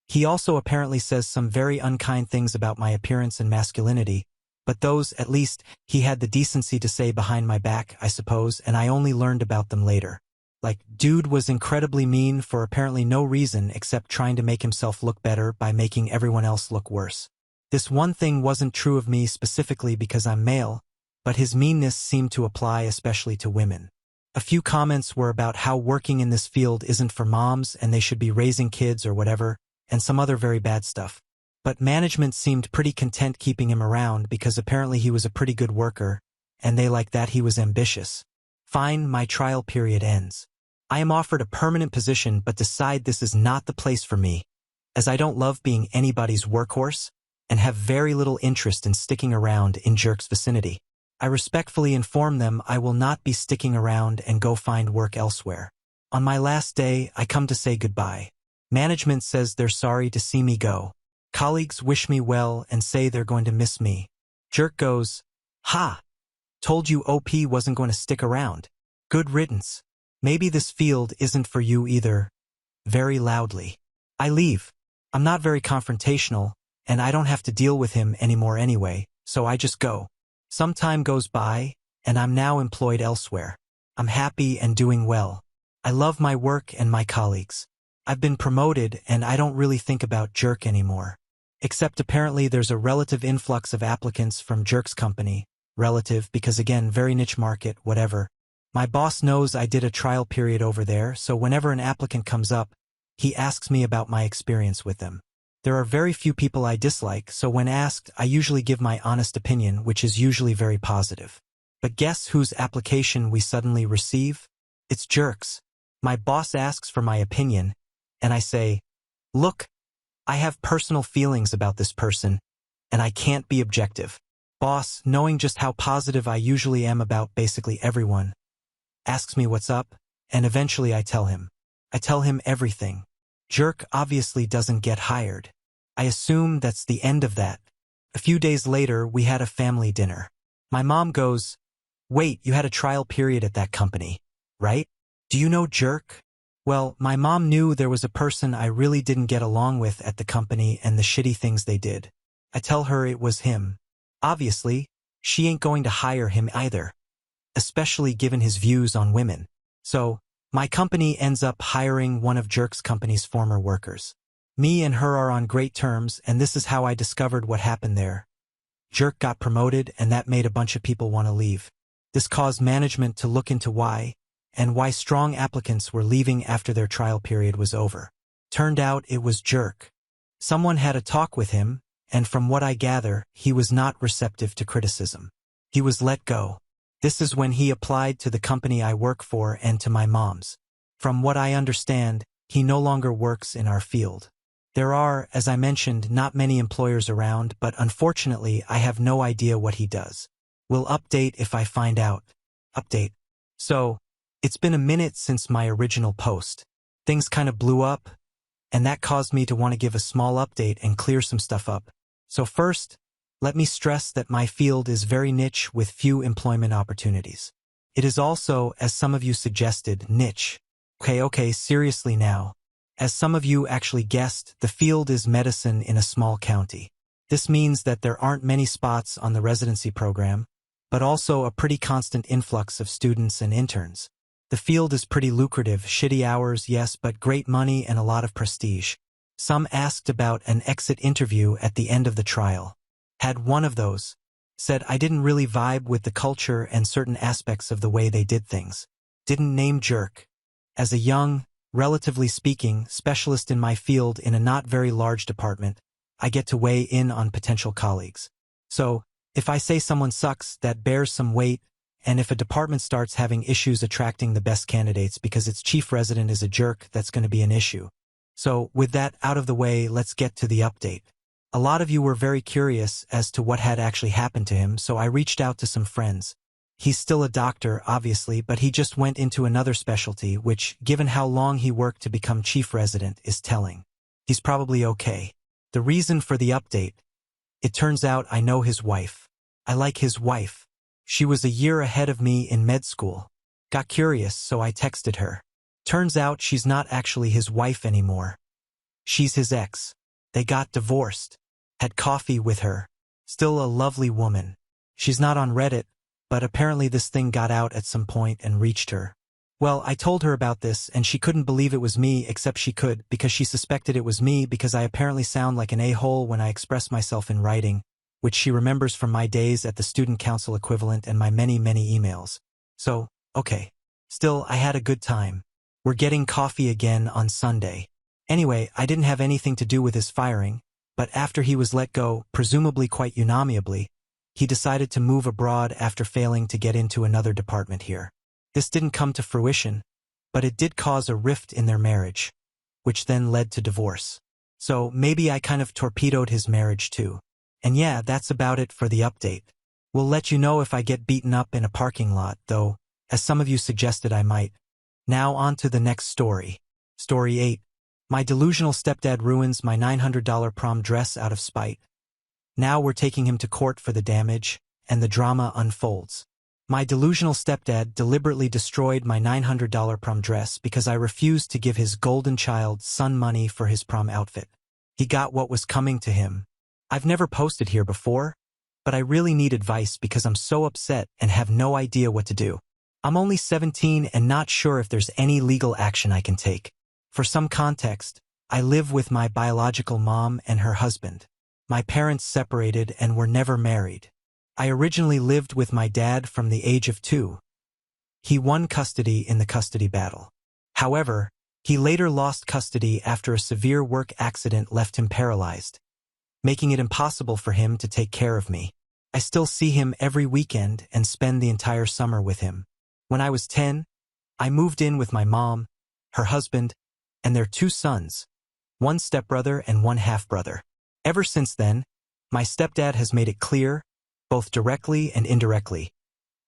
He also apparently says some very unkind things about my appearance and masculinity, but those, at least, he had the decency to say behind my back, I suppose, and I only learned about them later. Like, dude was incredibly mean for apparently no reason except trying to make himself look better by making everyone else look worse. This one thing wasn't true of me specifically because I'm male, but his meanness seemed to apply especially to women. A few comments were about how working in this field isn't for moms and they should be raising kids or whatever, and some other very bad stuff. But management seemed pretty content keeping him around because apparently he was a pretty good worker, and they liked that he was ambitious. Fine, my trial period ends. I am offered a permanent position but decide this is not the place for me, as I don't love being anybody's workhorse, and have very little interest in sticking around in jerk's vicinity. I respectfully inform them I will not be sticking around and go find work elsewhere. On my last day, I come to say goodbye. Management says they're sorry to see me go. Colleagues wish me well and say they're going to miss me. Jerk goes, "Ha! Told you OP wasn't going to stick around. Good riddance. Maybe this field isn't for you either." Very loudly. I leave. I'm not very confrontational, and I don't have to deal with him anymore anyway, so I just go. Some time goes by, and I'm now employed elsewhere. I'm happy and doing well. I love my work and my colleagues. I've been promoted and I don't really think about jerk anymore. Except apparently there's a relative influx of applicants from jerk's company. Relative because again, very niche market, whatever. My boss knows I did a trial period over there, so whenever an applicant comes up, he asks me about my experience with them. There are very few people I dislike, so when asked, I usually give my honest opinion, which is usually very positive. But guess whose application we suddenly receive? It's jerk's. My boss asks for my opinion, and I say, "Look, I have personal feelings about this person, and I can't be objective." Boss, knowing just how positive I usually am about basically everyone, asks me what's up, and eventually I tell him. I tell him everything. Jerk obviously doesn't get hired. I assume that's the end of that. A few days later, we had a family dinner. My mom goes, "Wait, you had a trial period at that company, right? Do you know jerk?" Well, my mom knew there was a person I really didn't get along with at the company and the shitty things they did. I tell her it was him. Obviously, she ain't going to hire him either, especially given his views on women. So, my company ends up hiring one of jerk's company's former workers. Me and her are on great terms, and this is how I discovered what happened there. Jerk got promoted, and that made a bunch of people want to leave. This caused management to look into why, and why strong applicants were leaving after their trial period was over. Turned out it was jerk. Someone had a talk with him, and from what I gather, he was not receptive to criticism. He was let go. This is when he applied to the company I work for and to my mom's. From what I understand, he no longer works in our field. There are, as I mentioned, not many employers around, but unfortunately I have no idea what he does. Will update if I find out. Update. So, it's been a minute since my original post. Things kind of blew up, and that caused me to want to give a small update and clear some stuff up. So first, let me stress that my field is very niche with few employment opportunities. It is also, as some of you suggested, niche. Okay, seriously now. As some of you actually guessed, the field is medicine in a small county. This means that there aren't many spots on the residency program, but also a pretty constant influx of students and interns. The field is pretty lucrative, shitty hours, yes, but great money and a lot of prestige. Some asked about an exit interview at the end of the trial. Had one of those. Said I didn't really vibe with the culture and certain aspects of the way they did things. Didn't name jerk. As a young, relatively speaking, specialist in my field in a not very large department, I get to weigh in on potential colleagues. So, if I say someone sucks, that bears some weight, and if a department starts having issues attracting the best candidates because its chief resident is a jerk, that's going to be an issue. So, with that out of the way, let's get to the update. A lot of you were very curious as to what had actually happened to him, so I reached out to some friends. He's still a doctor, obviously, but he just went into another specialty, which, given how long he worked to become chief resident, is telling. He's probably okay. The reason for the update: it turns out I know his wife. I like his wife. She was a year ahead of me in med school. Got curious, so I texted her. Turns out she's not actually his wife anymore. She's his ex. They got divorced. Had coffee with her. Still a lovely woman. She's not on Reddit, but apparently this thing got out at some point and reached her. Well, I told her about this, and she couldn't believe it was me, except she could, because she suspected it was me because I apparently sound like an a-hole when I express myself in writing, which she remembers from my days at the student council equivalent and my many emails. So, okay. Still, I had a good time. We're getting coffee again on Sunday. Anyway, I didn't have anything to do with his firing, but after he was let go, presumably quite unamiably, he decided to move abroad after failing to get into another department here. This didn't come to fruition, but it did cause a rift in their marriage, which then led to divorce. So maybe I kind of torpedoed his marriage too. And yeah, that's about it for the update. We'll let you know if I get beaten up in a parking lot, though, as some of you suggested I might. Now on to the next story. Story 8. My delusional stepdad ruins my $900 prom dress out of spite. Now we're taking him to court for the damage, and the drama unfolds. My delusional stepdad deliberately destroyed my $900 prom dress because I refused to give his golden child son money for his prom outfit. He got what was coming to him. I've never posted here before, but I really need advice because I'm so upset and have no idea what to do. I'm only 17 and not sure if there's any legal action I can take. For some context, I live with my biological mom and her husband. My parents separated and were never married. I originally lived with my dad from the age of 2. He won custody in the custody battle. However, he later lost custody after a severe work accident left him paralyzed, making it impossible for him to take care of me. I still see him every weekend and spend the entire summer with him. When I was 10, I moved in with my mom, her husband, and their 2 sons, one stepbrother and one half-brother. Ever since then, my stepdad has made it clear, both directly and indirectly,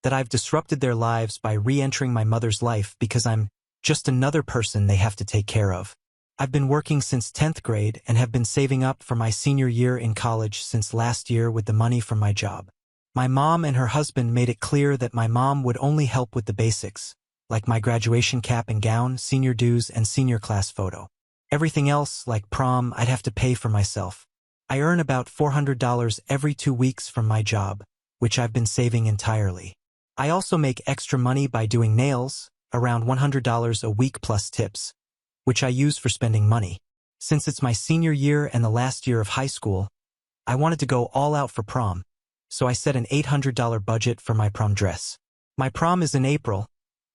that I've disrupted their lives by re-entering my mother's life because I'm just another person they have to take care of. I've been working since 10th grade and have been saving up for my senior year in college since last year with the money from my job. My mom and her husband made it clear that my mom would only help with the basics, like my graduation cap and gown, senior dues, and senior class photo. Everything else, like prom, I'd have to pay for myself. I earn about $400 every 2 weeks from my job, which I've been saving entirely. I also make extra money by doing nails, around $100 a week plus tips, which I use for spending money. Since it's my senior year and the last year of high school, I wanted to go all out for prom, so I set an $800 budget for my prom dress. My prom is in April,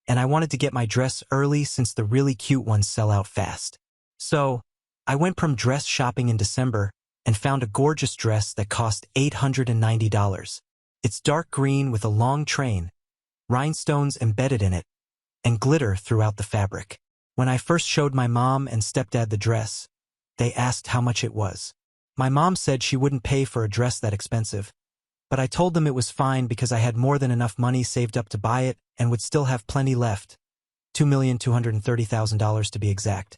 and I wanted to get my dress early since the really cute ones sell out fast. So, I went prom dress shopping in December and found a gorgeous dress that cost $890. It's dark green with a long train, rhinestones embedded in it, and glitter throughout the fabric. When I first showed my mom and stepdad the dress, They asked how much it was. My mom said she wouldn't pay for a dress that expensive, but I told them it was fine because I had more than enough money saved up to buy it and would still have plenty left. $2,230,000 to be exact.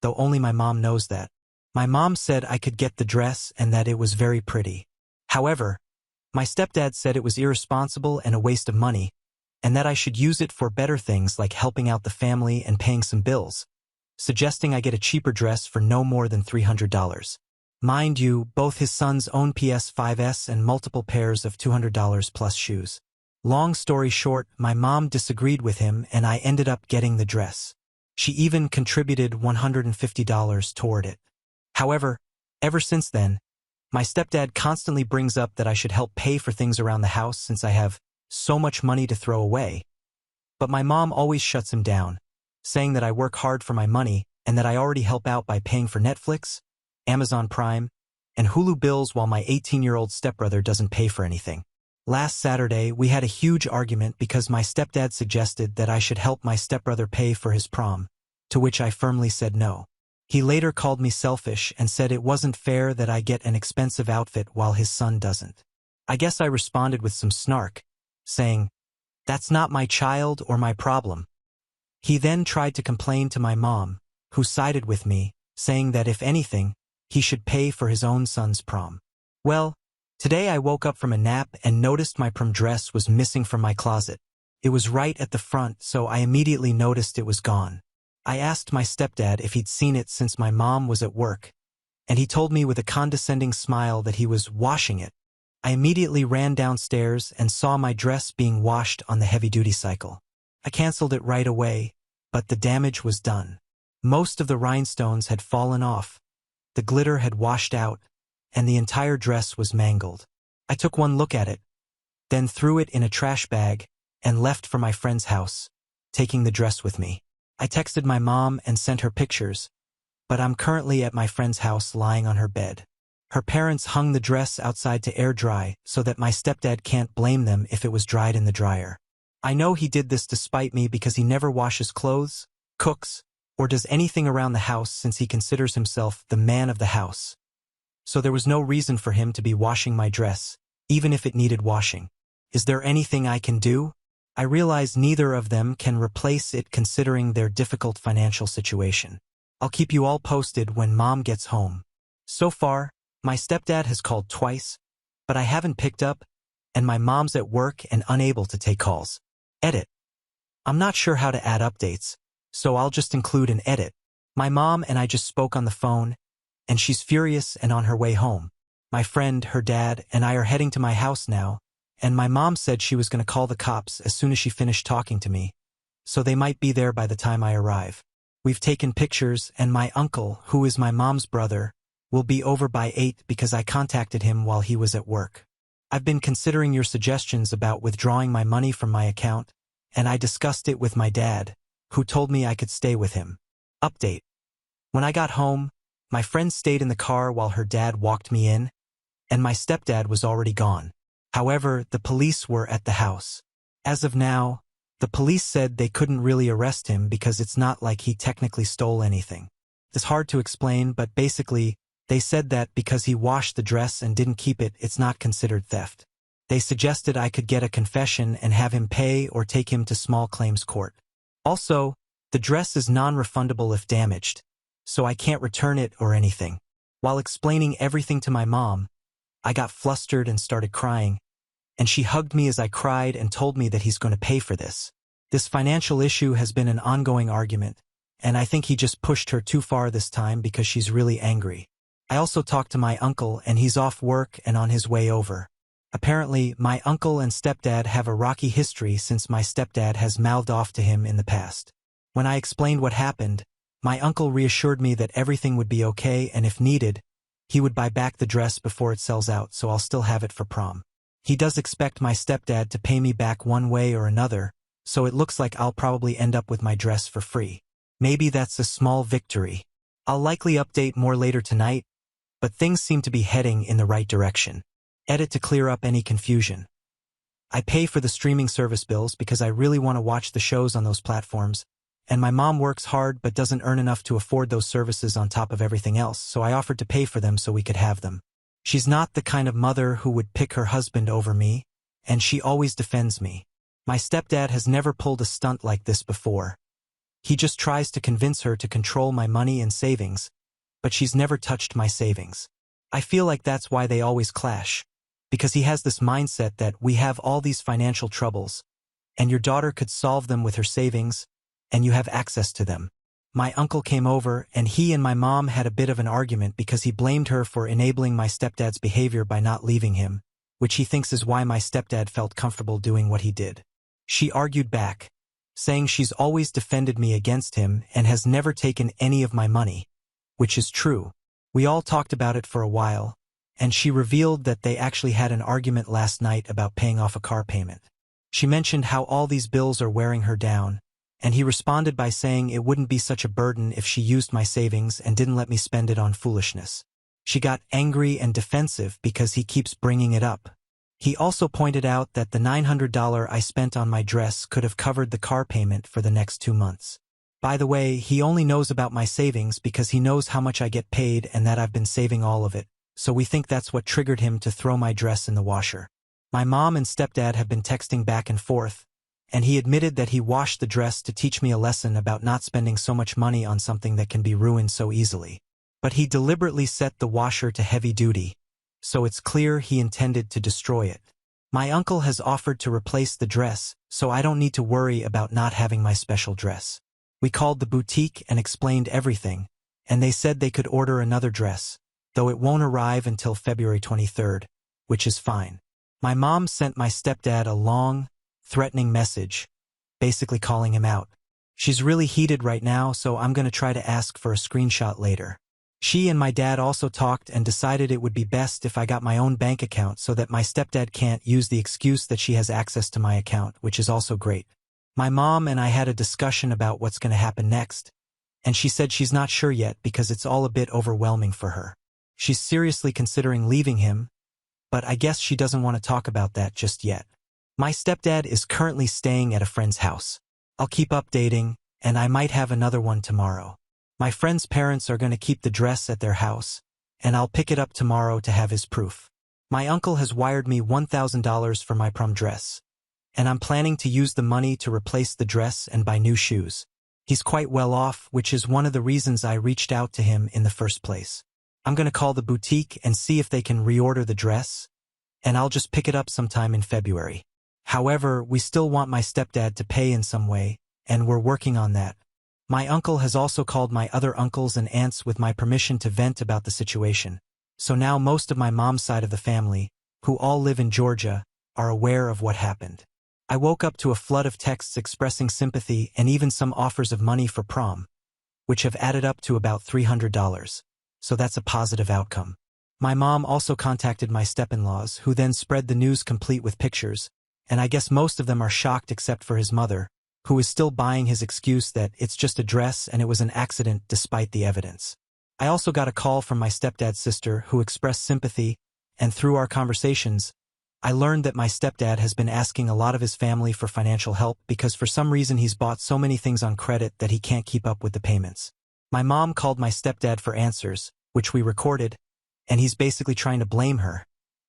Though only my mom knows that. My mom said I could get the dress and that it was very pretty. However, my stepdad said it was irresponsible and a waste of money, and that I should use it for better things like helping out the family and paying some bills, suggesting I get a cheaper dress for no more than $300. Mind you, both his sons own PS5s and multiple pairs of $200 plus shoes. Long story short, my mom disagreed with him and I ended up getting the dress. She even contributed $150 toward it. However, ever since then, my stepdad constantly brings up that I should help pay for things around the house since I have so much money to throw away. But my mom always shuts him down, saying that I work hard for my money and that I already help out by paying for Netflix, Amazon Prime, and Hulu bills while my 18-year-old stepbrother doesn't pay for anything. Last Saturday, we had a huge argument because my stepdad suggested that I should help my stepbrother pay for his prom, to which I firmly said no. He later called me selfish and said it wasn't fair that I get an expensive outfit while his son doesn't. I guess I responded with some snark, saying, "That's not my child or my problem." He then tried to complain to my mom, who sided with me, saying that if anything, he should pay for his own son's prom. Well, today I woke up from a nap and noticed my prom dress was missing from my closet. It was right at the front, so I immediately noticed it was gone. I asked my stepdad if he'd seen it since my mom was at work, and he told me with a condescending smile that he was washing it. I immediately ran downstairs and saw my dress being washed on the heavy-duty cycle. I canceled it right away, but the damage was done. Most of the rhinestones had fallen off, the glitter had washed out, and the entire dress was mangled. I took one look at it, then threw it in a trash bag and left for my friend's house, taking the dress with me. I texted my mom and sent her pictures, but I'm currently at my friend's house lying on her bed. Her parents hung the dress outside to air dry so that my stepdad can't blame them if it was dried in the dryer. I know he did this to spite me because he never washes clothes, cooks, or does anything around the house since he considers himself the man of the house. So there was no reason for him to be washing my dress, even if it needed washing. Is there anything I can do? I realize neither of them can replace it considering their difficult financial situation. I'll keep you all posted when Mom gets home. So far, my stepdad has called twice, but I haven't picked up, and my mom's at work and unable to take calls. Edit. I'm not sure how to add updates, so I'll just include an edit. My mom and I just spoke on the phone, and she's furious and on her way home. My friend, her dad, and I are heading to my house now, and my mom said she was going to call the cops as soon as she finished talking to me, so they might be there by the time I arrive. We've taken pictures, and my uncle, who is my mom's brother, will be over by 8 because I contacted him while he was at work. I've been considering your suggestions about withdrawing my money from my account, and I discussed it with my dad, who told me I could stay with him. Update. When I got home, my friend stayed in the car while her dad walked me in, and my stepdad was already gone. However, the police were at the house. As of now, the police said they couldn't really arrest him because it's not like he technically stole anything. It's hard to explain, but basically, they said that because he washed the dress and didn't keep it, it's not considered theft. They suggested I could get a confession and have him pay or take him to small claims court. Also, the dress is non-refundable if damaged, so I can't return it or anything. While explaining everything to my mom, I got flustered and started crying, and she hugged me as I cried and told me that he's going to pay for this. This financial issue has been an ongoing argument, and I think he just pushed her too far this time because she's really angry. I also talked to my uncle, and he's off work and on his way over. Apparently, my uncle and stepdad have a rocky history since my stepdad has mouthed off to him in the past. When I explained what happened, my uncle reassured me that everything would be okay and if needed, he would buy back the dress before it sells out, so I'll still have it for prom. He does expect my stepdad to pay me back one way or another, so it looks like I'll probably end up with my dress for free. Maybe that's a small victory. I'll likely update more later tonight, but things seem to be heading in the right direction. Edit to clear up any confusion. I pay for the streaming service bills because I really want to watch the shows on those platforms, and my mom works hard but doesn't earn enough to afford those services on top of everything else, so I offered to pay for them so we could have them. She's not the kind of mother who would pick her husband over me, and she always defends me. My stepdad has never pulled a stunt like this before. He just tries to convince her to control my money and savings, but she's never touched my savings. I feel like that's why they always clash, because he has this mindset that we have all these financial troubles, and your daughter could solve them with her savings, and you have access to them. My uncle came over, and he and my mom had a bit of an argument because he blamed her for enabling my stepdad's behavior by not leaving him, which he thinks is why my stepdad felt comfortable doing what he did. She argued back, saying she's always defended me against him and has never taken any of my money, which is true. We all talked about it for a while, and she revealed that they actually had an argument last night about paying off a car payment. She mentioned how all these bills are wearing her down, and he responded by saying it wouldn't be such a burden if she used my savings and didn't let me spend it on foolishness. She got angry and defensive because he keeps bringing it up. He also pointed out that the $900 I spent on my dress could have covered the car payment for the next 2 months. By the way, he only knows about my savings because he knows how much I get paid and that I've been saving all of it, so we think that's what triggered him to throw my dress in the washer. My mom and stepdad have been texting back and forth, and he admitted that he washed the dress to teach me a lesson about not spending so much money on something that can be ruined so easily. But he deliberately set the washer to heavy duty, so it's clear he intended to destroy it. My uncle has offered to replace the dress, so I don't need to worry about not having my special dress. We called the boutique and explained everything, and they said they could order another dress, though it won't arrive until February 23rd, which is fine. My mom sent my stepdad a long, threatening message, basically calling him out. She's really heated right now, so I'm going to try to ask for a screenshot later. She and my dad also talked and decided it would be best if I got my own bank account so that my stepdad can't use the excuse that she has access to my account, which is also great. My mom and I had a discussion about what's going to happen next, and she said she's not sure yet because it's all a bit overwhelming for her. She's seriously considering leaving him, but I guess she doesn't want to talk about that just yet. My stepdad is currently staying at a friend's house. I'll keep updating, and I might have another one tomorrow. My friend's parents are going to keep the dress at their house, and I'll pick it up tomorrow to have his proof. My uncle has wired me $1,000 for my prom dress, and I'm planning to use the money to replace the dress and buy new shoes. He's quite well off, which is one of the reasons I reached out to him in the first place. I'm going to call the boutique and see if they can reorder the dress, and I'll just pick it up sometime in February. However, we still want my stepdad to pay in some way, and we're working on that. My uncle has also called my other uncles and aunts with my permission to vent about the situation, so now most of my mom's side of the family, who all live in Georgia, are aware of what happened. I woke up to a flood of texts expressing sympathy and even some offers of money for prom, which have added up to about $300, so that's a positive outcome. My mom also contacted my step-in-laws, who then spread the news complete with pictures, and I guess most of them are shocked except for his mother, who is still buying his excuse that it's just a dress and it was an accident despite the evidence. I also got a call from my stepdad's sister who expressed sympathy, and through our conversations, I learned that my stepdad has been asking a lot of his family for financial help because for some reason he's bought so many things on credit that he can't keep up with the payments. My mom called my stepdad for answers, which we recorded, and he's basically trying to blame her,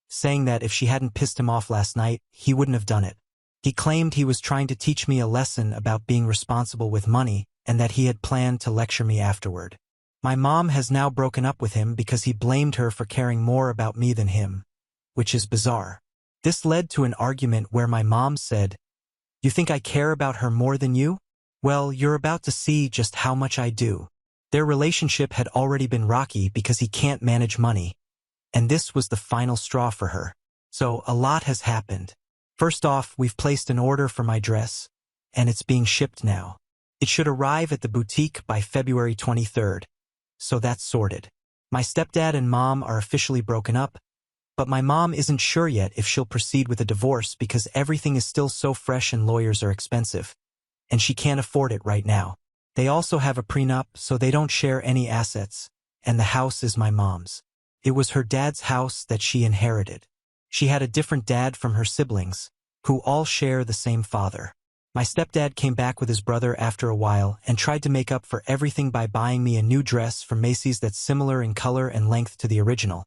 saying that if she hadn't pissed him off last night, he wouldn't have done it. He claimed he was trying to teach me a lesson about being responsible with money and that he had planned to lecture me afterward. My mom has now broken up with him because he blamed her for caring more about me than him, which is bizarre. This led to an argument where my mom said, "You think I care about her more than you? Well, you're about to see just how much I do." Their relationship had already been rocky because he can't manage money, and this was the final straw for her. So a lot has happened. First off, we've placed an order for my dress, and it's being shipped now. It should arrive at the boutique by February 23rd, so that's sorted. My stepdad and mom are officially broken up, but my mom isn't sure yet if she'll proceed with a divorce because everything is still so fresh and lawyers are expensive, and she can't afford it right now. They also have a prenup, so they don't share any assets, and the house is my mom's. It was her dad's house that she inherited. She had a different dad from her siblings, who all share the same father. My stepdad came back with his brother after a while and tried to make up for everything by buying me a new dress from Macy's that's similar in color and length to the original.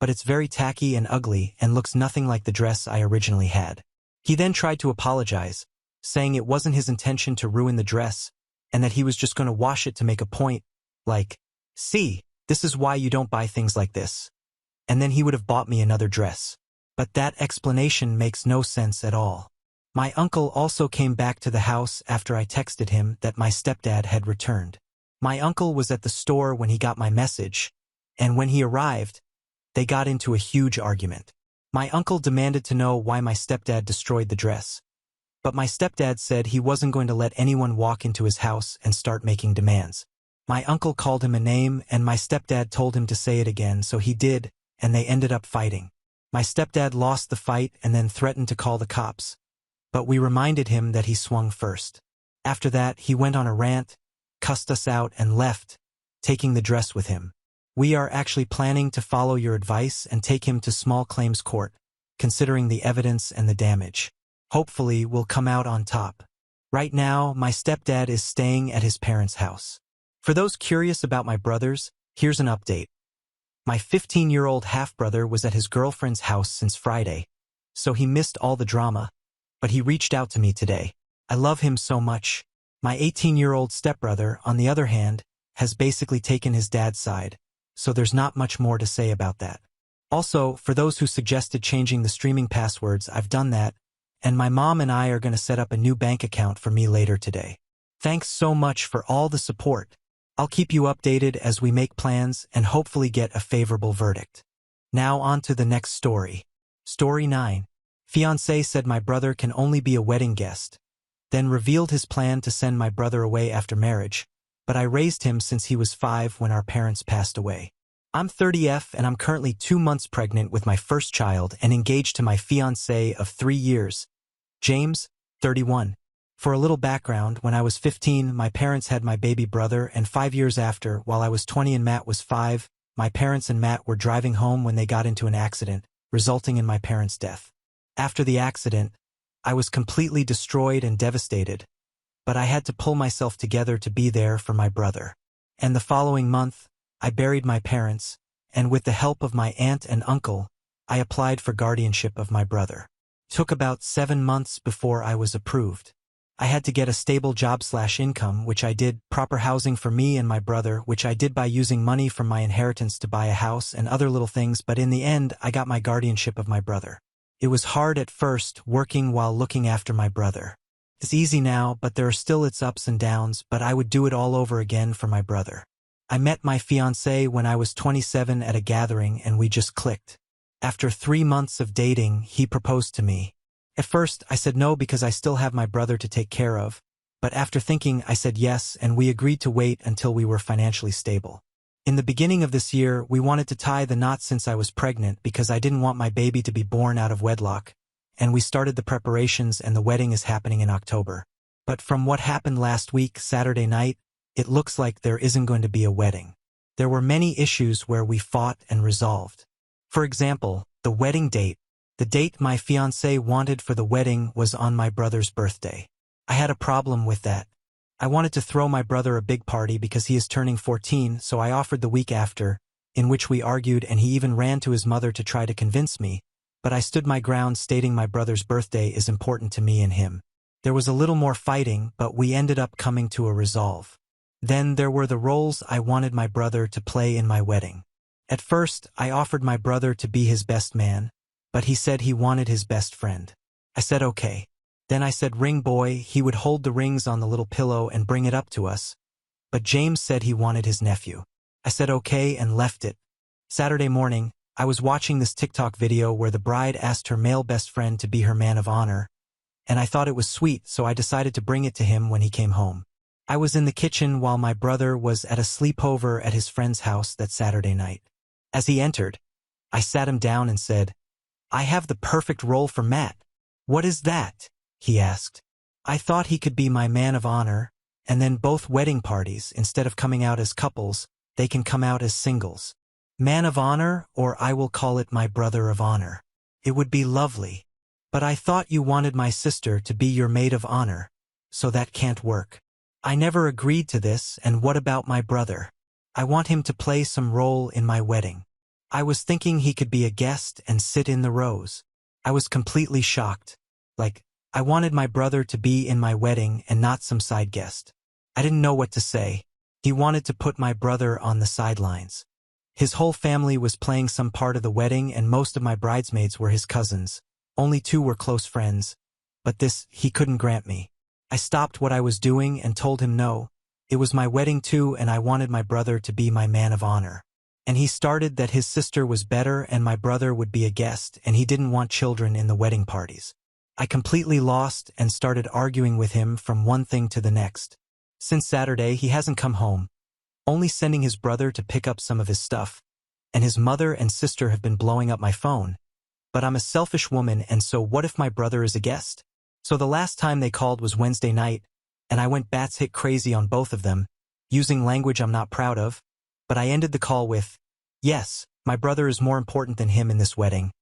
But it's very tacky and ugly and looks nothing like the dress I originally had. He then tried to apologize, saying it wasn't his intention to ruin the dress and that he was just going to wash it to make a point, like, "See, this is why you don't buy things like this." And then he would have bought me another dress. But that explanation makes no sense at all. My uncle also came back to the house after I texted him that my stepdad had returned. My uncle was at the store when he got my message, and when he arrived, they got into a huge argument. My uncle demanded to know why my stepdad destroyed the dress. But my stepdad said he wasn't going to let anyone walk into his house and start making demands. My uncle called him a name and my stepdad told him to say it again, so he did, and they ended up fighting. My stepdad lost the fight and then threatened to call the cops. But we reminded him that he swung first. After that, he went on a rant, cussed us out, and left, taking the dress with him. We are actually planning to follow your advice and take him to small claims court, considering the evidence and the damage. Hopefully, we'll come out on top. Right now, my stepdad is staying at his parents' house. For those curious about my brothers, here's an update. My 15-year-old half-brother was at his girlfriend's house since Friday, so he missed all the drama. But he reached out to me today. I love him so much. My 18-year-old stepbrother, on the other hand, has basically taken his dad's side, so there's not much more to say about that. Also, for those who suggested changing the streaming passwords, I've done that, and my mom and I are going to set up a new bank account for me later today. Thanks so much for all the support. I'll keep you updated as we make plans and hopefully get a favorable verdict. Now on to the next story. Story 9. Fiancé said my brother can only be a wedding guest, then revealed his plan to send my brother away after marriage, but I raised him since he was 5 when our parents passed away. I'm 30F and I'm currently 2 months pregnant with my first child and engaged to my fiancé of 3 years, James, 31. For a little background, when I was 15, my parents had my baby brother, and 5 years after, while I was 20 and Matt was 5, my parents and Matt were driving home when they got into an accident, resulting in my parents' death. After the accident, I was completely destroyed and devastated, but I had to pull myself together to be there for my brother. And the following month, I buried my parents, and with the help of my aunt and uncle, I applied for guardianship of my brother. Took about 7 months before I was approved. I had to get a stable job/income, which I did, proper housing for me and my brother, which I did by using money from my inheritance to buy a house and other little things, but in the end, I got my guardianship of my brother. It was hard at first, working while looking after my brother. It's easy now, but there are still its ups and downs, but I would do it all over again for my brother. I met my fiancé when I was 27 at a gathering and we just clicked. After 3 months of dating, he proposed to me. At first, I said no because I still have my brother to take care of, but after thinking, I said yes, and we agreed to wait until we were financially stable. In the beginning of this year, we wanted to tie the knot since I was pregnant because I didn't want my baby to be born out of wedlock, and we started the preparations and the wedding is happening in October. But from what happened last week, Saturday night, it looks like there isn't going to be a wedding. There were many issues where we fought and resolved. For example, the wedding date. The date my fiancé wanted for the wedding was on my brother's birthday. I had a problem with that. I wanted to throw my brother a big party because he is turning 14, so I offered the week after, in which we argued and he even ran to his mother to try to convince me, but I stood my ground stating my brother's birthday is important to me and him. There was a little more fighting, but we ended up coming to a resolve. Then there were the roles I wanted my brother to play in my wedding. At first, I offered my brother to be his best man, but he said he wanted his best friend. I said okay. Then I said ring boy, he would hold the rings on the little pillow and bring it up to us. But James said he wanted his nephew. I said okay and left it. Saturday morning, I was watching this TikTok video where the bride asked her male best friend to be her man of honor, and I thought it was sweet, so I decided to bring it to him when he came home. I was in the kitchen while my brother was at a sleepover at his friend's house that Saturday night. As he entered, I sat him down and said, "I have the perfect role for Matt." "What is that?" he asked. I thought he could be my man of honor, and then both wedding parties, instead of coming out as couples, they can come out as singles. Man of honor, or I will call it my brother of honor. It would be lovely. But I thought you wanted my sister to be your maid of honor. so that can't work. I never agreed to this, and what about my brother? I want him to play some role in my wedding. I was thinking he could be a guest and sit in the rows. I was completely shocked. I wanted my brother to be in my wedding and not some side guest. I didn't know what to say. He wanted to put my brother on the sidelines. His whole family was playing some part of the wedding, and most of my bridesmaids were his cousins. Only 2 were close friends. But this, he couldn't grant me. I stopped what I was doing and told him no. It was my wedding too, and I wanted my brother to be my man of honor. And he started that his sister was better and my brother would be a guest, and he didn't want children in the wedding parties. I completely lost and started arguing with him from one thing to the next. Since Saturday, he hasn't come home, only sending his brother to pick up some of his stuff. And his mother and sister have been blowing up my phone. But I'm a selfish woman, and so what if my brother is a guest? So the last time they called was Wednesday night, and I went bats hit crazy on both of them, using language I'm not proud of. But I ended the call with, yes, my brother is more important than him in this wedding,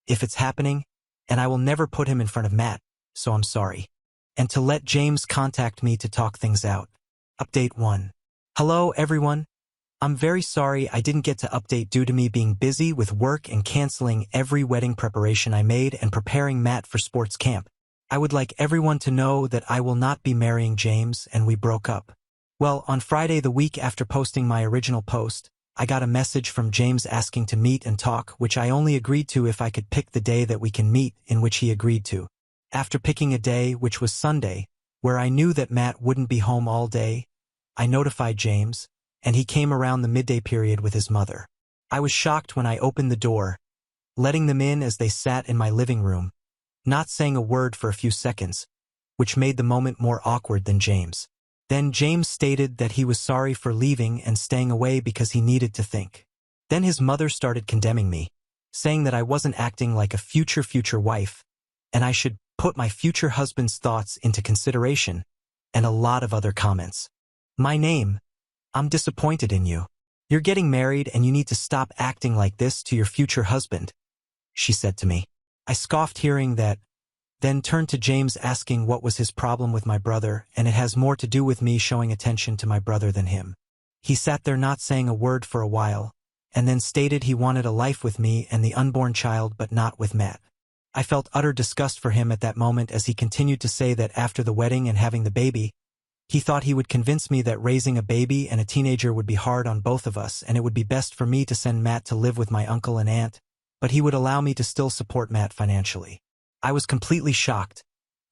if it's happening, and I will never put him in front of Matt, so I'm sorry. And to let James contact me to talk things out. Update 1. Hello, everyone. I'm very sorry I didn't get to update due to me being busy with work and canceling every wedding preparation I made and preparing Matt for sports camp. I would like everyone to know that I will not be marrying James, and we broke up. Well, on Friday, the week after posting my original post, I got a message from James asking to meet and talk, which I only agreed to if I could pick the day that we can meet, in which he agreed to. After picking a day, which was Sunday, where I knew that Matt wouldn't be home all day, I notified James, and he came around the midday period with his mother. I was shocked when I opened the door, letting them in as they sat in my living room, not saying a word for a few seconds, which made the moment more awkward than James. Then James stated that he was sorry for leaving and staying away because he needed to think. Then his mother started condemning me, saying that I wasn't acting like a future wife, and I should put my future husband's thoughts into consideration, and a lot of other comments. My name, I'm disappointed in you. You're getting married and you need to stop acting like this to your future husband, she said to me. I scoffed hearing that, then turned to James asking what was his problem with my brother, and it has more to do with me showing attention to my brother than him. He sat there not saying a word for a while, and then stated he wanted a life with me and the unborn child but not with Matt. I felt utter disgust for him at that moment as he continued to say that after the wedding and having the baby, he thought he would convince me that raising a baby and a teenager would be hard on both of us and it would be best for me to send Matt to live with my uncle and aunt, but he would allow me to still support Matt financially. I was completely shocked,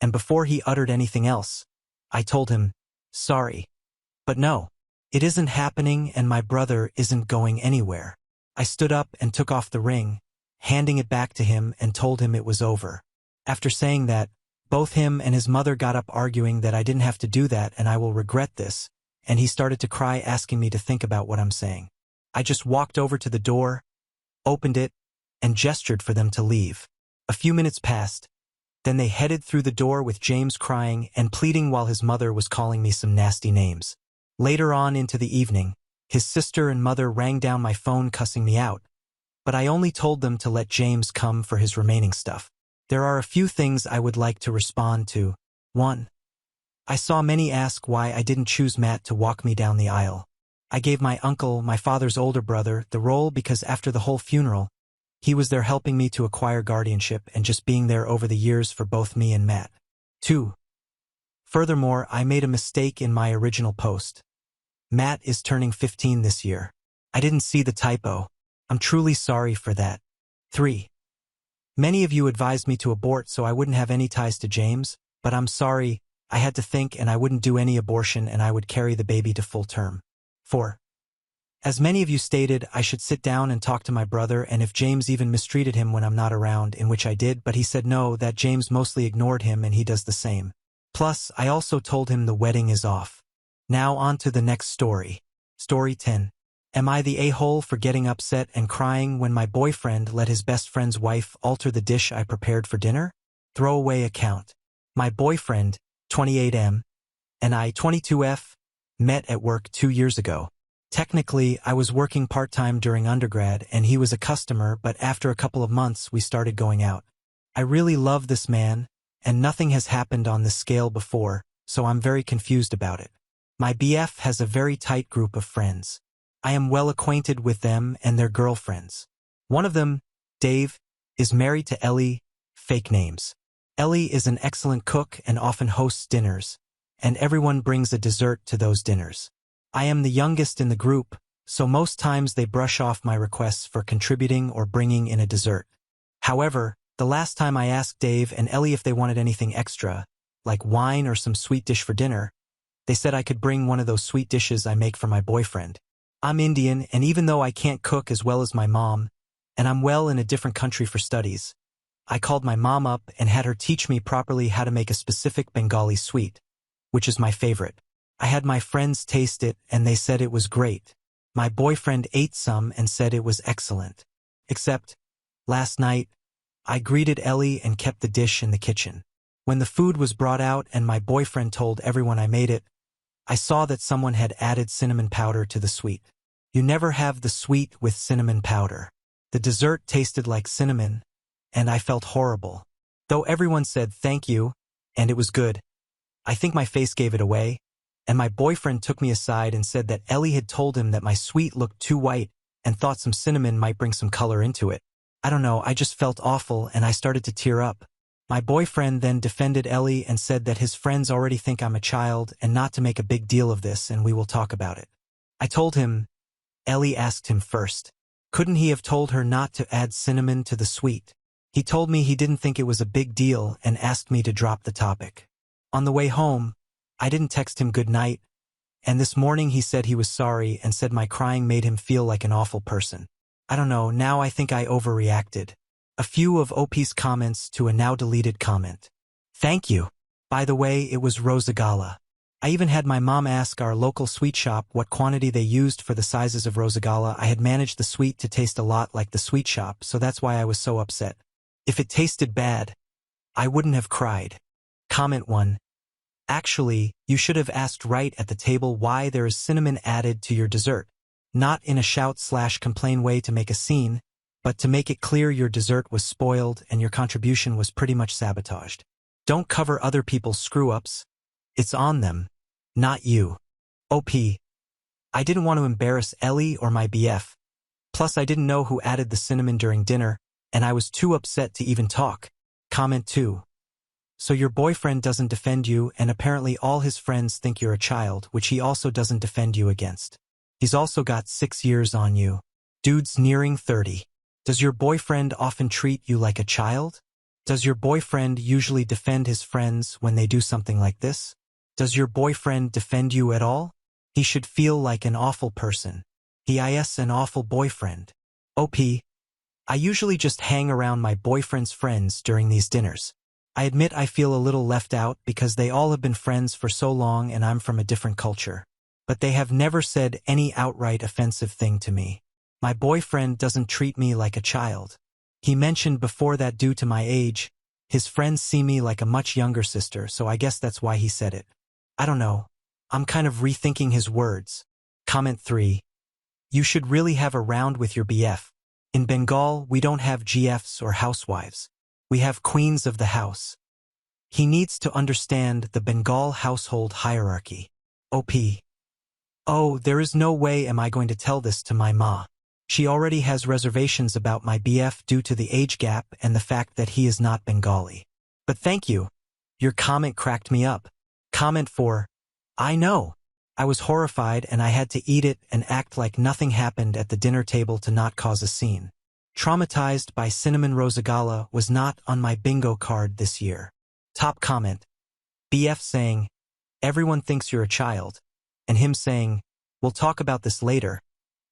and before he uttered anything else, I told him, sorry, but no, it isn't happening and my brother isn't going anywhere. I stood up and took off the ring, handing it back to him and told him it was over. After saying that, both him and his mother got up arguing that I didn't have to do that and I will regret this, and he started to cry asking me to think about what I'm saying. I just walked over to the door, opened it, and gestured for them to leave. A few minutes passed. Then they headed through the door with James crying and pleading while his mother was calling me some nasty names. Later on into the evening, his sister and mother rang down my phone cussing me out, but I only told them to let James come for his remaining stuff. There are a few things I would like to respond to. 1. I saw many ask why I didn't choose Matt to walk me down the aisle. I gave my uncle, my father's older brother, the role because after the whole funeral, he was there helping me to acquire guardianship and just being there over the years for both me and Matt. 2. Furthermore, I made a mistake in my original post. Matt is turning 15 this year. I didn't see the typo. I'm truly sorry for that. 3. Many of you advised me to abort so I wouldn't have any ties to James, but I'm sorry, I had to think and I wouldn't do any abortion and I would carry the baby to full term. 4. As many of you stated, I should sit down and talk to my brother and if James even mistreated him when I'm not around, in which I did, but he said no, that James mostly ignored him and he does the same. Plus, I also told him the wedding is off. Now on to the next story. Story 10. Am I the a-hole for getting upset and crying when my boyfriend let his best friend's wife alter the dish I prepared for dinner? Throwaway account. My boyfriend, 28M, and I, 22F, met at work 2 years ago. Technically, I was working part-time during undergrad and he was a customer, but after a couple of months we started going out. I really love this man, and nothing has happened on this scale before, so I'm very confused about it. My BF has a very tight group of friends. I am well acquainted with them and their girlfriends. One of them, Dave, is married to Ellie, fake names. Ellie is an excellent cook and often hosts dinners, and everyone brings a dessert to those dinners. I am the youngest in the group, so most times they brush off my requests for contributing or bringing in a dessert. However, the last time I asked Dave and Ellie if they wanted anything extra, like wine or some sweet dish for dinner, they said I could bring one of those sweet dishes I make for my boyfriend. I'm Indian, and even though I can't cook as well as my mom, and I'm well in a different country for studies, I called my mom up and had her teach me properly how to make a specific Bengali sweet, which is my favorite. I had my friends taste it and they said it was great. My boyfriend ate some and said it was excellent. Except, last night, I greeted Ellie and kept the dish in the kitchen. When the food was brought out and my boyfriend told everyone I made it, I saw that someone had added cinnamon powder to the sweet. You never have the sweet with cinnamon powder. The dessert tasted like cinnamon, and I felt horrible. Though everyone said thank you, and it was good, I think my face gave it away, and my boyfriend took me aside and said that Ellie had told him that my sweet looked too white and thought some cinnamon might bring some color into it. I don't know, I just felt awful and I started to tear up. My boyfriend then defended Ellie and said that his friends already think I'm a child and not to make a big deal of this and we will talk about it. I told him, Ellie asked him first. Couldn't he have told her not to add cinnamon to the sweet? He told me he didn't think it was a big deal and asked me to drop the topic. On the way home, I didn't text him good night, and this morning he said he was sorry and said my crying made him feel like an awful person. I don't know, now I think I overreacted. A few of OP's comments to a now deleted comment. Thank you. By the way, it was Rosagala. I even had my mom ask our local sweet shop what quantity they used for the sizes of Rosagala. I had managed the sweet to taste a lot like the sweet shop, so that's why I was so upset. If it tasted bad, I wouldn't have cried. Comment 1. Actually, you should have asked right at the table why there is cinnamon added to your dessert. Not in a shout/complain way to make a scene, but to make it clear your dessert was spoiled and your contribution was pretty much sabotaged. Don't cover other people's screw-ups. It's on them, not you. OP. I didn't want to embarrass Ellie or my BF. Plus I didn't know who added the cinnamon during dinner, and I was too upset to even talk. Comment 2. So your boyfriend doesn't defend you and apparently all his friends think you're a child, which he also doesn't defend you against. He's also got 6 years on you. Dude's nearing 30. Does your boyfriend often treat you like a child? Does your boyfriend usually defend his friends when they do something like this? Does your boyfriend defend you at all? He should feel like an awful person. He is an awful boyfriend. OP. I usually just hang around my boyfriend's friends during these dinners. I admit I feel a little left out because they all have been friends for so long and I'm from a different culture. But they have never said any outright offensive thing to me. My boyfriend doesn't treat me like a child. He mentioned before that due to my age, his friends see me like a much younger sister, so I guess that's why he said it. I don't know. I'm kind of rethinking his words. Comment 3. You should really have a round with your BF. In Bengal, we don't have GFs or housewives. We have queens of the house. He needs to understand the Bengal household hierarchy. OP. Oh, there is no way am I going to tell this to my ma. She already has reservations about my BF due to the age gap and the fact that he is not Bengali. But thank you. Your comment cracked me up. Comment 4. I know. I was horrified and I had to eat it and act like nothing happened at the dinner table to not cause a scene. Traumatized by cinnamon Rosagala was not on my bingo card this year. Top comment. BF saying, everyone thinks you're a child, and him saying, we'll talk about this later,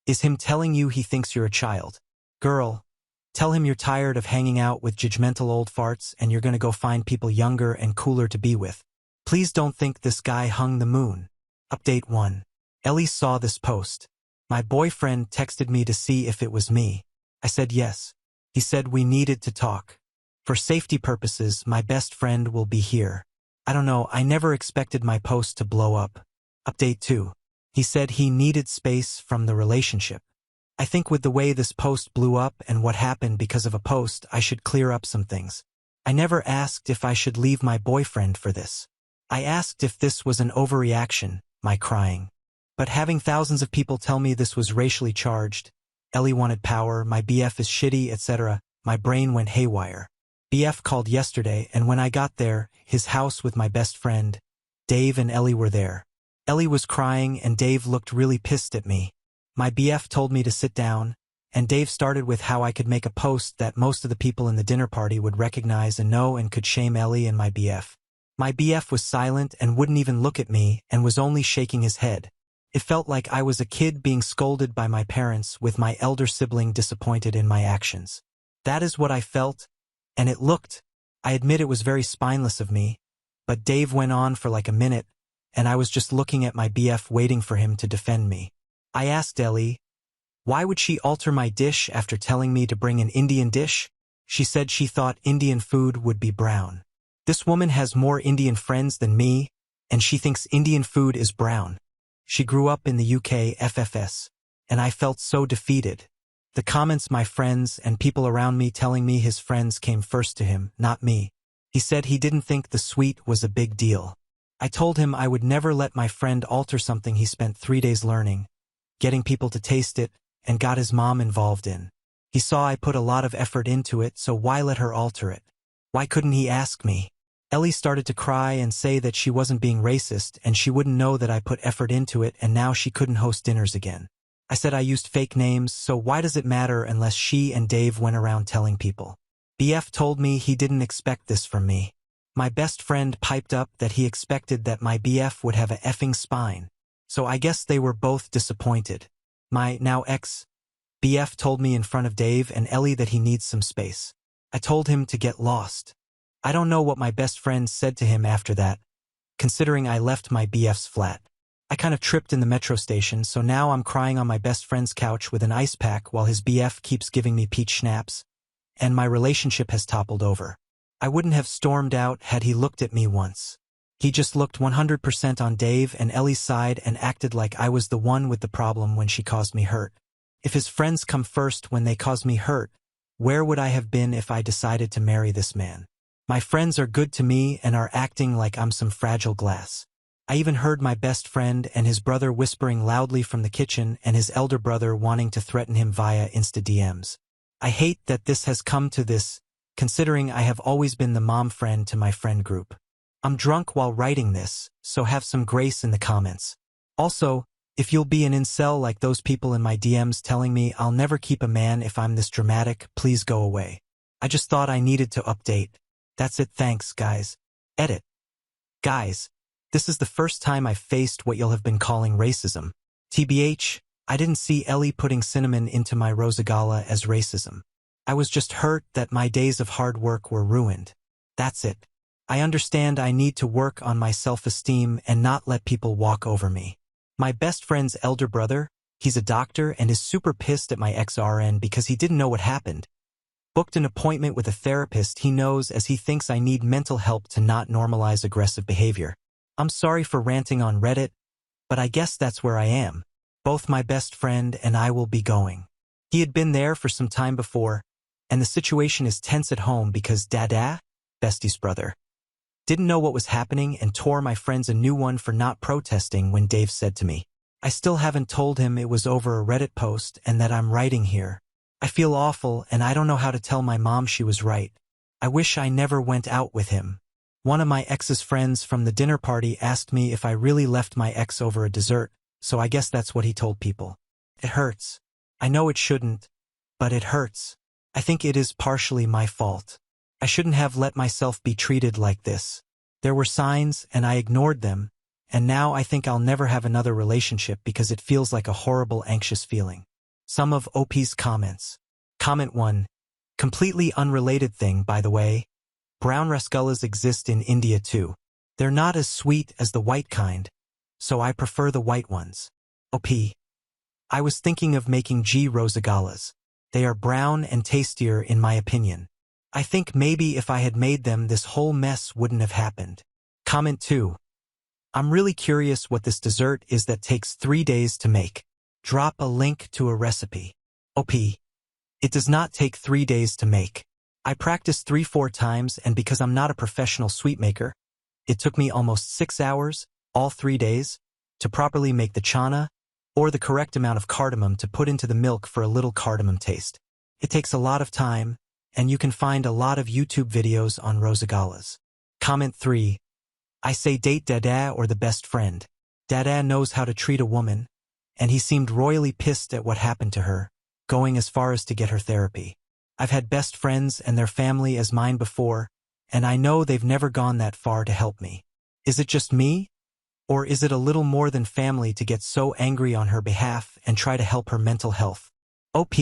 is him telling you he thinks you're a child. Girl, tell him you're tired of hanging out with judgmental old farts and you're gonna go find people younger and cooler to be with. Please don't think this guy hung the moon. Update 1. Ellie saw this post. My boyfriend texted me to see if it was me. I said yes. He said we needed to talk. For safety purposes, my best friend will be here. I don't know, I never expected my post to blow up. Update 2. He said he needed space from the relationship. I think with the way this post blew up and what happened because of a post, I should clear up some things. I never asked if I should leave my boyfriend for this. I asked if this was an overreaction, my crying. But having thousands of people tell me this was racially charged, Ellie wanted power, my BF is shitty, etc., my brain went haywire. BF called yesterday, and when I got there, his house with my best friend, Dave and Ellie were there. Ellie was crying and Dave looked really pissed at me. My BF told me to sit down, and Dave started with how I could make a post that most of the people in the dinner party would recognize and know and could shame Ellie and my BF. My BF was silent and wouldn't even look at me and was only shaking his head. It felt like I was a kid being scolded by my parents with my elder sibling disappointed in my actions. That is what I felt, and it looked. I admit it was very spineless of me, but Dave went on for like a minute, and I was just looking at my BF waiting for him to defend me. I asked Ellie, why would she alter my dish after telling me to bring an Indian dish? She said she thought Indian food would be brown. This woman has more Indian friends than me, and she thinks Indian food is brown. She grew up in the UK FFS, and I felt so defeated. The comments my friends and people around me telling me his friends came first to him, not me. He said he didn't think the sweet was a big deal. I told him I would never let my friend alter something he spent 3 days learning, getting people to taste it, and got his mom involved in. He saw I put a lot of effort into it, so why let her alter it? Why couldn't he ask me? Ellie started to cry and say that she wasn't being racist and she wouldn't know that I put effort into it and now she couldn't host dinners again. I said I used fake names, so why does it matter unless she and Dave went around telling people? BF told me he didn't expect this from me. My best friend piped up that he expected that my BF would have a effing spine. So I guess they were both disappointed. My now ex BF told me in front of Dave and Ellie that he needs some space. I told him to get lost. I don't know what my best friend said to him after that, considering I left my BF's flat. I kind of tripped in the metro station, so now I'm crying on my best friend's couch with an ice pack while his BF keeps giving me peach schnapps, and my relationship has toppled over. I wouldn't have stormed out had he looked at me once. He just looked 100% on Dave and Ellie's side and acted like I was the one with the problem when she caused me hurt. If his friends come first when they cause me hurt, where would I have been if I decided to marry this man? My friends are good to me and are acting like I'm some fragile glass. I even heard my best friend and his brother whispering loudly from the kitchen and his elder brother wanting to threaten him via Insta DMs. I hate that this has come to this, considering I have always been the mom friend to my friend group. I'm drunk while writing this, so have some grace in the comments. Also, if you'll be an incel like those people in my DMs telling me I'll never keep a man if I'm this dramatic, please go away. I just thought I needed to update. That's it, thanks, guys. Edit. Guys, this is the first time I've faced what you'll have been calling racism. TBH, I didn't see Ellie putting cinnamon into my rosagala as racism. I was just hurt that my days of hard work were ruined. That's it. I understand I need to work on my self-esteem and not let people walk over me. My best friend's elder brother, he's a doctor and is super pissed at my ex-RN because he didn't know what happened. Booked an appointment with a therapist he knows as he thinks I need mental help to not normalize aggressive behavior. I'm sorry for ranting on Reddit, but I guess that's where I am. Both my best friend and I will be going. He had been there for some time before, and the situation is tense at home because Dada, bestie's brother, didn't know what was happening and tore my friends a new one for not protesting when Dave said to me, I still haven't told him it was over a Reddit post and that I'm writing here. I feel awful and I don't know how to tell my mom she was right. I wish I never went out with him. One of my ex's friends from the dinner party asked me if I really left my ex over a dessert, so I guess that's what he told people. It hurts. I know it shouldn't, but it hurts. I think it is partially my fault. I shouldn't have let myself be treated like this. There were signs and I ignored them, and now I think I'll never have another relationship because it feels like a horrible anxious feeling. Some of OP's comments. Comment 1. Completely unrelated thing, by the way. Brown rasgullas exist in India too. They're not as sweet as the white kind, so I prefer the white ones. OP. I was thinking of making rosagalas. They are brown and tastier in my opinion. I think maybe if I had made them this whole mess wouldn't have happened. Comment 2. I'm really curious what this dessert is that takes 3 days to make. Drop a link to a recipe. OP. It does not take 3 days to make. I practiced 3-4 times and because I'm not a professional sweet maker, It took me almost 6 hours, all 3 days, to properly make the chana, or the correct amount of cardamom to put into the milk for a little cardamom taste. It takes a lot of time, and you can find a lot of YouTube videos on rosagalas. Comment 3. I say date Dada or the best friend. Dada knows how to treat a woman, and he seemed royally pissed at what happened to her, going as far as to get her therapy. I've had best friends and their family as mine before, and I know they've never gone that far to help me. Is it just me? Or is it a little more than family to get so angry on her behalf and try to help her mental health? OP.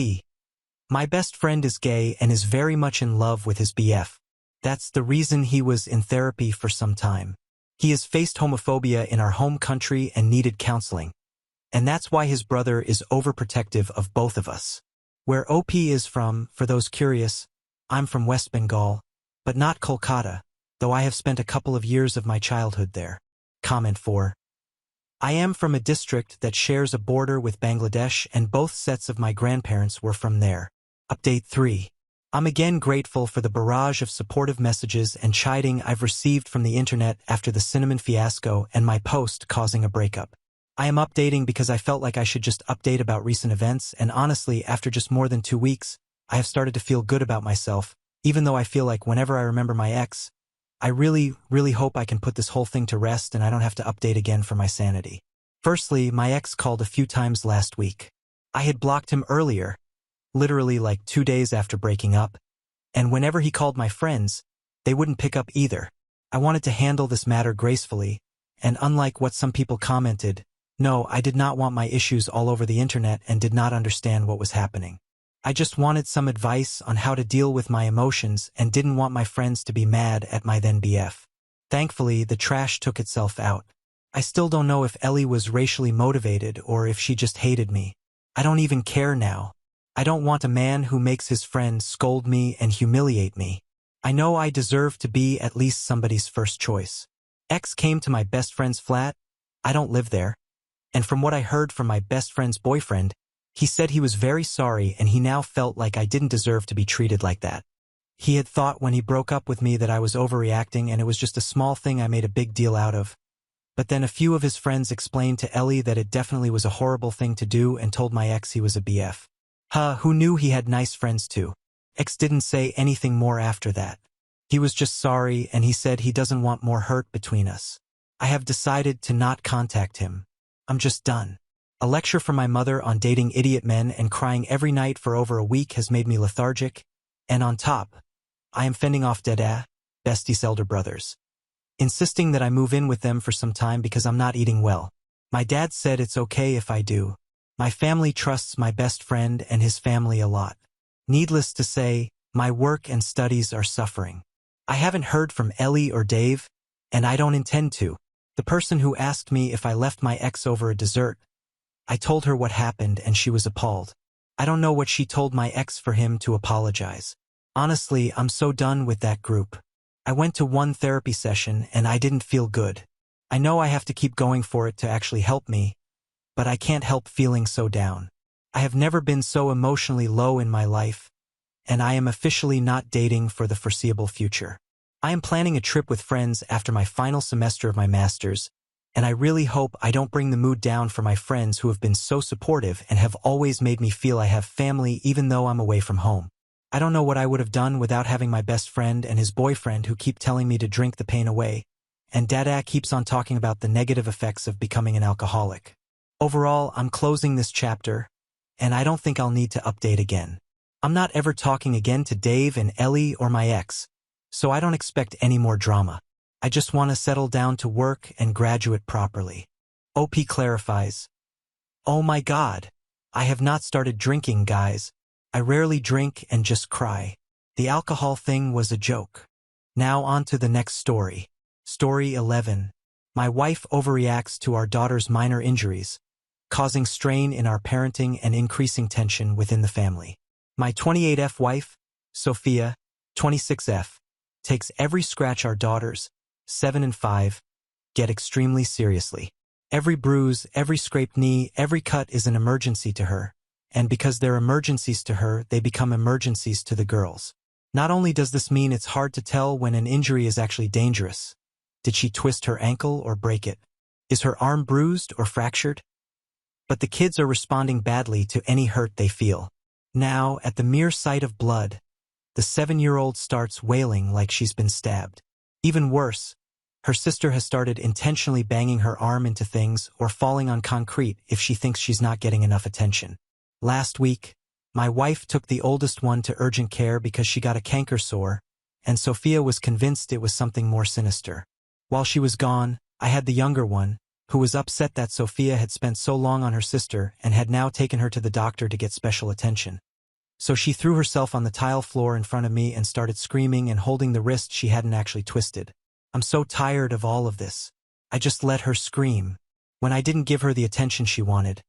My best friend is gay and is very much in love with his BF. That's the reason he was in therapy for some time. He has faced homophobia in our home country and needed counseling. And that's why his brother is overprotective of both of us. Where OP is from, for those curious, I'm from West Bengal, but not Kolkata, though I have spent a couple of years of my childhood there. Comment 4. I am from a district that shares a border with Bangladesh and both sets of my grandparents were from there. Update 3. I'm again grateful for the barrage of supportive messages and chiding I've received from the internet after the cinnamon fiasco and my post causing a breakup. I am updating because I felt like I should just update about recent events, and honestly, after just more than 2 weeks, I have started to feel good about myself, even though I feel like whenever I remember my ex, I really hope I can put this whole thing to rest and I don't have to update again for my sanity. Firstly, my ex called a few times last week. I had blocked him earlier, literally like 2 days after breaking up, and whenever he called my friends, they wouldn't pick up either. I wanted to handle this matter gracefully, and unlike what some people commented, no, I did not want my issues all over the internet and did not understand what was happening. I just wanted some advice on how to deal with my emotions and didn't want my friends to be mad at my then BF. Thankfully, the trash took itself out. I still don't know if Ellie was racially motivated or if she just hated me. I don't even care now. I don't want a man who makes his friends scold me and humiliate me. I know I deserve to be at least somebody's first choice. Ex came to my best friend's flat. I don't live there. And from what I heard from my best friend's boyfriend, he said he was very sorry and he now felt like I didn't deserve to be treated like that. He had thought when he broke up with me that I was overreacting and it was just a small thing I made a big deal out of. But then a few of his friends explained to Ellie that it definitely was a horrible thing to do and told my ex he was a BF. Who knew he had nice friends too? Ex didn't say anything more after that. He was just sorry and he said he doesn't want more hurt between us. I have decided to not contact him. I'm just done. A lecture from my mother on dating idiot men and crying every night for over a week has made me lethargic, and on top, I am fending off Dada, Bestie's elder brothers, insisting that I move in with them for some time because I'm not eating well. My dad said it's okay if I do. My family trusts my best friend and his family a lot. Needless to say, my work and studies are suffering. I haven't heard from Ellie or Dave, and I don't intend to. The person who asked me if I left my ex over a dessert, I told her what happened and she was appalled. I don't know what she told my ex for him to apologize. Honestly, I'm so done with that group. I went to one therapy session and I didn't feel good. I know I have to keep going for it to actually help me, but I can't help feeling so down. I have never been so emotionally low in my life, and I am officially not dating for the foreseeable future. I am planning a trip with friends after my final semester of my master's, and I really hope I don't bring the mood down for my friends who have been so supportive and have always made me feel I have family even though I'm away from home. I don't know what I would have done without having my best friend and his boyfriend who keep telling me to drink the pain away, and Dada keeps on talking about the negative effects of becoming an alcoholic. Overall, I'm closing this chapter, and I don't think I'll need to update again. I'm not ever talking again to Dave and Ellie or my ex, so I don't expect any more drama. I just want to settle down to work and graduate properly. OP clarifies. Oh my God. I have not started drinking, guys. I rarely drink and just cry. The alcohol thing was a joke. Now on to the next story. Story 11. My wife overreacts to our daughter's minor injuries, causing strain in our parenting and increasing tension within the family. My 28F wife, Sophia, 26F, takes every scratch our daughters, 7 and 5, get extremely seriously. Every bruise, every scraped knee, every cut is an emergency to her, and because they're emergencies to her, they become emergencies to the girls. Not only does this mean it's hard to tell when an injury is actually dangerous, Did she twist her ankle or break it? Is her arm bruised or fractured? But the kids are responding badly to any hurt they feel. Now, at the mere sight of blood, the 7-year-old starts wailing like she's been stabbed. Even worse, her sister has started intentionally banging her arm into things or falling on concrete if she thinks she's not getting enough attention. Last week, my wife took the oldest one to urgent care because she got a canker sore, and Sophia was convinced it was something more sinister. While she was gone, I had the younger one, who was upset that Sophia had spent so long on her sister and had now taken her to the doctor to get special attention. So she threw herself on the tile floor in front of me and started screaming and holding the wrist she hadn't actually twisted. I'm so tired of all of this. I just let her scream. When I didn't give her the attention she wanted,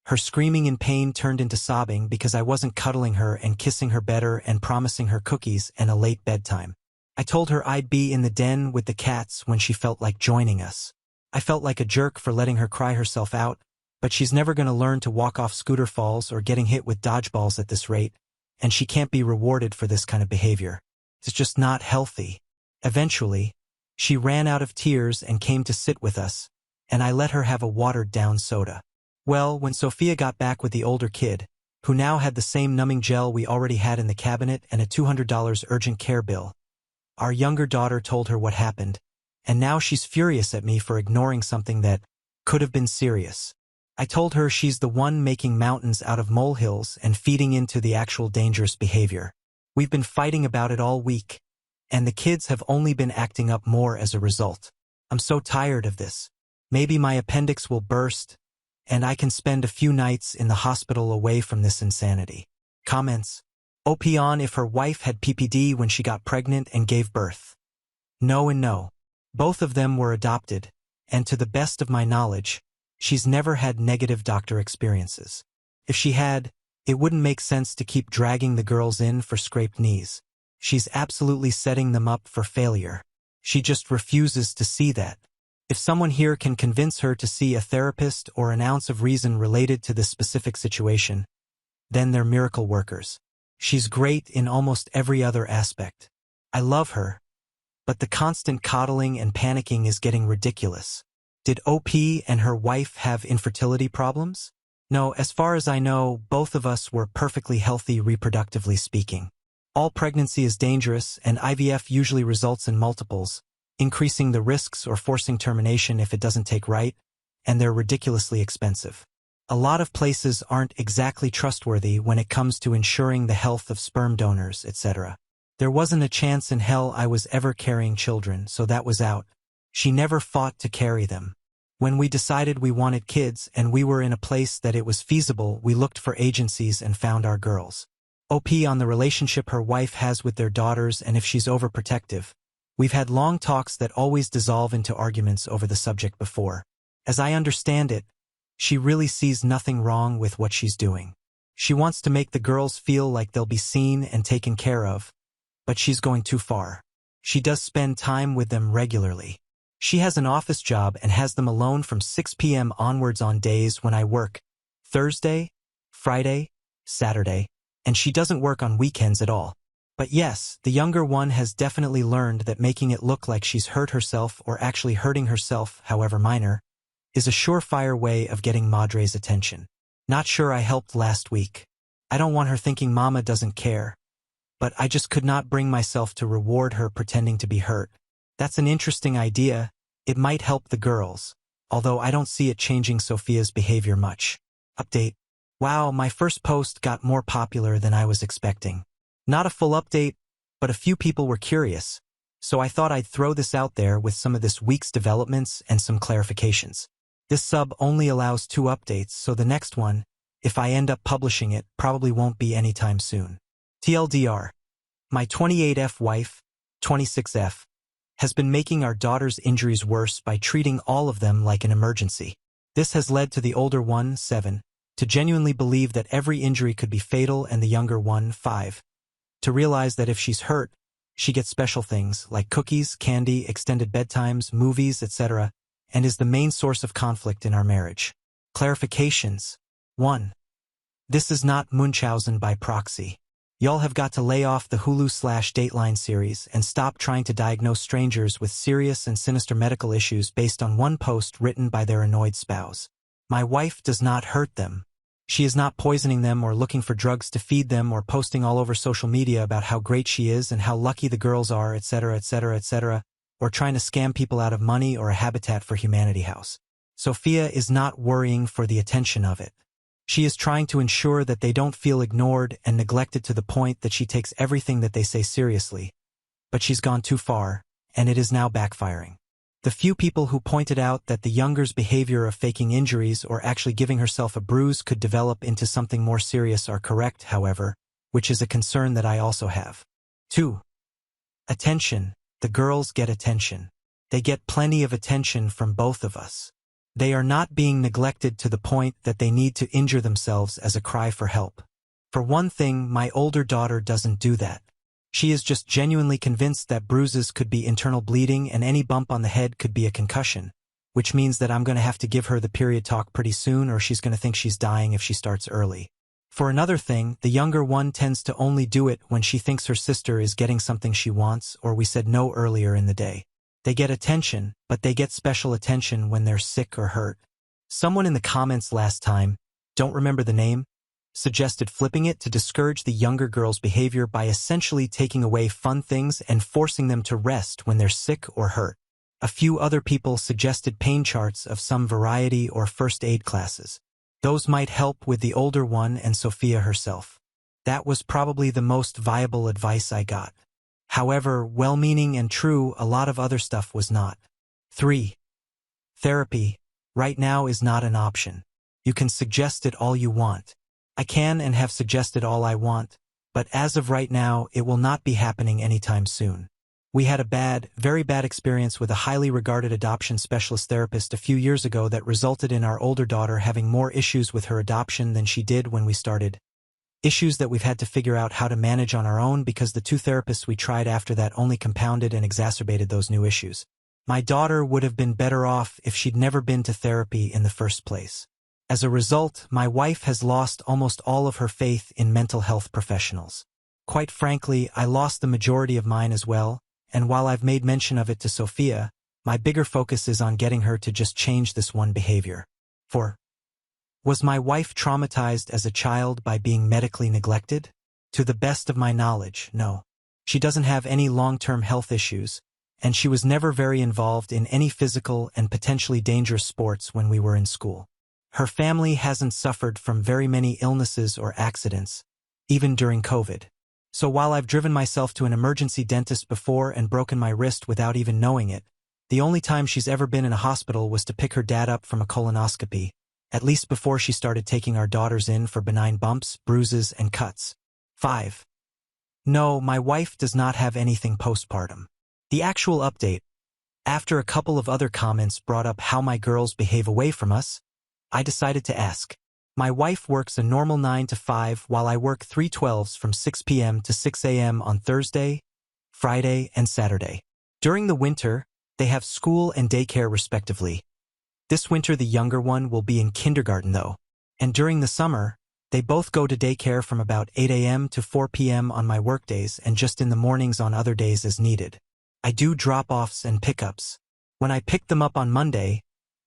her screaming in pain turned into sobbing because I wasn't cuddling her and kissing her better and promising her cookies and a late bedtime. I told her I'd be in the den with the cats when she felt like joining us. I felt like a jerk for letting her cry herself out, but she's never going to learn to walk off scooter falls or getting hit with dodgeballs at this rate, and she can't be rewarded for this kind of behavior. It's just not healthy. Eventually, she ran out of tears and came to sit with us, and I let her have a watered-down soda. Well, when Sophia got back with the older kid, who now had the same numbing gel we already had in the cabinet and a $200 urgent care bill, our younger daughter told her what happened, and now she's furious at me for ignoring something that could have been serious. I told her she's the one making mountains out of molehills and feeding into the actual dangerous behavior. We've been fighting about it all week, and the kids have only been acting up more as a result. I'm so tired of this. Maybe my appendix will burst, and I can spend a few nights in the hospital away from this insanity. Comments. OP on if her wife had PPD when she got pregnant and gave birth. No and no. Both of them were adopted, and to the best of my knowledge, she's never had negative doctor experiences. If she had, it wouldn't make sense to keep dragging the girls in for scraped knees. She's absolutely setting them up for failure. She just refuses to see that. If someone here can convince her to see a therapist or an ounce of reason related to this specific situation, then they're miracle workers. She's great in almost every other aspect. I love her, but the constant coddling and panicking is getting ridiculous. Did OP and her wife have infertility problems? No, as far as I know, both of us were perfectly healthy reproductively speaking. All pregnancy is dangerous, and IVF usually results in multiples, increasing the risks or forcing termination if it doesn't take right, and they're ridiculously expensive. A lot of places aren't exactly trustworthy when it comes to ensuring the health of sperm donors, etc. There wasn't a chance in hell I was ever carrying children, so that was out. She never fought to carry them. When we decided we wanted kids and we were in a place that it was feasible, we looked for agencies and found our girls. OP on the relationship her wife has with their daughters and if she's overprotective. We've had long talks that always dissolve into arguments over the subject before. As I understand it, she really sees nothing wrong with what she's doing. She wants to make the girls feel like they'll be seen and taken care of, but she's going too far. She does spend time with them regularly. She has an office job and has them alone from 6 p.m. onwards on days when I work, Thursday, Friday, Saturday, and she doesn't work on weekends at all. But yes, the younger one has definitely learned that making it look like she's hurt herself or actually hurting herself, however minor, is a surefire way of getting Madre's attention. Not sure I helped last week. I don't want her thinking Mama doesn't care, but I just could not bring myself to reward her pretending to be hurt. That's an interesting idea. It might help the girls, although I don't see it changing Sophia's behavior much. Update. Wow, my first post got more popular than I was expecting. Not a full update, but a few people were curious, so I thought I'd throw this out there with some of this week's developments and some clarifications. This sub only allows 2 updates, so the next one, if I end up publishing it, probably won't be anytime soon. TLDR. My 28F wife, 26F, has been making our daughter's injuries worse by treating all of them like an emergency. This has led to the older one, 7, to genuinely believe that every injury could be fatal, and the younger one, 5, to realize that if she's hurt, she gets special things like cookies, candy, extended bedtimes, movies, etc., and is the main source of conflict in our marriage. Clarifications. 1. This is not Munchausen by proxy. Y'all have got to lay off the Hulu/Dateline series and stop trying to diagnose strangers with serious and sinister medical issues based on one post written by their annoyed spouse. My wife does not hurt them. She is not poisoning them or looking for drugs to feed them or posting all over social media about how great she is and how lucky the girls are, etc., etc., etc., or trying to scam people out of money or a Habitat for Humanity house. Sophia is not worrying for the attention of it. She is trying to ensure that they don't feel ignored and neglected to the point that she takes everything that they say seriously. But she's gone too far, and it is now backfiring. The few people who pointed out that the younger's behavior of faking injuries or actually giving herself a bruise could develop into something more serious are correct, however, which is a concern that I also have. 2. Attention. The girls get attention. They get plenty of attention from both of us. They are not being neglected to the point that they need to injure themselves as a cry for help. For one thing, my older daughter doesn't do that. She is just genuinely convinced that bruises could be internal bleeding and any bump on the head could be a concussion, which means that I'm going to have to give her the period talk pretty soon or she's going to think she's dying if she starts early. For another thing, the younger one tends to only do it when she thinks her sister is getting something she wants or we said no earlier in the day. They get attention, but they get special attention when they're sick or hurt. Someone in the comments last time, don't remember the name, suggested flipping it to discourage the younger girl's behavior by essentially taking away fun things and forcing them to rest when they're sick or hurt. A few other people suggested pain charts of some variety or first aid classes. Those might help with the older one and Sophia herself. That was probably the most viable advice I got. However, well-meaning and true, a lot of other stuff was not. 3. Therapy, right now, is not an option. You can suggest it all you want. I can and have suggested all I want, but as of right now, it will not be happening anytime soon. We had a very bad experience with a highly regarded adoption specialist therapist a few years ago that resulted in our older daughter having more issues with her adoption than she did when we started. Issues that we've had to figure out how to manage on our own because the 2 therapists we tried after that only compounded and exacerbated those new issues. My daughter would have been better off if she'd never been to therapy in the first place. As a result, my wife has lost almost all of her faith in mental health professionals. Quite frankly, I lost the majority of mine as well, and while I've made mention of it to Sophia, my bigger focus is on getting her to just change this one behavior. 4. Was my wife traumatized as a child by being medically neglected? To the best of my knowledge, no. She doesn't have any long-term health issues, and she was never very involved in any physical and potentially dangerous sports when we were in school. Her family hasn't suffered from very many illnesses or accidents, even during COVID. So while I've driven myself to an emergency dentist before and broken my wrist without even knowing it, the only time she's ever been in a hospital was to pick her dad up from a colonoscopy, at least before she started taking our daughters in for benign bumps, bruises, and cuts. 5. No, my wife does not have anything postpartum. The actual update. After a couple of other comments brought up how my girls behave away from us, I decided to ask. My wife works a normal 9 to 5 while I work 3/12s from 6 p.m. to 6 a.m. on Thursday, Friday, and Saturday. During the winter, they have school and daycare respectively. This winter the younger one will be in kindergarten though, and during the summer, they both go to daycare from about 8 a.m. to 4 p.m. on my workdays and just in the mornings on other days as needed. I do drop-offs and pickups. When I picked them up on Monday,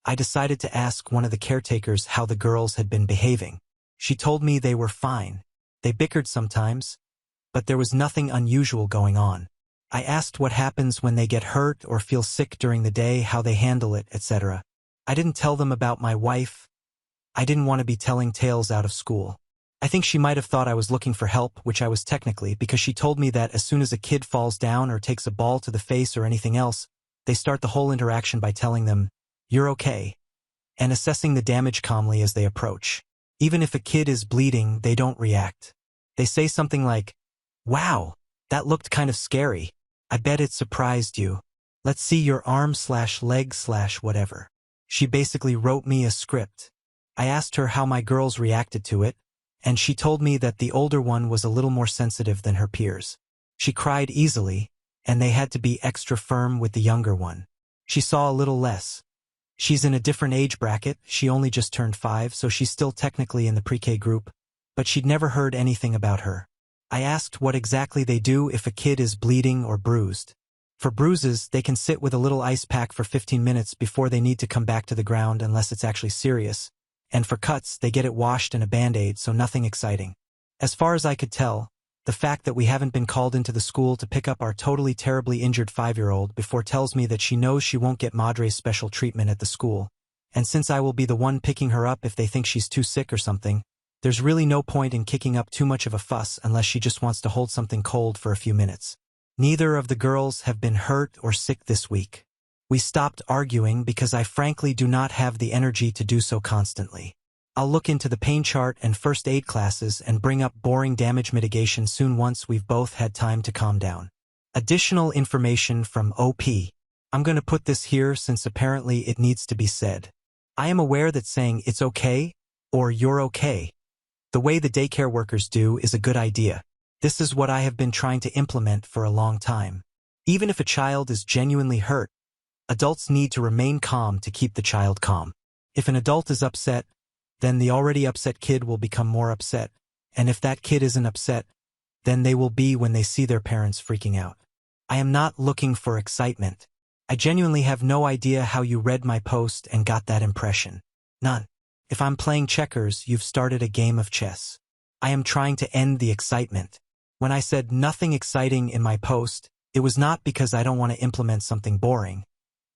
I decided to ask one of the caretakers how the girls had been behaving. She told me they were fine. They bickered sometimes, but there was nothing unusual going on. I asked what happens when they get hurt or feel sick during the day, how they handle it, etc. I didn't tell them about my wife. I didn't want to be telling tales out of school. I think she might have thought I was looking for help, which I was technically, because she told me that as soon as a kid falls down or takes a ball to the face or anything else, they start the whole interaction by telling them, "You're okay," and assessing the damage calmly as they approach. Even if a kid is bleeding, they don't react. They say something like, "Wow, that looked kind of scary. I bet it surprised you. Let's see your arm/leg/whatever." She basically wrote me a script. I asked her how my girls reacted to it, and she told me that the older one was a little more sensitive than her peers. She cried easily, and they had to be extra firm with the younger one. She saw a little less. She's in a different age bracket, she only just turned 5, so she's still technically in the pre-K group, but she'd never heard anything about her. I asked what exactly they do if a kid is bleeding or bruised. For bruises, they can sit with a little ice pack for 15 minutes before they need to come back to the ground unless it's actually serious. And for cuts, they get it washed in a Band-Aid, so nothing exciting. As far as I could tell, the fact that we haven't been called into the school to pick up our totally terribly injured 5-year-old before tells me that she knows she won't get Madre's special treatment at the school. And since I will be the one picking her up if they think she's too sick or something, there's really no point in kicking up too much of a fuss unless she just wants to hold something cold for a few minutes. Neither of the girls have been hurt or sick this week. We stopped arguing because I frankly do not have the energy to do so constantly. I'll look into the pain chart and first aid classes and bring up boring damage mitigation soon once we've both had time to calm down. Additional information from OP. I'm going to put this here since apparently it needs to be said. I am aware that saying it's okay or you're okay, the way the daycare workers do, is a good idea. This is what I have been trying to implement for a long time. Even if a child is genuinely hurt, adults need to remain calm to keep the child calm. If an adult is upset, then the already upset kid will become more upset, and if that kid isn't upset, then they will be when they see their parents freaking out. I am not looking for excitement. I genuinely have no idea how you read my post and got that impression. None. If I'm playing checkers, you've started a game of chess. I am trying to end the excitement. When I said nothing exciting in my post, it was not because I don't want to implement something boring.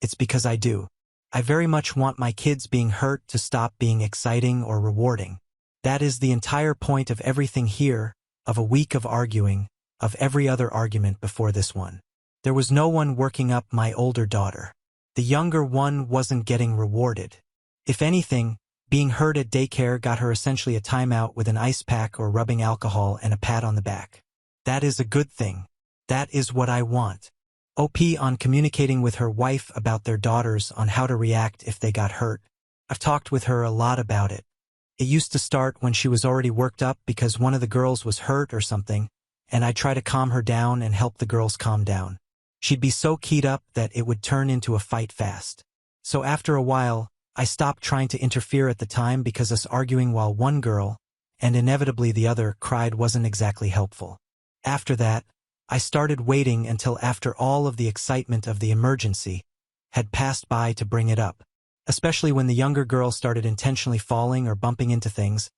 It's because I do. I very much want my kids being hurt to stop being exciting or rewarding. That is the entire point of everything here, of a week of arguing, of every other argument before this one. There was no one working up my older daughter. The younger one wasn't getting rewarded. If anything, being hurt at daycare got her essentially a timeout with an ice pack or rubbing alcohol and a pat on the back. That is a good thing. That is what I want. OP on communicating with her wife about their daughters on how to react if they got hurt. I've talked with her a lot about it. It used to start when she was already worked up because one of the girls was hurt or something, and I'd try to calm her down and help the girls calm down. She'd be so keyed up that it would turn into a fight fast. So after a while, I stopped trying to interfere at the time because us arguing while one girl, and inevitably the other, cried wasn't exactly helpful. After that, I started waiting until after all of the excitement of the emergency had passed by to bring it up. Especially when the younger girl started intentionally falling or bumping into things,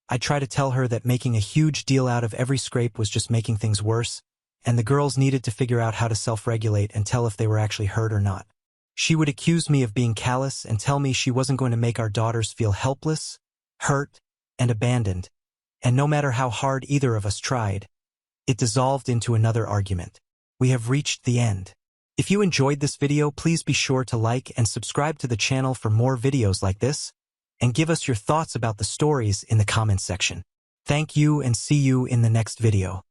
I'd try to tell her that making a huge deal out of every scrape was just making things worse, and the girls needed to figure out how to self-regulate and tell if they were actually hurt or not. She would accuse me of being callous and tell me she wasn't going to make our daughters feel helpless, hurt, and abandoned, and no matter how hard either of us tried, it dissolved into another argument. We have reached the end. If you enjoyed this video, please be sure to like and subscribe to the channel for more videos like this, and give us your thoughts about the stories in the comments section. Thank you and see you in the next video.